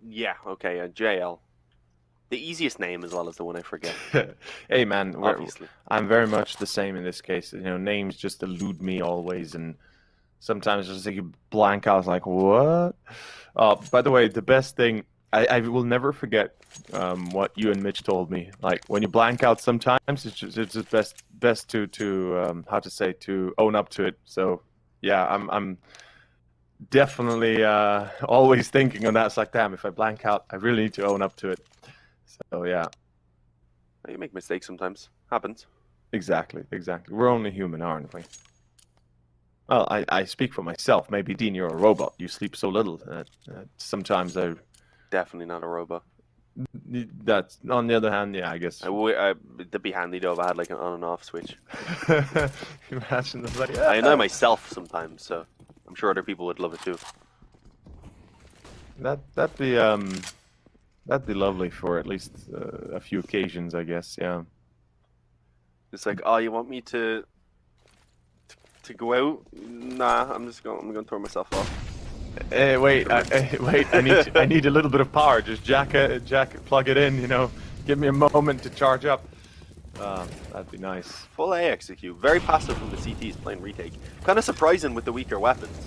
B: Yeah, okay, JL. The easiest name as well as the one I forget.
C: Hey man,
B: Obviously.
C: I'm very much the same in this case. You know, names just elude me always, and sometimes just like blank. I was like, what? By the way, the best thing, I will never forget what you and Mitch told me. Like when you blank out, sometimes it's just best to own up to it. So yeah, I'm definitely always thinking on that. It's like, damn, if I blank out, I really need to own up to it. So yeah,
B: You make mistakes sometimes. Happens.
C: exactly. We're only human, aren't we? Well, I speak for myself. Maybe Dean, you're a robot. You sleep so little. Sometimes I.
B: Definitely not a robot.
C: That's on the other hand, yeah, I guess.
B: It'd be handy though if I had like an on and off switch.
C: Imagine the like,
B: I annoy myself sometimes, so I'm sure other people would love it too.
C: That'd be lovely for at least a few occasions, I guess. Yeah.
B: It's like, oh, you want me to go out? Nah, I'm gonna throw myself off.
C: Wait, I need a little bit of power. Just jack it, plug it in. You know, Give me a moment to charge up. That'd be nice.
B: Full A execute. Very passive from the CTs playing retake. Kind of surprising with the weaker weapons.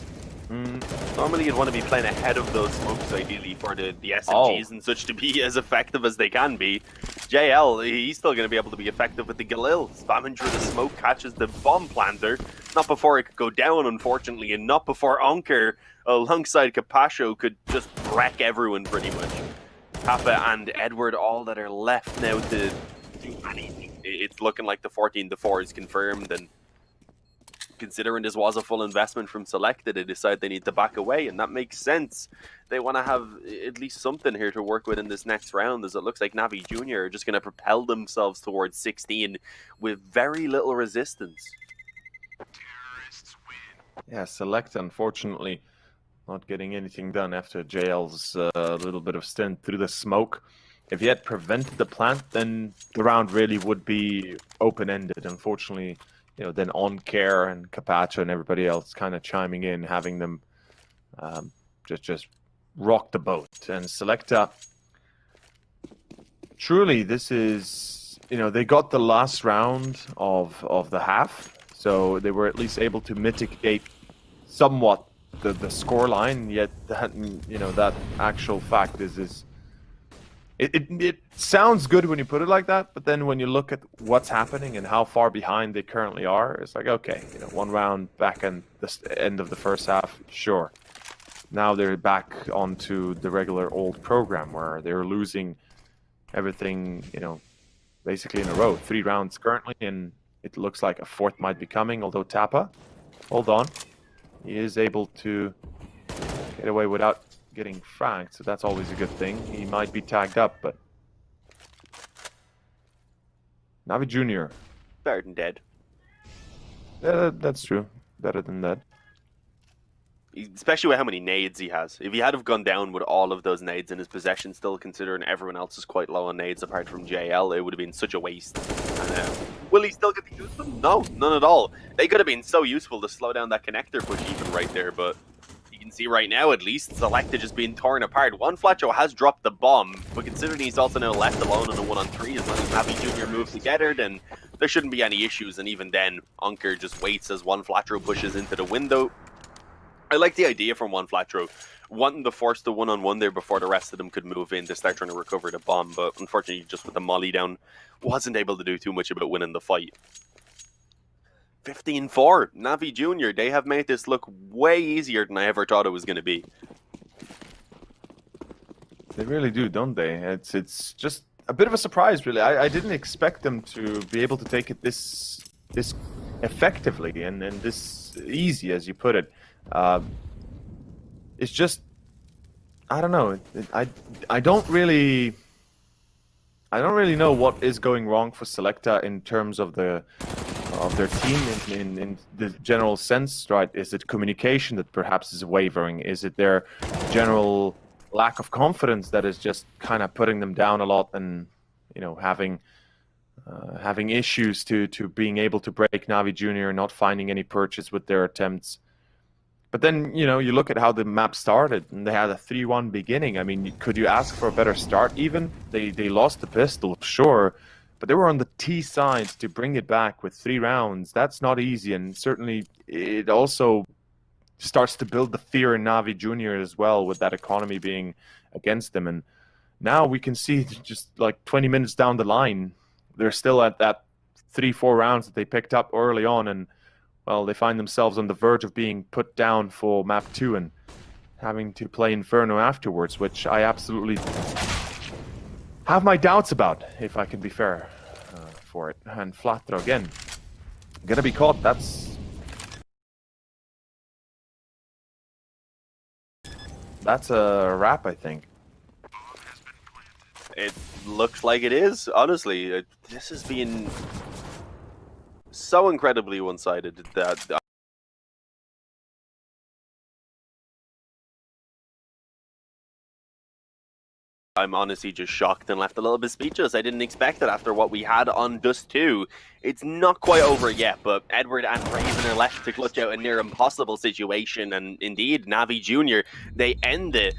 B: Normally you'd want to be playing ahead of those smokes ideally for the SMGs and such to be as effective as they can be. JL, he's still going to be able to be effective with the Galil. Spamming through the smoke, catches the bomb planter. Not before it could go down, unfortunately, and not before Onker alongside Capascio could just wreck everyone pretty much. Kappa and Edward, all that are left now to do anything. It's looking like the 14-4 is confirmed, and considering this was a full investment from Sselectah, they decide they need to back away, and that makes sense. They want to have at least something here to work with in this next round, as it looks like NAVI Junior are just going to propel themselves towards 16 with very little resistance.
C: Yeah, Sselectah, unfortunately, not getting anything done after JL's little bit of stint through the smoke. If he had prevented the plant, then the round really would be open-ended. Unfortunately, you know, then Onker and Capaccio and everybody else kind of chiming in, having them just rock the boat. And Sselectah, truly, this is, you know, they got the last round of the half, so they were at least able to mitigate somewhat the score line. Yet that, you know, that actual fact is it sounds good when you put it like that, but then when you look at what's happening and how far behind they currently are, it's like, okay, you know, one round back in the end of the first half, sure. Now they're back onto the regular old program where they're losing everything, you know, basically in a row. 3 rounds currently, and it looks like a 4th might be coming, although Tappa, hold on, he is able to get away without getting fragged, so that's always a good thing. He might be tagged up, but NAVI Junior.
B: Better than dead.
C: Yeah, that's true. Better than that.
B: Especially with how many nades he has. If he had have gone down with all of those nades in his possession, still considering everyone else is quite low on nades apart from JL, it would have been such a waste. And, will he still get to use them? No, none at all. They could have been so useful to slow down that connector push even right there, but you can see right now, at least, Sselectah just being torn apart. OneFlatcho has dropped the bomb, but considering he's also now left alone in a 1-on-3, as long as NAVI Junior moves together, then there shouldn't be any issues. And even then, Onker just waits as OneFlatcho pushes into the window. I like the idea from OneFlatcho, wanting to force the 1-on-1 there before the rest of them could move in to start trying to recover the bomb, but unfortunately, just with the molly down, wasn't able to do too much about winning the fight. 15-4, NAVI Junior, they have made this look way easier than I ever thought it was going to be.
C: They really do, don't they? It's just a bit of a surprise, really. I didn't expect them to be able to take it this effectively and this easy, as you put it. It's just, I don't know. I don't really know what is going wrong for Sselectah in terms of their team in the general sense, right? Is it communication that perhaps is wavering? Is it their general lack of confidence that is just kind of putting them down a lot, and, you know, having issues to being able to break NAVI Junior, not finding any purchase with their attempts? But then, you know, you look at how the map started, and they had a 3-1 beginning. I mean, could you ask for a better start even? They lost the pistol, sure, but they were on the T side to bring it back with 3 rounds. That's not easy, and certainly it also starts to build the fear in NAVI Junior as well, with that economy being against them. And now we can see just like 20 minutes down the line, they're still at that 3-4 rounds that they picked up early on, and well, they find themselves on the verge of being put down for map 2 and having to play Inferno afterwards, which I absolutely have my doubts about, if I can be fair for it. And Flatro again, gonna be caught. That's a wrap, I think.
B: It looks like it is, honestly. This has been so incredibly one-sided that I'm honestly just shocked and left a little bit speechless. I didn't expect it after what we had on Dust 2. It's not quite over yet, but Edward and Raven are left to clutch out a near impossible situation, and indeed, NAVI Junior, they end it.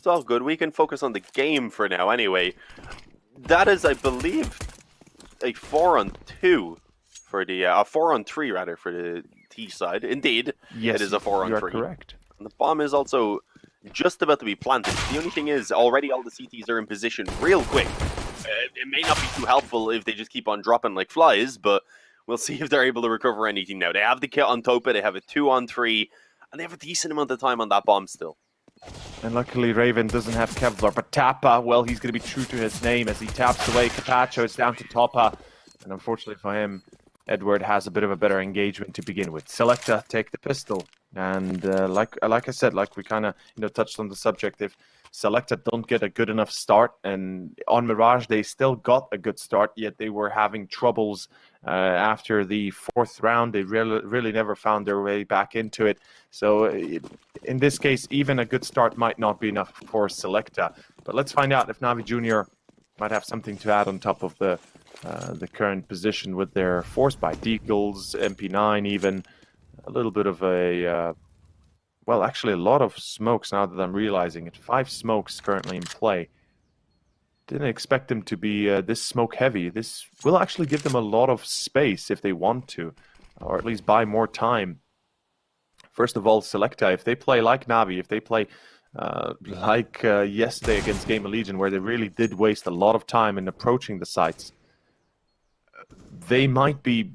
B: It's all good. We can focus on the game for now anyway. That is, I believe, a 4-on-2 for the... 4-on-3, rather, for the T side. Indeed,
C: Yes,
B: it is a 4-on-3.
C: you are correct.
B: And the bomb is also just about to be planted. The only thing is, already all the CTs are in position real quick. It may not be too helpful if they just keep on dropping like flies, but we'll see if they're able to recover anything now. They have the kit on Topa, they have a 2-on-3, and they have a decent amount of time on that bomb still.
C: And luckily Raven doesn't have Kevlar, but Tapa, well, he's going to be true to his name as he taps away. Capacho is down to Topa, and unfortunately for him, Edward has a bit of a better engagement to begin with. Sselectah take the pistol, and like I said, like we kind of touched on the subject, if Sselectah don't get a good enough start, and on Mirage they still got a good start, yet they were having troubles after the 4th round. They really never found their way back into it. So in this case, even a good start might not be enough for Sselectah. But let's find out if NAVI Junior might have something to add on top of the current position with their force by Deagles, MP9, even a little bit of a well, actually a lot of smokes now that I'm realizing it. 5 smokes currently in play. Didn't expect them to be this smoke heavy. This will actually give them a lot of space if they want to, or at least buy more time. First of all, Sselectah, if they play like Navi, if they play like yesterday against Game of Legion, where they really did waste a lot of time in approaching the sites, they might be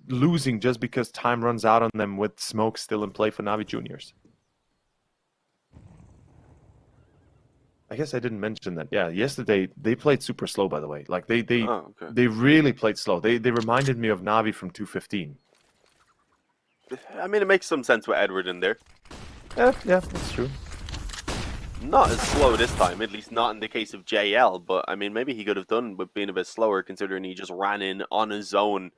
C: losing just because time runs out on them with smoke still in play for NAVI Juniors. I guess I didn't mention that. Yeah, yesterday they played super slow, by the way. Like they really played slow. They reminded me of Navi from 2.15.
B: I mean, it makes some sense with Edward in there.
C: Yeah, that's true.
B: Not as slow this time, at least not in the case of JL, but I mean, maybe he could have done with being a bit slower considering he just ran in on his own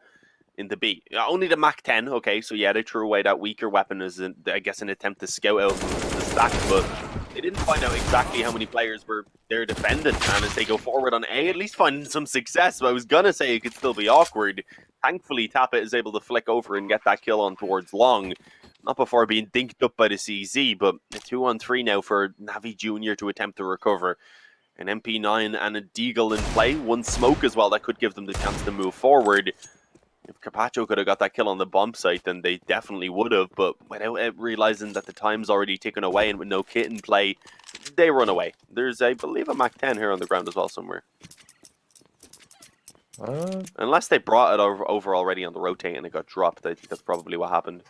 B: in the B. Only the Mach 10, okay, so yeah, they threw away that weaker weapon as, I guess, an attempt to scout out the stack, but they didn't find out exactly how many players were there defending, and as they go forward on A, at least finding some success. But I was gonna say it could still be awkward. Thankfully, Tapa is able to flick over and get that kill on towards long. Not before being dinked up by the CZ, but a 2-on-3 now for NAVI Junior to attempt to recover. An MP9 and a Deagle in play. 1 smoke as well, that could give them the chance to move forward. If Capacho could have got that kill on the bomb site, then they definitely would have, but without realizing that the time's already ticking away and with no kit in play, they run away. There's, I believe, a Mach 10 here on the ground as well somewhere. Unless they brought it over already on the rotate and it got dropped, I think that's probably what happened.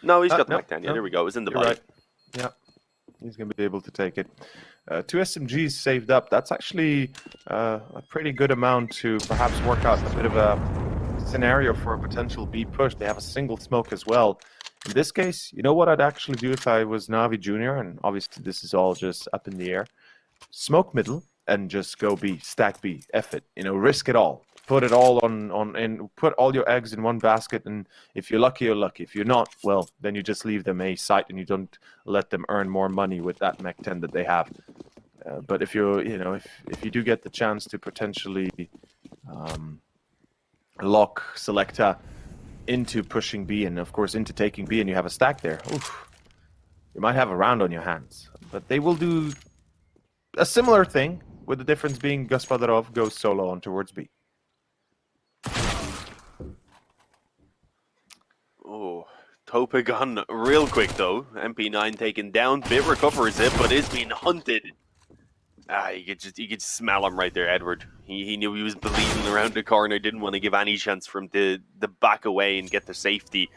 B: No, he's got the Mach 10. Yeah, there we go. It was in the body.
C: Right. Yeah, he's going to be able to take it. 2 SMGs saved up. That's actually a pretty good amount to perhaps work out a bit of a scenario for a potential B push. They have a single smoke as well. In this case, you know what I'd actually do if I was NAVI Junior, and obviously this is all just up in the air. Smoke middle and just go B, stack B, F it. You know, risk it all. Put it all and put all your eggs in one basket, and if you're lucky, you're lucky. If you're not, well, then you just leave them a site and you don't let them earn more money with that Mech 10 that they have. But if you're, if you do get the chance to potentially lock Sselectah into pushing B and of course into taking B, and you have a stack there, oof, you might have a round on your hands. But they will do a similar thing, with the difference being Gospodarov goes solo on towards B.
B: Oh, Topa gone real quick though. MP9 taken down, Bit recovers it, but is being hunted. You could smell him right there, Edward. He knew he was bleeding around the corner, didn't want to give any chance for him to back away and get the safety.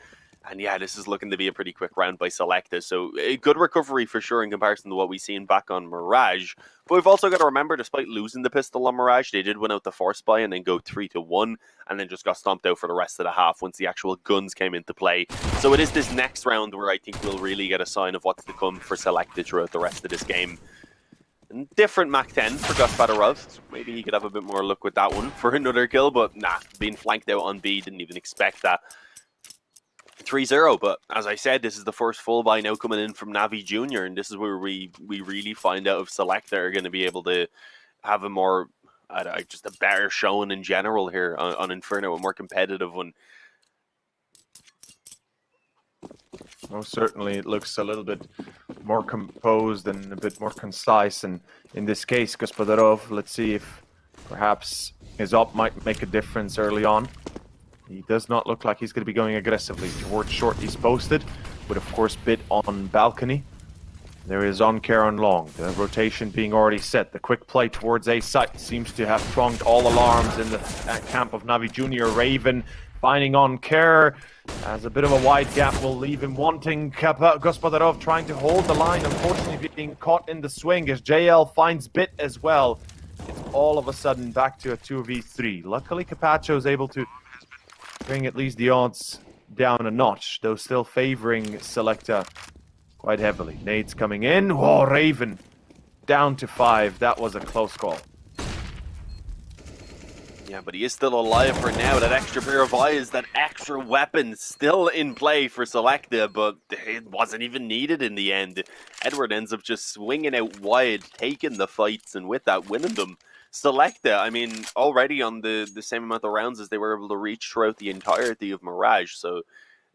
B: And yeah, this is looking to be a pretty quick round by Sselectah. So a good recovery for sure in comparison to what we've seen back on Mirage. But we've also got to remember, despite losing the pistol on Mirage, they did win out the force buy and then go 3-1, and then just got stomped out for the rest of the half once the actual guns came into play. So it is this next round where I think we'll really get a sign of what's to come for Sselectah throughout the rest of this game. Different Mach 10 for Gospodarov. Maybe he could have a bit more luck with that one for another kill, but nah, being flanked out on B, didn't even expect that. 3-0, but as I said, this is the first full buy now coming in from NAVI Junior, and this is where we really find out if Sselectah are going to be able to have a more, just a better showing in general here on Inferno, a more competitive one.
C: Most certainly, it looks a little bit more composed and a bit more concise. And in this case, Gospodarov, let's see if perhaps his op might make a difference early on. He does not look like he's going to be going aggressively towards short. He's posted, but of course bit on balcony. There is on care on long. The rotation being already set. The quick play towards A site seems to have pronged all alarms in the camp of NAVI Junior. Raven finding on care as a bit of a wide gap will leave him wanting. Gospodarov trying to hold the line, unfortunately being caught in the swing as JL finds bit as well. It's all of a sudden back to a 2v3. Luckily, Capacho is able to bring at least the odds down a notch, though still favoring Sselectah quite heavily. Nades coming in. Whoa, Raven down to 5. That was a close call.
B: Yeah, but he is still alive for now. That extra pair of eyes, that extra weapon still in play for Sselectah, but it wasn't even needed in the end. Edward ends up just swinging out wide, taking the fights, and with that, winning them. Sselectah, I mean, already on the same amount of rounds as they were able to reach throughout the entirety of Mirage, so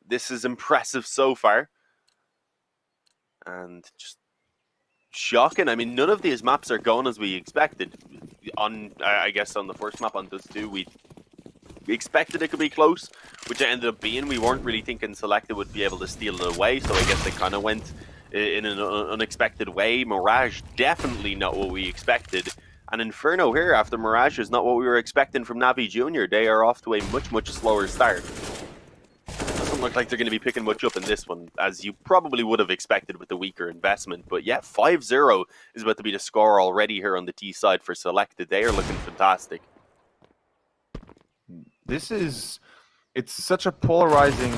B: this is impressive so far. And just shocking. I mean, none of these maps are going as we expected. I guess on the first map on Dust 2, we expected it could be close, which it ended up being. We weren't really thinking Sselectah would be able to steal it away, so I guess they kind of went in an unexpected way. Mirage, definitely not what we expected. And Inferno here, after Mirage, is not what we were expecting from NAVI Junior. They are off to a much, much slower start. Doesn't look like they're going to be picking much up in this one, as you probably would have expected with the weaker investment. But yeah, 5-0 is about to be the score already here on the T side for Sselectah. They are looking fantastic.
C: It's such a polarizing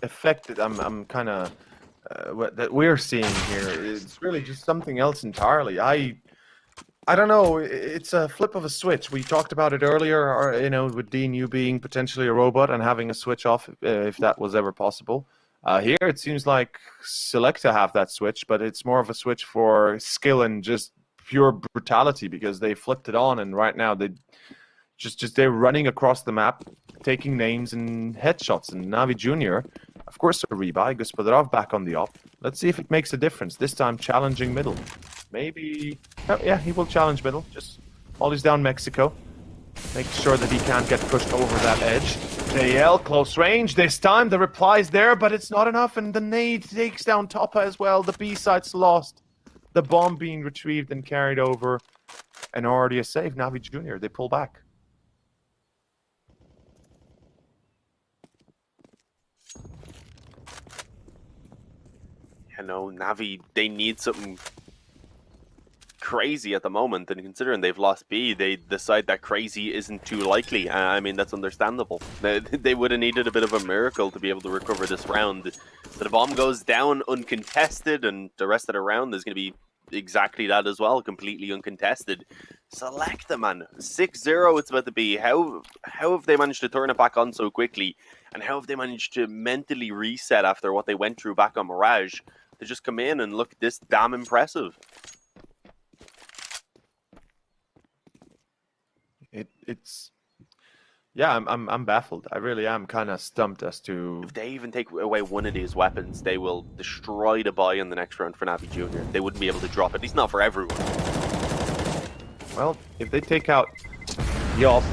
C: effect that I'm kind of that we're seeing here. It's really just something else entirely. I don't know. It's a flip of a switch. We talked about it earlier, with Dean, you being potentially a robot and having a switch off if that was ever possible. Here, it seems like Sselectah have that switch, but it's more of a switch for skill and just pure brutality because they flipped it on, and right now they're running across the map, taking names and headshots. And NAVI Junior, of course, a rebuy. Gospodarov back on the op. Let's see if it makes a difference. This time, challenging middle. Maybe, oh, yeah, he will challenge middle. Just while he's down Mexico. Make sure that he can't get pushed over that edge. JL, close range. This time, the reply's there, but it's not enough. And the nade takes down Toppa as well. The B site's lost. The bomb being retrieved and carried over. And already a save. NAVI Junior, they pull back.
B: NAVI, they need something crazy at the moment, and considering they've lost B, they decide that crazy isn't too likely. I mean, that's understandable. They would have needed a bit of a miracle to be able to recover this round. So the bomb goes down uncontested, and the rest of the round is going to be exactly that as well, completely uncontested. Sselectah, man, 6-0 it's about to be. How have they managed to turn it back on so quickly, and how have they managed to mentally reset after what they went through back on Mirage to just come in and look this damn impressive?
C: It's yeah, I'm baffled. I really am kind of stumped as to
B: if they even take away one of these weapons, they will destroy the buy in the next round for NAVI Junior. They wouldn't be able to drop it, at least not for everyone.
C: Well, if they take out the op,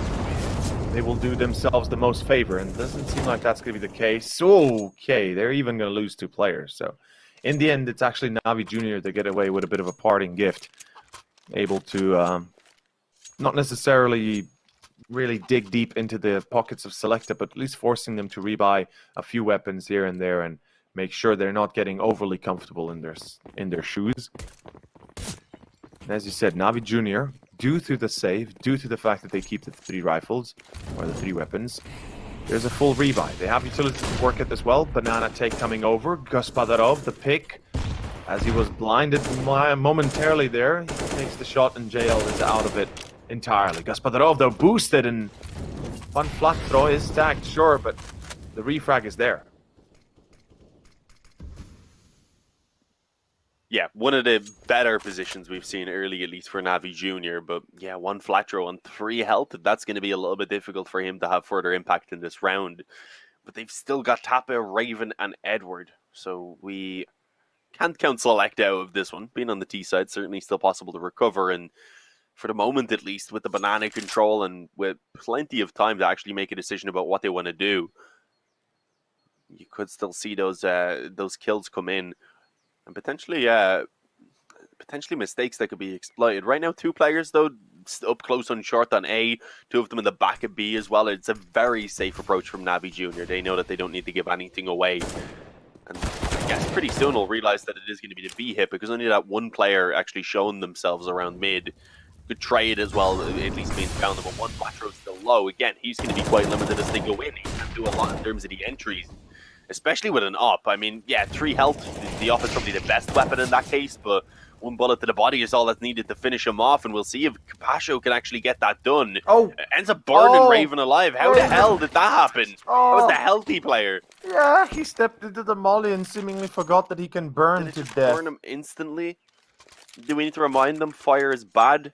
C: they will do themselves the most favor, and it doesn't seem like that's going to be the case. Okay, they're even going to lose 2 players. So, in the end, it's actually NAVI Junior that get away with a bit of a parting gift, able to not necessarily really dig deep into the pockets of Sselectah, but at least forcing them to rebuy a few weapons here and there and make sure they're not getting overly comfortable in their shoes. And as you said, NAVI Junior, due to the save, due to the fact that they keep the 3 rifles or the 3 weapons, there's a full rebuy. They have utility to work it as well. Banana take coming over. Gospodarov, the pick, as he was blinded momentarily there, he takes the shot and JL is out of it entirely. Gospodarov, though, boosted, and one flat throw is stacked, sure, but the refrag is there.
B: Yeah, one of the better positions we've seen early, at least for NAVI Junior. But yeah, one flat throw on 3 health. That's going to be a little bit difficult for him to have further impact in this round. But they've still got Toppa, Raven, and Edward. So we can't count Sselectah out of this one. Being on the T side, certainly still possible to recover. And for the moment, at least, with the banana control and with plenty of time to actually make a decision about what they want to do, you could still see those kills come in. And potentially mistakes that could be exploited. Right now, 2 players, though, up close on short on A, 2 of them in the back of B as well. It's a very safe approach from NAVI Junior. They know that they don't need to give anything away. And I guess pretty soon we'll realize that it is going to be the B hit, because only that one player actually showing themselves around mid. Good trade as well, at least being found. But one Quattro's still low. Again, he's going to be quite limited as they go in. He can't do a lot in terms of the entries, especially with an op. I mean, yeah, 3 health. The op is probably the best weapon in that case, but 1 bullet to the body is all that's needed to finish him off, and we'll see if Capascio can actually get that done.
C: Oh!
B: Ends up burning Raven alive. How the hell did that happen?
C: Oh.
B: That was the healthy player.
C: Yeah, he stepped into the molly and seemingly forgot that he can burn
B: Did
C: to
B: it just
C: death.
B: burn him instantly? Do we need to remind them fire is bad?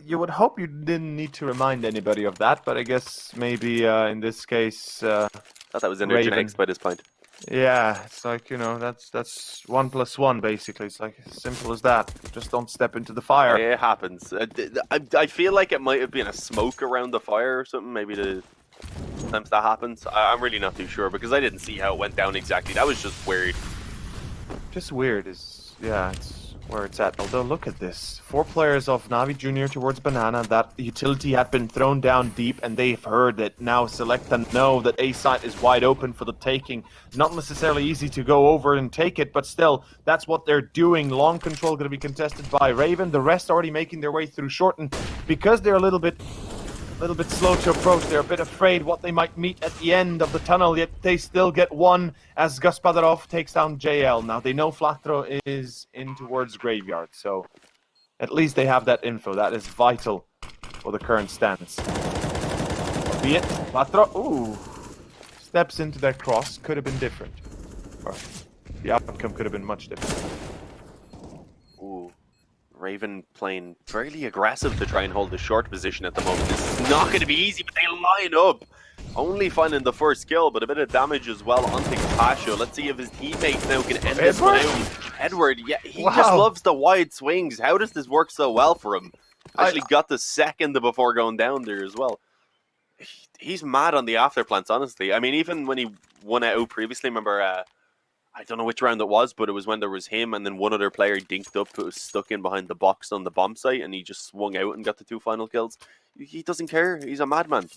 C: You would hope you didn't need to remind anybody of that, but I guess maybe in this case,
B: Thought that was
C: Raven.
B: intergenetics by this point.
C: yeah, it's like, you know, that's 1 + 1 basically. It's like as simple as that. Just don't step into the fire.
B: It happens. I feel like it might have been a smoke around the fire or something. Maybe sometimes that happens. I'm really not too sure, because I didn't see how it went down exactly. That was just weird.
C: Just weird is, yeah, it's where it's at. Although, look at this. 4 players of NAVI Junior towards Banana. That utility had been thrown down deep, and they've heard that now Sselectah know that A site is wide open for the taking. Not necessarily easy to go over and take it, but still, that's what they're doing. Long control going to be contested by Raven. The rest already making their way through short, and because they're a little bit slow to approach, they're a bit afraid what they might meet at the end of the tunnel, yet they still get one as Gaspadarov takes down JL. Now they know Flatro is in towards Graveyard, so at least they have that info. That is vital for the current stance. Be it Flatro, ooh, steps into that cross. Could have been different. Or the outcome could have been much different.
B: Ooh. Raven playing fairly aggressive to try and hold the short position at the moment. This is not going to be easy, but they line up. Only finding the first kill, but a bit of damage as well onto Capascio. Let's see if his teammates now can end this one out. Edward, yeah, he just loves the wide swings. How does this work so well for him? Actually got the second before going down there as well. He's mad on the afterplants, honestly. I mean, even when he won out previously, remember... I don't know which round it was, but it was when there was him and then one other player dinked up who was stuck in behind the box on the bomb site, and he just swung out and got the 2 final kills. He doesn't care. He's a madman.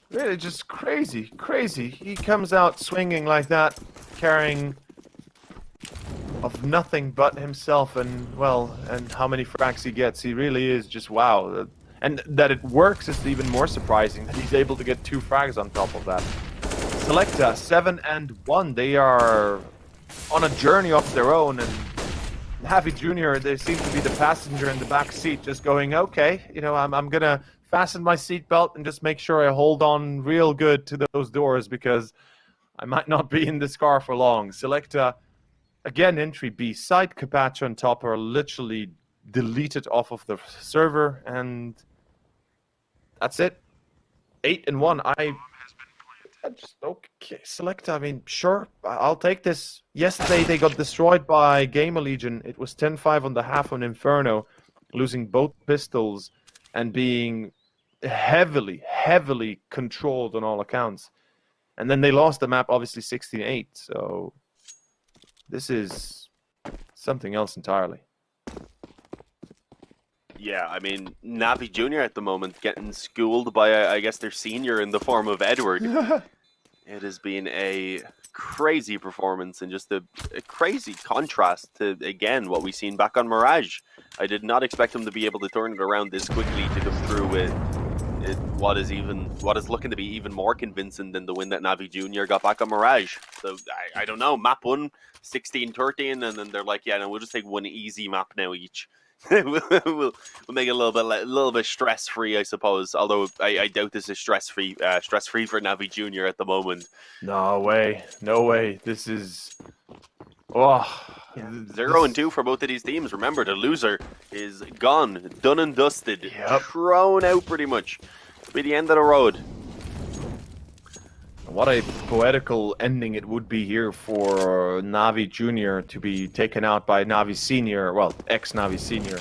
C: Really just crazy, crazy. He comes out swinging like that, carrying of nothing but himself, and, well, and how many frags he gets. He really is just wow. And that it works is even more surprising, that he's able to get 2 frags on top of that. Sselectah 7-1. They are on a journey of their own, and NAVI Junior, they seem to be the passenger in the back seat, just going, okay, you know, I'm gonna fasten my seatbelt and just make sure I hold on real good to those doors, because I might not be in this car for long. Sselectah, again, entry B side. Capaccio on top are literally deleted off of the server, and that's it. 8-1. I just, okay, Sselectah, I mean, sure, I'll take this. Yesterday they got destroyed by Gamer Legion. It was 10-5 on the half on Inferno, losing both pistols and being heavily controlled on all accounts. And then they lost the map, obviously 16-8. So this is something else entirely.
B: Yeah, I mean, NAVI Junior at the moment getting schooled by, I guess, their senior in the form of Edward. It has been a crazy performance and just a crazy contrast to, again, what we've seen back on Mirage. I did not expect him to be able to turn it around this quickly to come through with what is looking to be even more convincing than the win that NAVI Junior got back on Mirage. So, I don't know, map 1, 16-13, and then they're like, yeah, no, we'll just take one easy map now each. we'll make it a little bit stress free, I suppose. Although I doubt this is stress free for NAVI Junior at the moment.
C: No way, no way. This is
B: 0-2 for both of these teams. Remember, the loser is gone, done and dusted, thrown out pretty much. It'll be the end of the road.
C: What a poetical ending it would be here for NAVI Junior to be taken out by NAVI Senior, well, ex-NAVI Senior.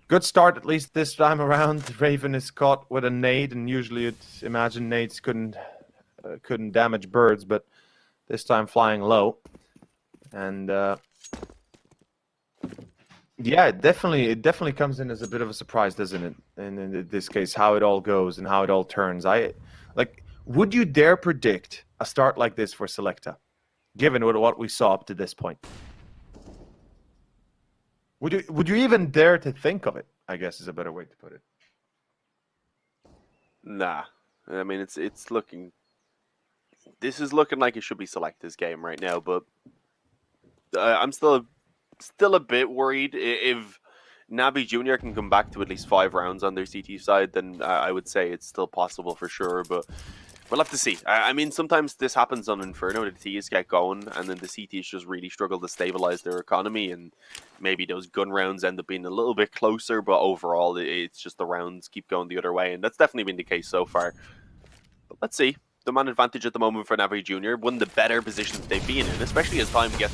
C: Good start, at least this time around. Raven is caught with a nade, and usually you'd imagine nades couldn't damage birds, but this time flying low. And yeah, it definitely comes in as a bit of a surprise, doesn't it? And in this case, how it all goes and how it all turns. Would you dare predict a start like this for Sselectah, given what we saw up to this point? Would you even dare to think of it? I guess is a better way to put it.
B: Nah, I mean it's looking. This is looking like it should be Sselectah's game right now, but I'm still a bit worried. If NAVI Junior can come back to at least 5 rounds on their CT side, then I would say it's still possible for sure. But we'll have to see. I mean, sometimes this happens on Inferno. The T's get going, and then the CTs just really struggle to stabilize their economy, and maybe those gun rounds end up being a little bit closer, but overall, it's just the rounds keep going the other way, and that's definitely been the case so far. But let's see. The man advantage at the moment for NAVI Junior, one of the better positions they've been in, especially as time gets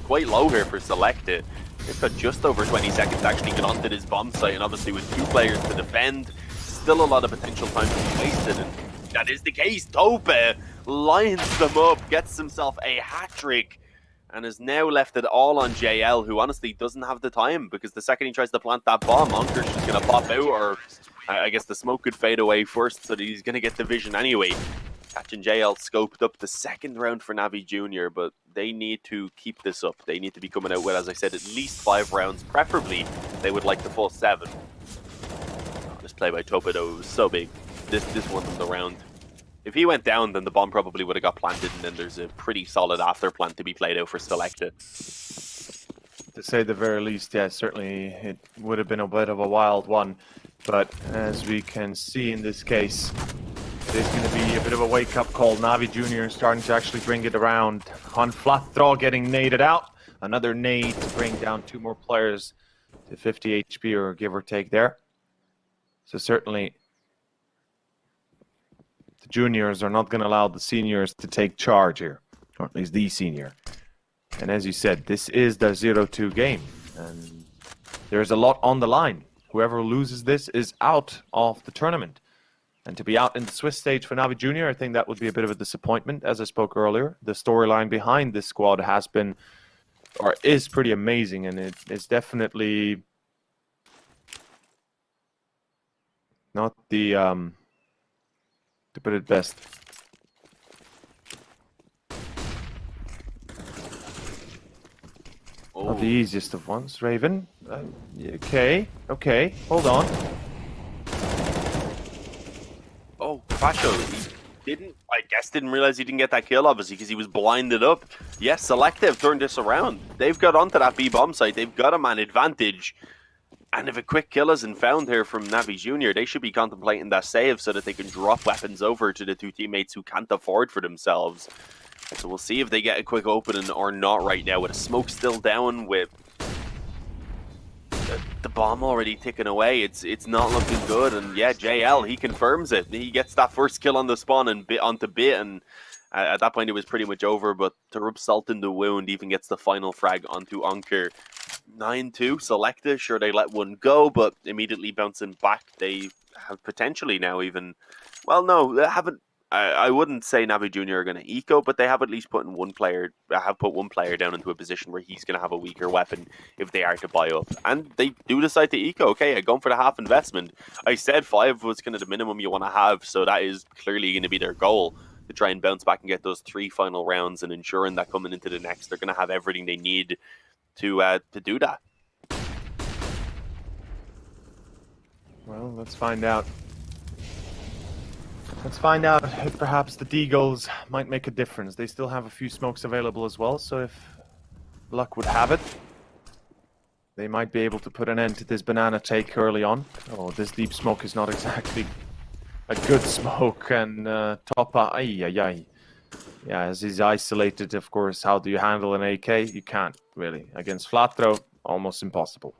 B: quite low here for Sselectah. They've got just over 20 seconds to actually get onto this bomb site, and obviously with 2 players to defend, still a lot of potential time to be wasted, and that is the case. Tope lines them up, gets himself a hat-trick, and is now left it all on JL, who honestly doesn't have the time, because the second he tries to plant that bomb, Anker's just going to pop out, or I guess the smoke could fade away first, so that he's going to get the vision anyway. Catching JL scoped up the second round for NAVI Junior, but they need to keep this up. They need to be coming out with, as I said, at least 5 rounds. Preferably, they would like the full 7. This play by Tope, though, was so big. This won them the round. If he went down, then the bomb probably would have got planted, and then there's a pretty solid after plant to be played out for Sselectah.
C: To say the very least, yeah, certainly it would have been a bit of a wild one. But as we can see in this case, there's going to be a bit of a wake-up call. NAVI Junior starting to actually bring it around. On flat throw, getting naded out. Another nade to bring down 2 more players to 50 HP, or give or take there. So certainly, the juniors are not going to allow the seniors to take charge here, or at least the senior. And as you said, this is the 0-2 game, and there's a lot on the line. Whoever loses this is out of the tournament. And to be out in the Swiss stage for NAVI Junior, I think that would be a bit of a disappointment, as I spoke earlier. The storyline behind this squad has been, or is pretty amazing, and it's definitely not the, to put it best, not the easiest of ones. Raven, okay, hold on.
B: Oh, Fasho, he didn't realize he didn't get that kill, obviously, because he was blinded up. Yes, Sselectah have turned this around. They've got onto that B bomb site. They've got a man advantage. And if a quick kill isn't found here from NAVI Junior, they should be contemplating that save so that they can drop weapons over to the 2 teammates who can't afford for themselves. So we'll see if they get a quick opening or not right now, with a smoke still down, with the bomb already ticking away. It's not looking good, and yeah, JL, he confirms it. He gets that first kill on the spawn and onto bit, and at that point it was pretty much over, but to rub salt in the wound, even gets the final frag onto Anker. 9-2, Sselectah, sure, they let one go, but immediately bouncing back, they have potentially now even, well, no, they haven't. I wouldn't say NAVI Junior are going to eco, but they have at least put one player down into a position where he's going to have a weaker weapon if they are to buy up. And they do decide to eco. Okay, going for the half investment. I said 5 was kind of the minimum you want to have, so that is clearly going to be their goal, to try and bounce back and get those 3 final rounds, and ensuring that coming into the next, they're going to have everything they need to do that.
C: Well, let's find out. Let's find out if perhaps the Deagles might make a difference. They still have a few smokes available as well, so if luck would have it, they might be able to put an end to this banana take early on. Oh, this deep smoke is not exactly a good smoke, and Topa, yeah, as he's isolated, of course. How do you handle an AK? You can't, really. Against flat throw, almost impossible.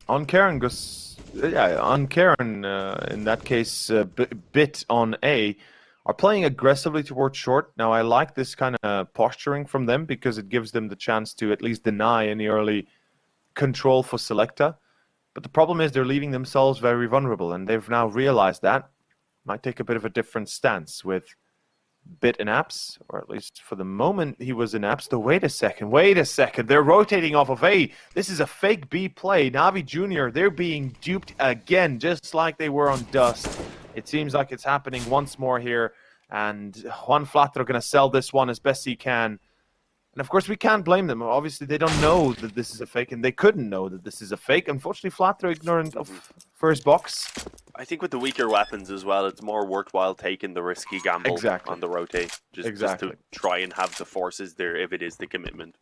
C: On Karengus, yeah, on Karen, in that case, Bit on A, are playing aggressively towards short. Now, I like this kind of posturing from them because it gives them the chance to at least deny any early control for Sselectah. But the problem is they're leaving themselves very vulnerable, and they've now realized that. Might take a bit of a different stance with Bit in apps, or at least for the moment he was in apps. Though, wait a second, they're rotating off of A. This is a fake B play. NAVI Junior, they're being duped again, just like they were on Dust. It seems like it's happening once more here, and Juan Flatter going to sell this one as best he can. And of course, we can't blame them. Obviously, they don't know that this is a fake, and they couldn't know that this is a fake. Unfortunately, Flatter ignorant of first box.
B: I think with the weaker weapons as well, it's more worthwhile taking the risky gamble on the rotate. Just to try and have the forces there if it is the commitment.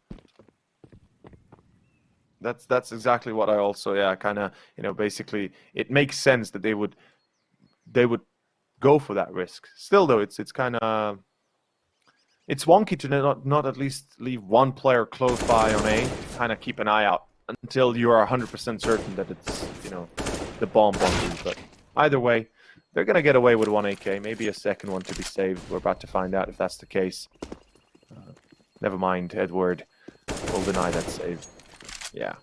C: That's exactly what I also, kind of, basically, it makes sense that they would go for that risk. Still, though, it's kind of... It's wonky to not at least leave one player close by on A, kind of keep an eye out until you are 100% certain that it's, the bomb on B. But either way, they're going to get away with one AK, maybe a second one to be saved. We're about to find out if that's the case. Never mind, Edward will deny that save. Yeah.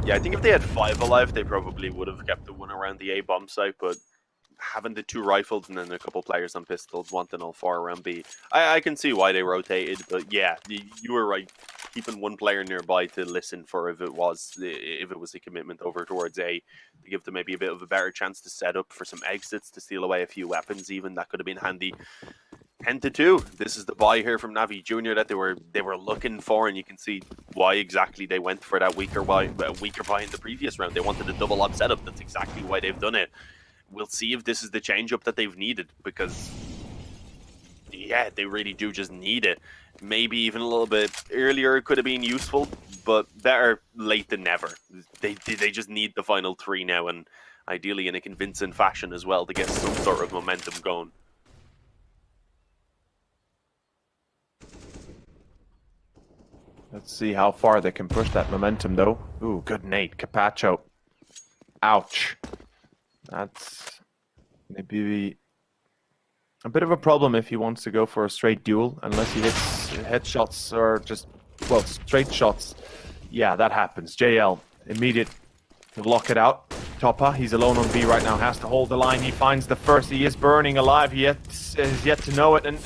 B: Yeah, I think if they had 5 alive, they probably would have kept the one around the A bomb site, but having the 2 rifles and then a couple players on pistols, wanting all 4 around B, I can see why they rotated, but yeah, you were right. Keeping one player nearby to listen for if it was a commitment over towards A, to give them maybe a bit of a better chance to set up for some exits, to steal away a few weapons even, that could have been handy. 10-2. This is the buy here from NAVI Junior that they were looking for, and you can see why exactly they went for that weaker buy in the previous round. They wanted a double up setup. That's exactly why they've done it. We'll see if this is the change up that they've needed, because yeah, they really do just need it. Maybe even a little bit earlier could have been useful, but better late than never. They just need the final 3 now, and ideally in a convincing fashion as well, to get some sort of momentum going.
C: Let's see how far they can push that momentum, though. Ooh, good nade. Capacho. Ouch. That's maybe a bit of a problem if he wants to go for a straight duel, unless he hits headshots or just, well, straight shots. Yeah, that happens. JL, immediate to lock it out. Toppa, he's alone on B right now, has to hold the line. He finds the first. He is burning alive. He is yet to know it, and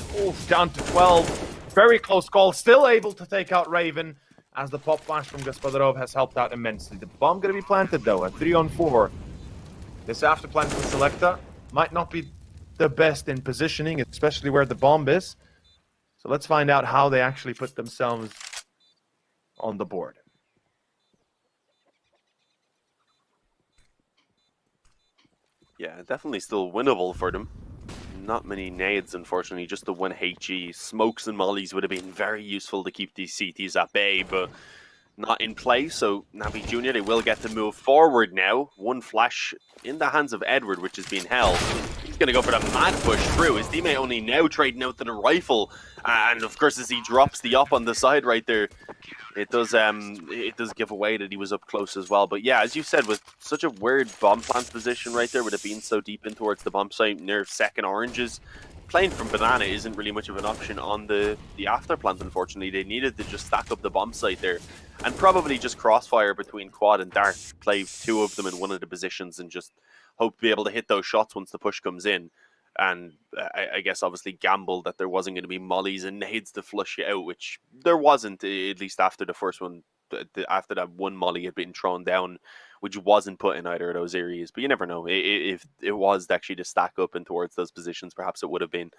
C: down to 12. Very close call, still able to take out Raven, as the pop flash from Gospodarov has helped out immensely. The bomb going to be planted, though, at 3-on-4. This after plant from Sselectah might not be the best in positioning, especially where the bomb is. So let's find out how they actually put themselves on the board.
B: Yeah, definitely still winnable for them. Not many nades, unfortunately, just the 1 HE. Smokes and mollies would have been very useful to keep these CTs at bay, but not in play. So NAVI Junior, they will get to move forward now. 1 flash in the hands of Edward, which is being held. He's going to go for the mad push through. His teammate only now trading out to the rifle. And of course, as he drops the up on the side right there, it does give away that he was up close as well. But yeah, as you said, with such a weird bomb plant position right there, with it being so deep in towards the bomb site near second oranges, playing from banana isn't really much of an option on the after plant, unfortunately. They needed to just stack up the bomb site there and probably just crossfire between quad and dart, play 2 of them in one of the positions and just hope to be able to hit those shots once the push comes in. And I guess obviously gamble that there wasn't going to be mollies and nades to flush you out, which there wasn't, at least after the first one, after that 1 molly had been thrown down, which wasn't put in either of those areas. But you never know. If it was actually to stack up and towards those positions, perhaps it would have been.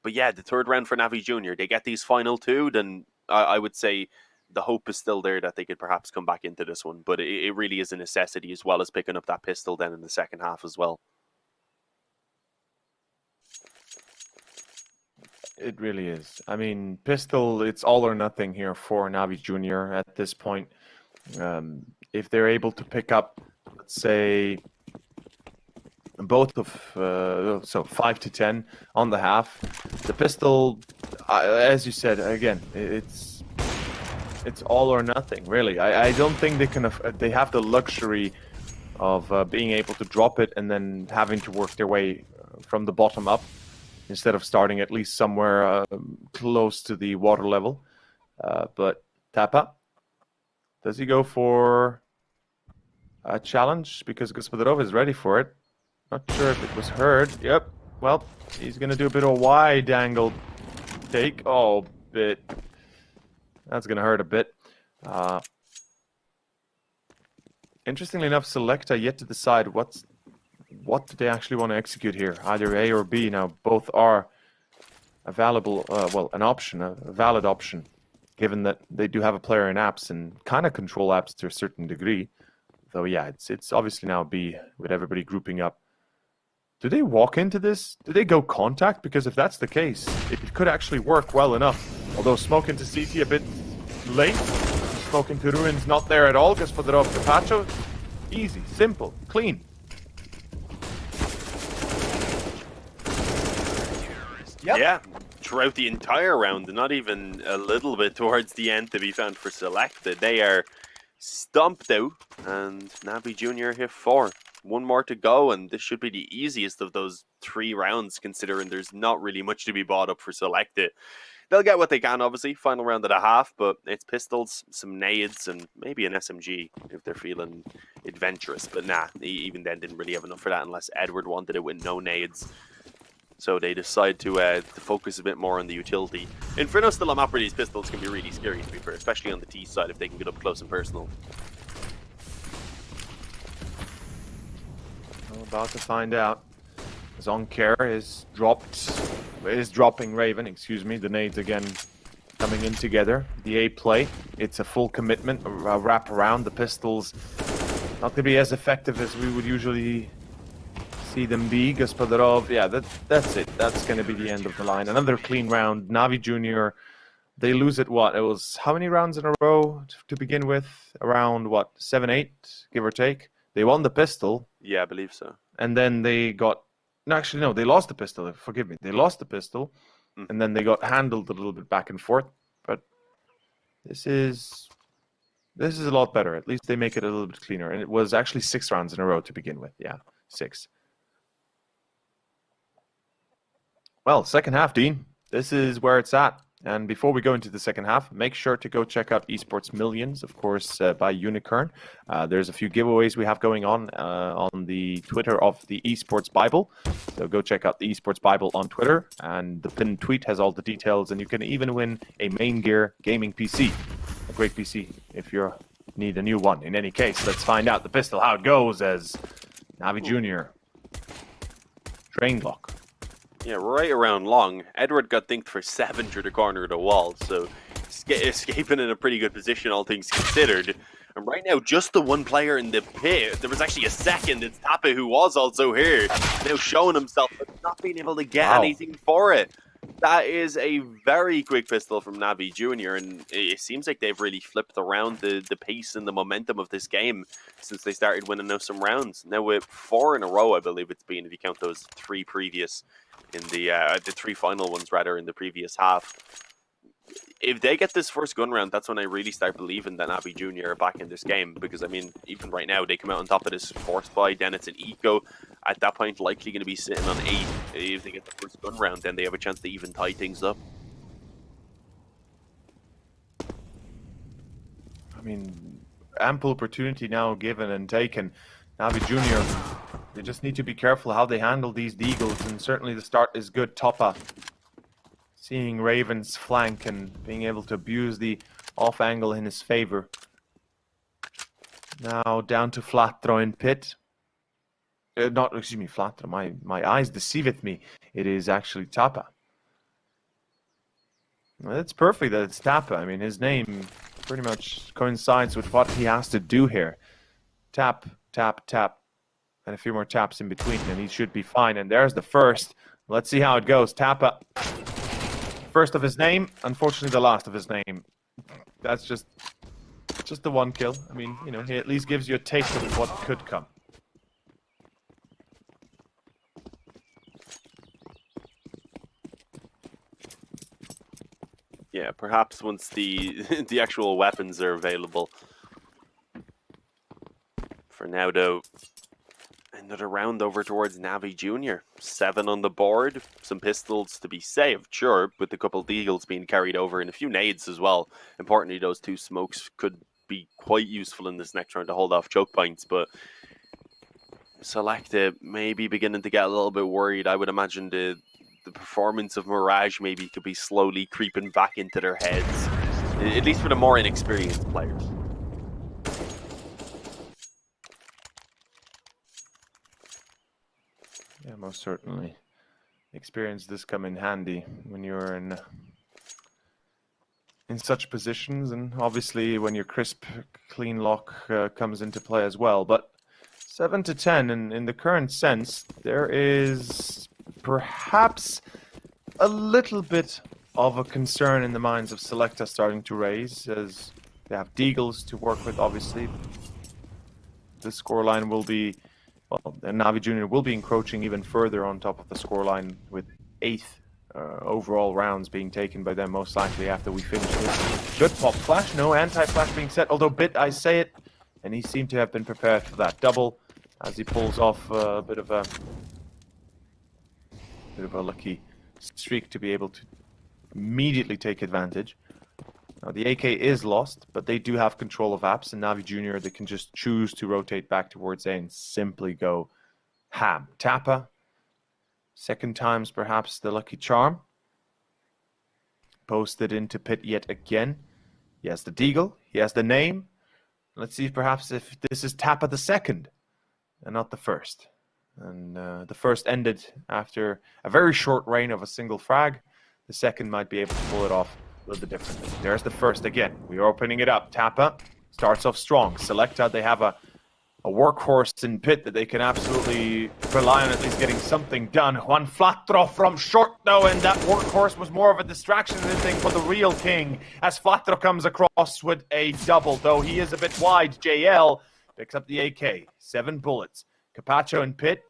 B: But yeah, the 3rd round for NAVI Junior, they get these final 2, then I would say the hope is still there that they could perhaps come back into this one. But it really is a necessity, as well as picking up that pistol then in the second half as well.
C: It really is. I mean, pistol, it's all or nothing here for NAVI Junior at this point. If they're able to pick up, let's say, both of, so 5 to 10 on the half, the pistol, as you said, again, it's it's all or nothing, really. I don't think they can. They have the luxury of being able to drop it and then having to work their way from the bottom up instead of starting at least somewhere close to the water level. But Tapa, does he go for a challenge? Because Gospodarov is ready for it. Not sure if it was heard. Yep. Well, he's going to do a bit of a wide angle take. Oh, bit. That's going to hurt a bit. Interestingly enough, Sselectah yet to decide what do they actually want to execute here. Either A or B. Now, both are available, well, an option, a valid option, given that they do have a player in apps and kind of control apps to a certain degree. Though, yeah, it's obviously now B with everybody grouping up. Do they walk into this? Do they go contact? Because if that's the case, it could actually work well enough. Although smoke into CT a bit late. Smoke into ruins not there at all. Gospodarov Capacho. Easy, simple, clean.
B: Yep. Yeah, throughout the entire round, not even a little bit towards the end to be found for Sselectah. They are stomped out, and NAVI Junior hit 4. One more to go, and this should be the easiest of those 3 rounds, considering there's not really much to be bought up for Sselectah. They'll get what they can, obviously. Final round at a half, but it's pistols, some nades, and maybe an SMG if they're feeling adventurous. But nah, even then didn't really have enough for that unless Edward wanted it with no nades. So they decide to focus a bit more on the utility. Inferno still on map where these pistols can be really scary, to be fair, especially on the T side if they can get up close and personal.
C: I'm about to find out. Zonker is dropping Raven, excuse me. The nades again coming in together. The A play, it's a full commitment, a wrap around. The pistols not going to be as effective as we would usually see them be. Gospodarov, yeah, that's it. That's going to be the end of the line. Another clean round. NAVI Junior, they lose it, what? It was how many rounds in a row to begin with? Around, what, 7, 8, give or take? They won the pistol.
B: Yeah, I believe so.
C: And then they got... No, actually, no, they lost the pistol. Forgive me. They lost the pistol, and then they got handled a little bit back and forth. But this is a lot better. At least they make it a little bit cleaner. And it was actually 6 rounds in a row to begin with. Yeah, 6. Well, second half, Dean. This is where it's at. And before we go into the second half, make sure to go check out Esports Millions, of course, by Unicorn. There's a few giveaways we have going on the Twitter of the Esports Bible. So go check out the Esports Bible on Twitter. And the pinned tweet has all the details. And you can even win a Main Gear gaming PC. A great PC if you need a new one. In any case, let's find out the pistol, how it goes as NAVI Junior. Drain Glock.
B: Yeah, right around long. Edward got dinked for 7 through the corner of the wall, so escaping in a pretty good position, all things considered. And right now, just the one player in the pit. There was actually a second. It's Tapa who was also here, now showing himself, but not being able to get anything for it. That is a very quick pistol from NAVI Junior, and it seems like they've really flipped around the pace and the momentum of this game since they started winning now some rounds. Now with 4 in a row, I believe it's been, if you count those 3 previous in the 3 final ones rather in the previous half. If they get this first gun round, that's when I really start believing that NAVI Junior are back in this game. Because, I mean, even right now, they come out on top of this force buy, then it's an eco. At that point, likely going to be sitting on 8. If they get the first gun round, then they have a chance to even tie things up.
C: I mean, ample opportunity now given and taken. NAVI Junior, they just need to be careful how they handle these deagles, and certainly the start is good. Toppa seeing Raven's flank and being able to abuse the off angle in his favor. Now down to Flatro in pit. Flatro. My eyes deceiveth me. It is actually Tapa. Well, it's perfect that it's Tapa. I mean, his name pretty much coincides with what he has to do here. Tap, tap, tap, and a few more taps in between, and he should be fine. And there's the first. Let's see how it goes. Tapa. First of his name, unfortunately the last of his name. That's just the one kill. I mean, you know, he at least gives you a taste of what could come.
B: Yeah, perhaps once the the actual weapons are available. For now, though, another round over towards NAVI Junior. 7 on the board, some pistols to be saved, sure, with a couple of deagles being carried over and a few nades as well. Importantly, those 2 smokes could be quite useful in this next round to hold off choke points, but Sselectah maybe beginning to get a little bit worried. I would imagine the performance of Mirage maybe could be slowly creeping back into their heads, at least for the more inexperienced players.
C: Yeah, most certainly. Experience this come in handy when you're in such positions, and obviously when your crisp, clean lock comes into play as well. But 7 to 10, in the current sense, there is perhaps a little bit of a concern in the minds of Sselectah starting to raise, as they have deagles to work with, obviously. The scoreline will be, well, NAVI Junior will be encroaching even further on top of the scoreline, with 8th overall rounds being taken by them, most likely after we finish this. Good pop flash, no anti-flash being set, although Bit, I say it, and he seemed to have been prepared for that double, as he pulls off a bit of a lucky streak to be able to immediately take advantage. Now the AK is lost, but they do have control of apps, and NAVI Junior, they can just choose to rotate back towards A and simply go ham. Tappa, second time's perhaps the lucky charm. Posted into pit yet again. He has the deagle, he has the name. Let's see perhaps if this is Tappa the second and not the first. And the first ended after a very short reign of a single frag. The second might be able to pull it off a little bit differently. There's the first again. We are opening it up. Tappa starts off strong. Sselectah, they have a workhorse in pit that they can absolutely rely on at least getting something done. One flat throw from short though, and that workhorse was more of a distraction than anything for the real king, as flat throw comes across with a double, though he is a bit wide. JL picks up the AK. 7 bullets. Capacho in pit.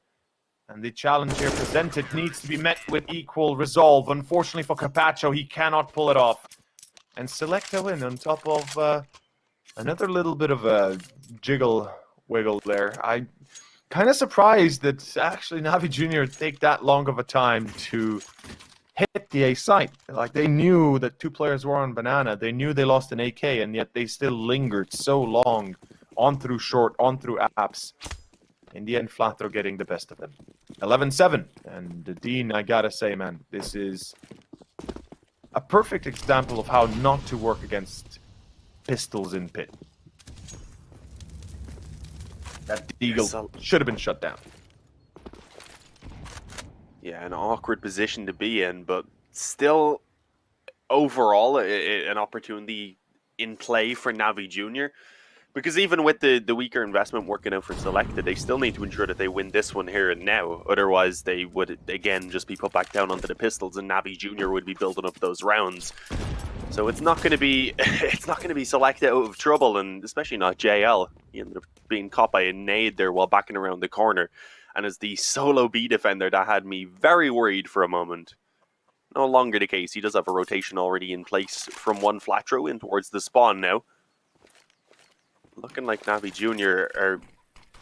C: And the challenge here presented needs to be met with equal resolve. Unfortunately for Capacho, he cannot pull it off. And Sselectah win on top of another little bit of a wiggle there. I'm kind of surprised that actually NAVI Junior take that long of a time to hit the A site. Like, they knew that 2 players were on banana. They knew they lost an AK, and yet they still lingered so long on through short, on through apps. In the end, Flathro getting the best of them. 11-7. And Dean, I gotta say, man, this is a perfect example of how not to work against pistols in pit. That deagle should have been shut down.
B: Yeah, an awkward position to be in, but still, overall, an opportunity in play for NAVI Junior. Because even with the weaker investment working out for Sselectah, they still need to ensure that they win this one here and now. Otherwise, they would, again, just be put back down onto the pistols, and NAVI Junior would be building up those rounds. So it's not going to be Sselectah out of trouble, and especially not JL. He ended up being caught by a nade there while backing around the corner. And as the solo B defender, that had me very worried for a moment. No longer the case. He does have a rotation already in place from one flat throw in towards the spawn now. Looking like NAVI Junior are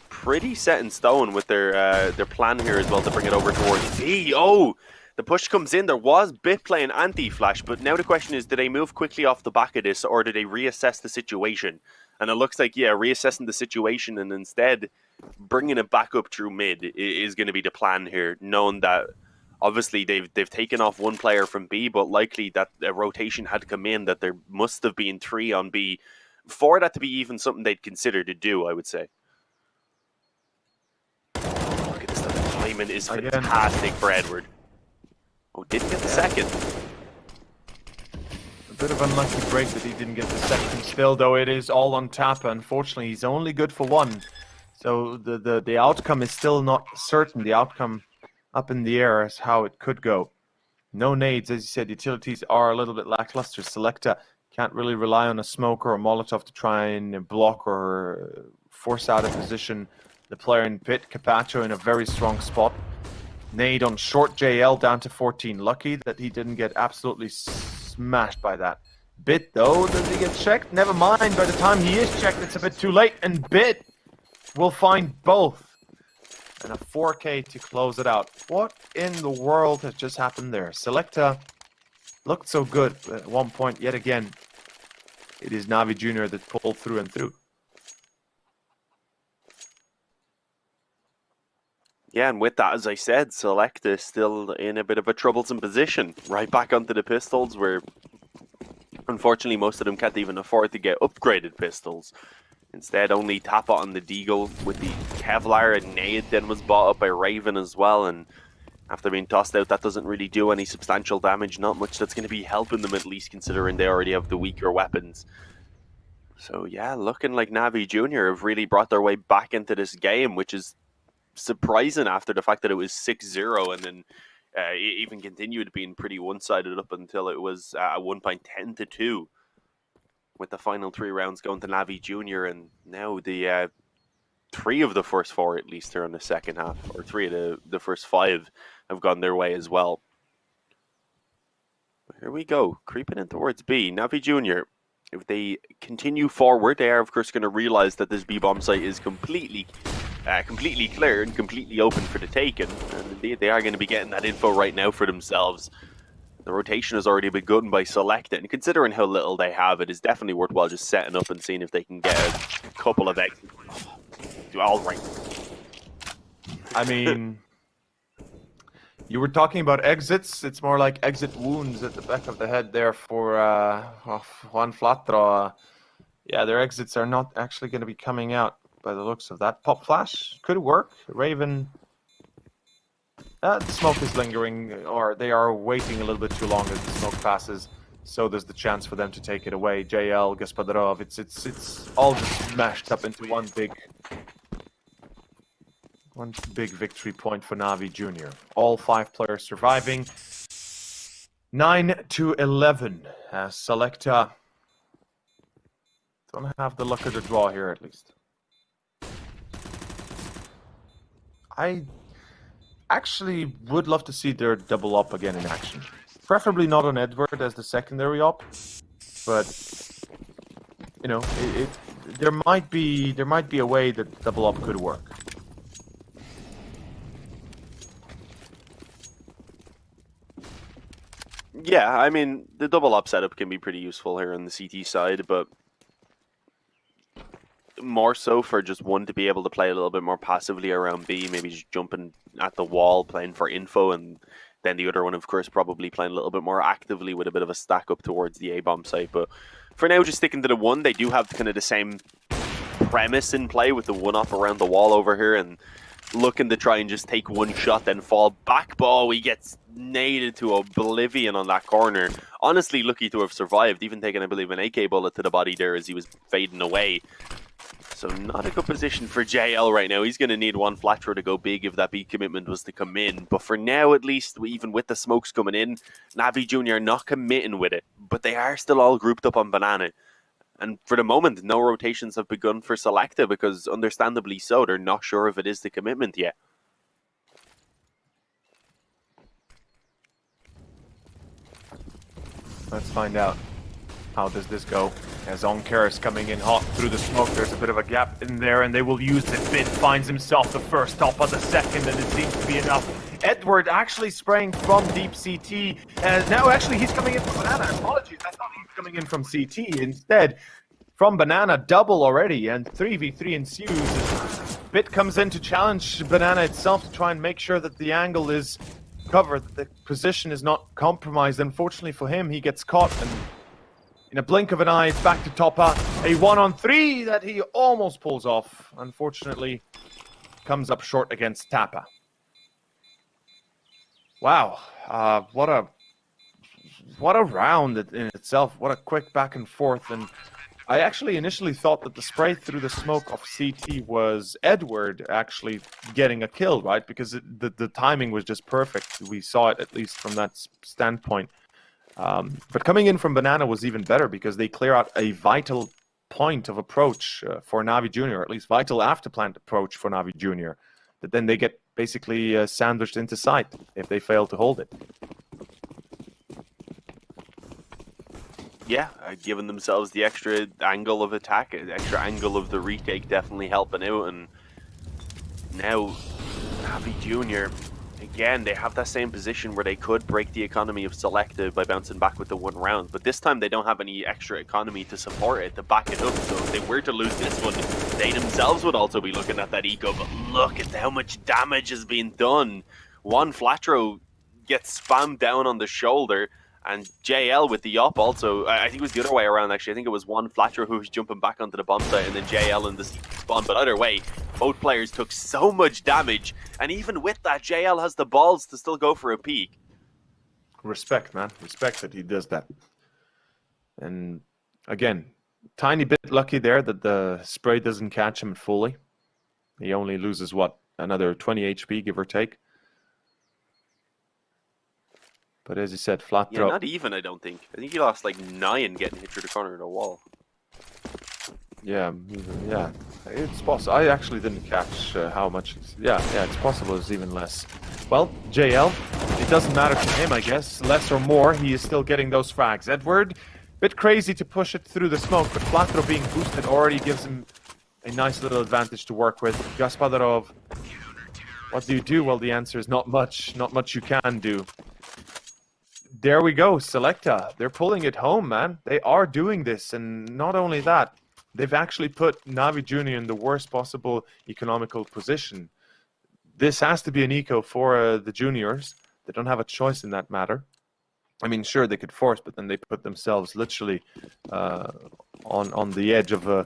B: pretty set in stone with their plan here as well to bring it over towards B. Oh, the push comes in. There was Bit playing anti-flash, but now the question is, do they move quickly off the back of this, or do they reassess the situation? And it looks like, yeah, reassessing the situation and instead bringing it back up through mid is going to be the plan here, knowing that obviously they've taken off 1 player from B, but likely that a rotation had come in, that there must have been 3 on B for that to be even something they'd consider to do, I would say. Look at this, the deployment is fantastic for Edward. Oh, didn't get the second.
C: A bit of unlucky break that he didn't get the second still, though it is all on Tappa. Unfortunately, he's only good for 1. So the outcome is still not certain. The outcome up in the air is how it could go. No nades, as you said, utilities are a little bit lackluster. Sselectah can't really rely on a smoke or a Molotov to try and block or force out of position the player in pit. Capacho in a very strong spot. Nade on short, JL down to 14. Lucky that he didn't get absolutely smashed by that. Bit, though, does he get checked? Never mind. By the time he is checked, it's a bit too late. And Bit will find both. And a 4K to close it out. What in the world has just happened there? Sselectah looked so good at one point. Yet again, it is NAVI Junior that pulled through and through.
B: Yeah, and with that, as I said, Sselectah is still in a bit of a troublesome position. Right back onto the pistols, where unfortunately most of them can't even afford to get upgraded pistols. Instead, only tap it on the Deagle with the Kevlar, and Nade then was bought up by Raven as well. And after being tossed out, that doesn't really do any substantial damage. Not much that's going to be helping them, at least considering they already have the weaker weapons. So yeah, looking like NAVI Junior have really brought their way back into this game, which is surprising after the fact that it was 6-0 and then it even continued being pretty one-sided up until it was at one point 10-2. With the final 3 rounds going to NAVI Junior, and now the 3 of the first 4 at least are in the second half, or 3 of the first 5 have gone their way as well. Here we go, creeping in towards B. NAVI Junior, if they continue forward, they are of course going to realize that this B-bomb site is completely clear and completely open for the taking, and indeed they are going to be getting that info right now for themselves. The rotation has already been gotten by Sselectah, and considering how little they have, it is definitely worthwhile just setting up and seeing if they can get a couple of exits. All right.
C: I mean, you were talking about exits. It's more like exit wounds at the back of the head there for Juan Flatro. Yeah, their exits are not actually going to be coming out by the looks of that. Pop flash could work. Raven. The smoke is lingering, or they are waiting a little bit too long as the smoke passes, so there's the chance for them to take it away. JL, Gaspadrov, it's all just mashed up into one big victory point for NAVI Junior. All 5 players surviving. 9-11 as Sselectah don't have the luck of the draw here, at least. I actually would love to see their double up again in action. Preferably not on Edward as the secondary op, but you know, there might be a way that double up could work.
B: Yeah, I mean, the double up setup can be pretty useful here on the CT side, but more so for just one to be able to play a little bit more passively around B, maybe just jumping at the wall, playing for info, and then the other one, of course, probably playing a little bit more actively with a bit of a stack up towards the A-bomb site. But for now, just sticking to the one, they do have kind of the same premise in play with the one-off around the wall over here, and looking to try and just take one shot, then fall back. Ball, he gets naded to oblivion on that corner. Honestly, lucky to have survived, even taking, I believe, an AK bullet to the body there as he was fading away. So not a good position for JL right now. He's going to need one flat throw to go big if that beat commitment was to come in. But for now, at least, even with the smokes coming in, NAVI Junior are not committing with it. But they are still all grouped up on Banana. And for the moment, no rotations have begun for Sselectah because, understandably so, they're not sure if it is the commitment yet.
C: Let's find out. How does this go? As Onkar is coming in hot through the smoke, there's a bit of a gap in there, and they will use it. Bit finds himself the first, top of the second, and it seems to be enough. Edward actually spraying from deep CT. Now, actually, he's coming in from Banana. Apologies, I thought he was coming in from CT. Instead, from Banana, double already, and 3v3 ensues. Bit comes in to challenge Banana itself to try and make sure that the angle is covered, that the position is not compromised. Unfortunately for him, he gets caught, and in a blink of an eye, it's back to Toppa. A 1-on-3 that he almost pulls off. Unfortunately, comes up short against Tappa. Wow, what a round in itself. What a quick back and forth. And I actually initially thought that the spray through the smoke of CT was Edward actually getting a kill, right? Because the timing was just perfect. We saw it at least from that standpoint. But coming in from Banana was even better because they clear out a vital point of approach for NAVI Junior, or at least vital after-plant approach for NAVI Junior, that then they get basically sandwiched into sight if they fail to hold it.
B: yeah, giving themselves the extra angle of attack, the extra angle of the retake, definitely helping out. And now, NAVI Junior, again, they have that same position where they could break the economy of Sselectah by bouncing back with the 1 round, but this time they don't have any extra economy to support it, to back it up. So if they were to lose this one, they themselves would also be looking at that eco. But look at how much damage has been done. One flat throw gets spammed down on the shoulder, and JL with the up also. I think it was the other way around, actually. I think it was one flat throw who was jumping back onto the bomb site, and then JL in the spawn. But either way, both players took so much damage, and even with that, JL has the balls to still go for a peek.
C: Respect, man. Respect that he does that. And again, tiny bit lucky there that the spray doesn't catch him fully. He only loses, what, another 20 HP, give or take. But as you said, flat throw.
B: Yeah, not even, I don't think. I think he lost like 9 getting hit through the corner of the wall.
C: Yeah, yeah. It's possible. I actually didn't catch how much. Yeah, it's possible it's even less. Well, JL, it doesn't matter to him, I guess. Less or more, he is still getting those frags. Edward, bit crazy to push it through the smoke, but flat throw being boosted already gives him a nice little advantage to work with. Gaspadarov, what do you do? Well, the answer is not much. Not much you can do. There we go, Sselectah. They're pulling it home, man. They are doing this, and not only that, they've actually put NAVI Junior in the worst possible economical position. This has to be an eco for the juniors. They don't have a choice in that matter. I mean, sure, they could force, but then they put themselves literally on the edge of a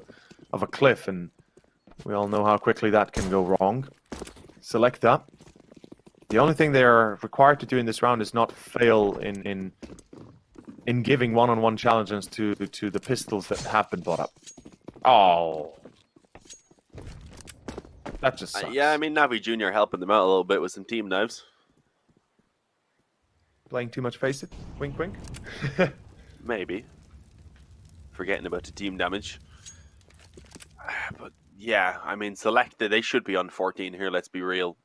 C: cliff, and we all know how quickly that can go wrong. Sselectah. The only thing they're required to do in this round is not fail in giving one-on-one challenges to the pistols that have been bought up. Oh, that just sucks.
B: Yeah, I mean, NAVI Junior helping them out a little bit with some team knives.
C: Playing too much face it? Wink, wink.
B: Maybe. Forgetting about the team damage. But yeah, I mean, Sselectah, they should be on 14 here, let's be real.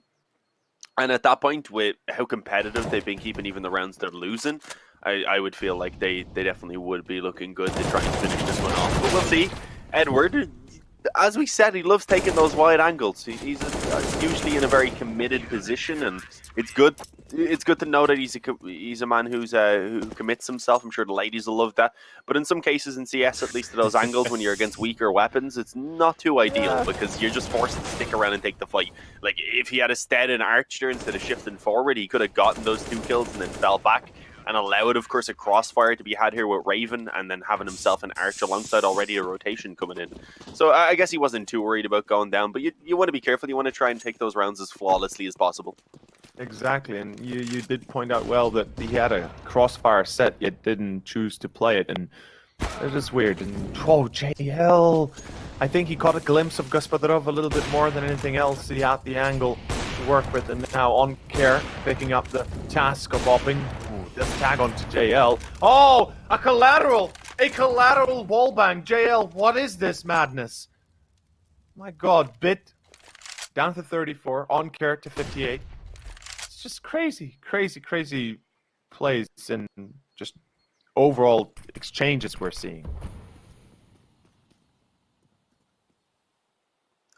B: And at that point, with how competitive they've been keeping even the rounds they're losing, I would feel like they definitely would be looking good to try and finish this one off. But we'll see. Edward, as we said, he loves taking those wide angles. He's usually in a very committed position, and it's good. It's good to know that he's a man who commits himself. I'm sure the ladies will love that. But in some cases in CS, at least at those angles when you're against weaker weapons, it's not too ideal because you're just forced to stick around and take the fight. Like if he had a stead and archer instead of shifting forward, he could have gotten those 2 kills and then fell back and allowed, of course, a crossfire to be had here with Raven, and then having himself an arch alongside already a rotation coming in. So I guess he wasn't too worried about going down, but you want to be careful. You want to try and take those rounds as flawlessly as possible.
C: Exactly, and you did point out well that he had a crossfire set, yet didn't choose to play it, and it's just weird. And oh, JL, I think he caught a glimpse of Gaspadarov a little bit more than anything else. He had the angle to work with, and now on care, picking up the task of bopping. This tag onto JL. Oh, a collateral wallbang. JL, what is this madness? My God, bit down to 34, on care to 58. It's just crazy plays and just overall exchanges we're seeing.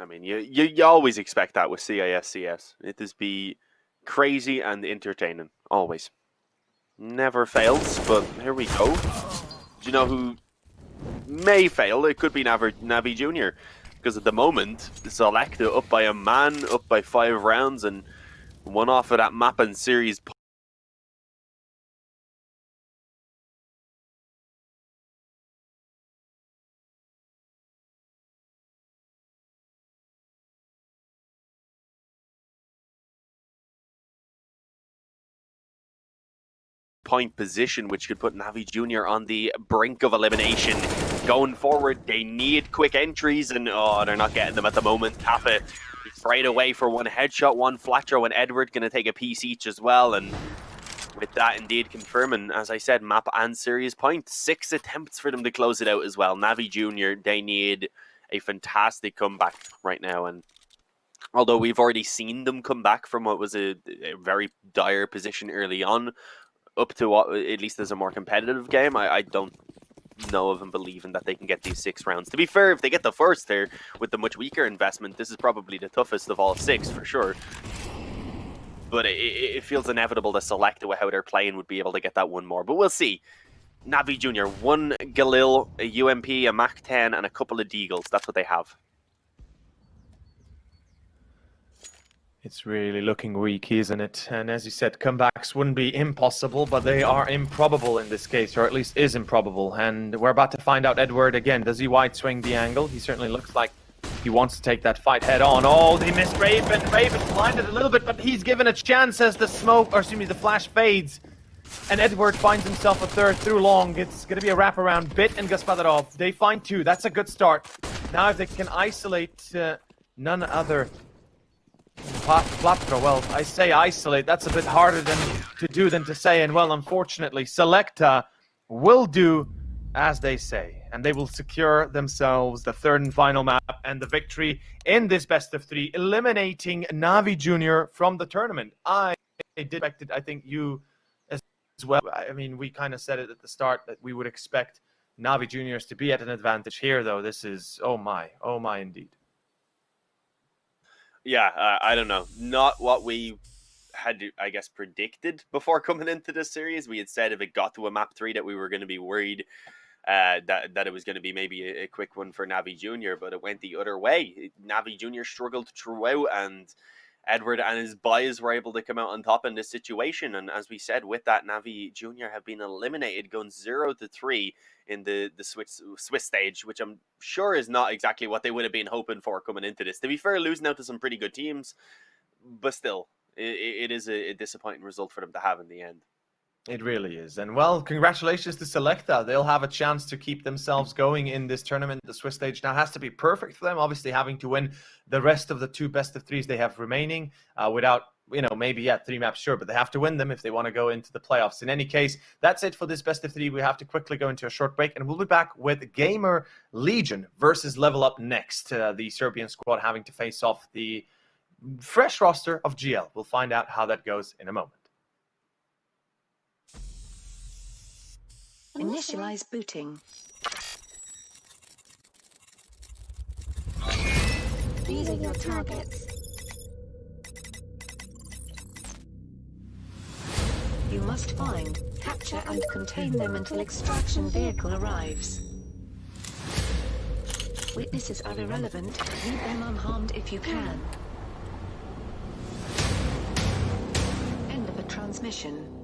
B: I mean, you always expect that with CIS CS. It does be crazy and entertaining, always. Never fails, but here we go. Do you know who may fail? It could be NAVI Junior, because at the moment, Sselectah up by a man, up by 5 rounds, and one off of that map and series. Point position, which could put NAVI Junior on the brink of elimination. Going forward, they need quick entries, and oh, they're not getting them at the moment. Kappa right away for one headshot, one flat throw, and Edward going to take a piece each as well. And with that, indeed confirming, as I said, map and series point. 6 attempts for them to close it out as well. NAVI Junior, they need a fantastic comeback right now, and although we've already seen them come back from what was a very dire position early on, up to what at least is a more competitive game, I don't know of and believe in that they can get these 6 rounds. To be fair, if they get the first there with the much weaker investment, this is probably the toughest of all 6 for sure. But it feels inevitable that Sselectah, with how they're playing, would be able to get that one more. But we'll see. NAVI Junior, 1 Galil, a UMP, a Mach 10, and a couple of Deagles. That's what they have.
C: It's really looking weak, isn't it? And as you said, comebacks wouldn't be impossible, but they are improbable in this case, or at least is improbable. And we're about to find out Edward again. Does he wide swing the angle? He certainly looks like he wants to take that fight head on. Oh, they missed Raven. Raven blinded a little bit, but he's given a chance as the smoke, or excuse me, the flash fades. And Edward finds himself a third through long. It's going to be a wraparound. Bit and Gaspadarov. They find 2. That's a good start. Now if they can isolate none other... Platra, well, I say isolate. That's a bit harder to do than to say. And well, unfortunately, Sselectah will do as they say. And they will secure themselves the 3rd and final map and the victory in this best of 3, eliminating NAVI Junior from the tournament. I expected, I think you as well. I mean, we kind of said it at the start that we would expect NAVI Juniors to be at an advantage here, though. This is, oh my indeed.
B: Yeah, I don't know. Not what we had, I guess, predicted before coming into this series. We had said if it got to a map 3 that we were going to be worried that it was going to be maybe a quick one for NAVI Junior, but it went the other way. NAVI Junior struggled throughout, and Edward and his boys were able to come out on top in this situation. And as we said, with that, NAVI Junior have been eliminated, going 0-3 in the Swiss stage, which I'm sure is not exactly what they would have been hoping for coming into this. To be fair, losing out to some pretty good teams, but still, it is a disappointing result for them to have in the end.
C: It really is. And well, congratulations to Sselectah. They'll have a chance to keep themselves going in this tournament. The Swiss stage now has to be perfect for them, obviously having to win the rest of the 2 best of 3s they have remaining without, you know, maybe, 3 maps, sure, but they have to win them if they want to go into the playoffs. In any case, that's it for this best of 3. We have to quickly go into a short break, and we'll be back with Gamer Legion versus Level Up next. The Serbian squad having to face off the fresh roster of GL. We'll find out how that goes in a moment.
A: Initialize booting. These are your targets. You must find, capture and contain them until extraction vehicle arrives. Witnesses are irrelevant. Leave them unharmed if you can. End of a transmission.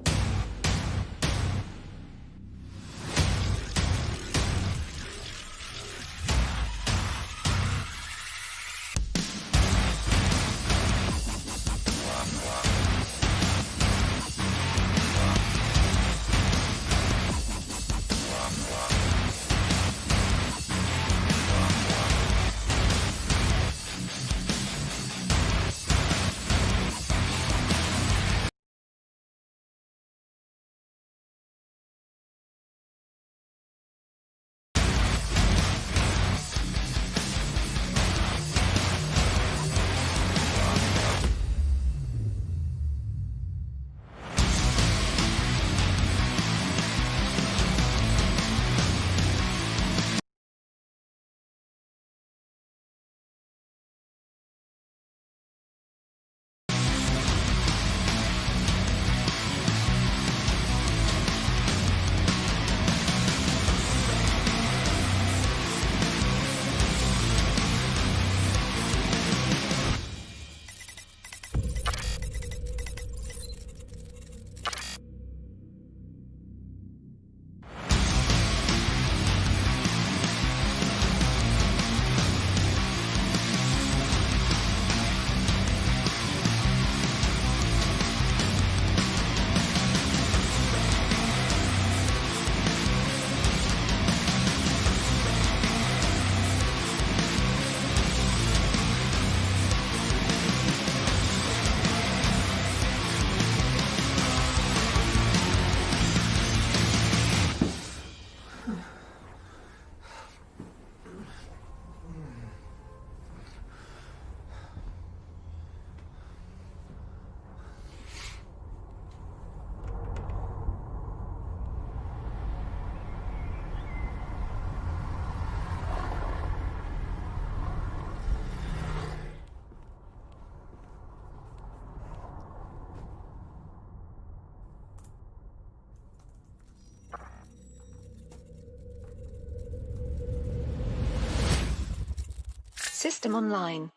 A: System online.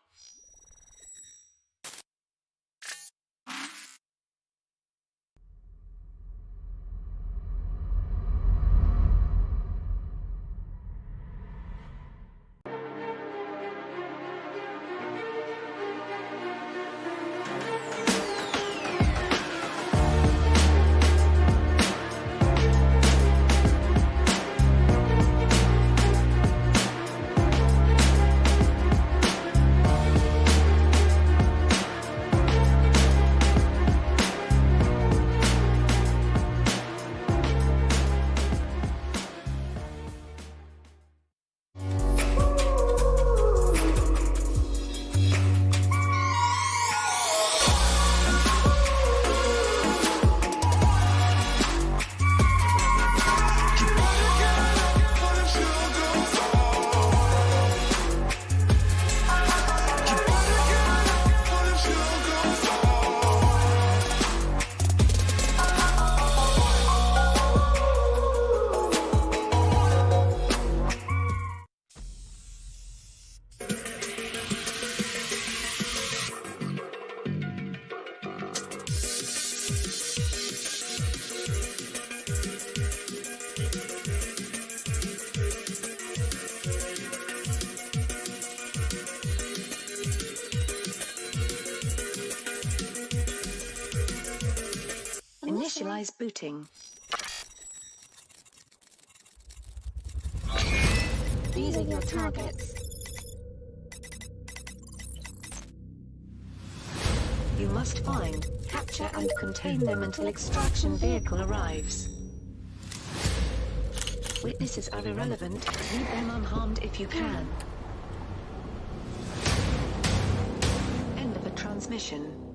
A: Initialize booting. These are your targets. You must find, capture and contain them until extraction vehicle arrives. Witnesses are irrelevant, leave them unharmed if you can. End of a transmission.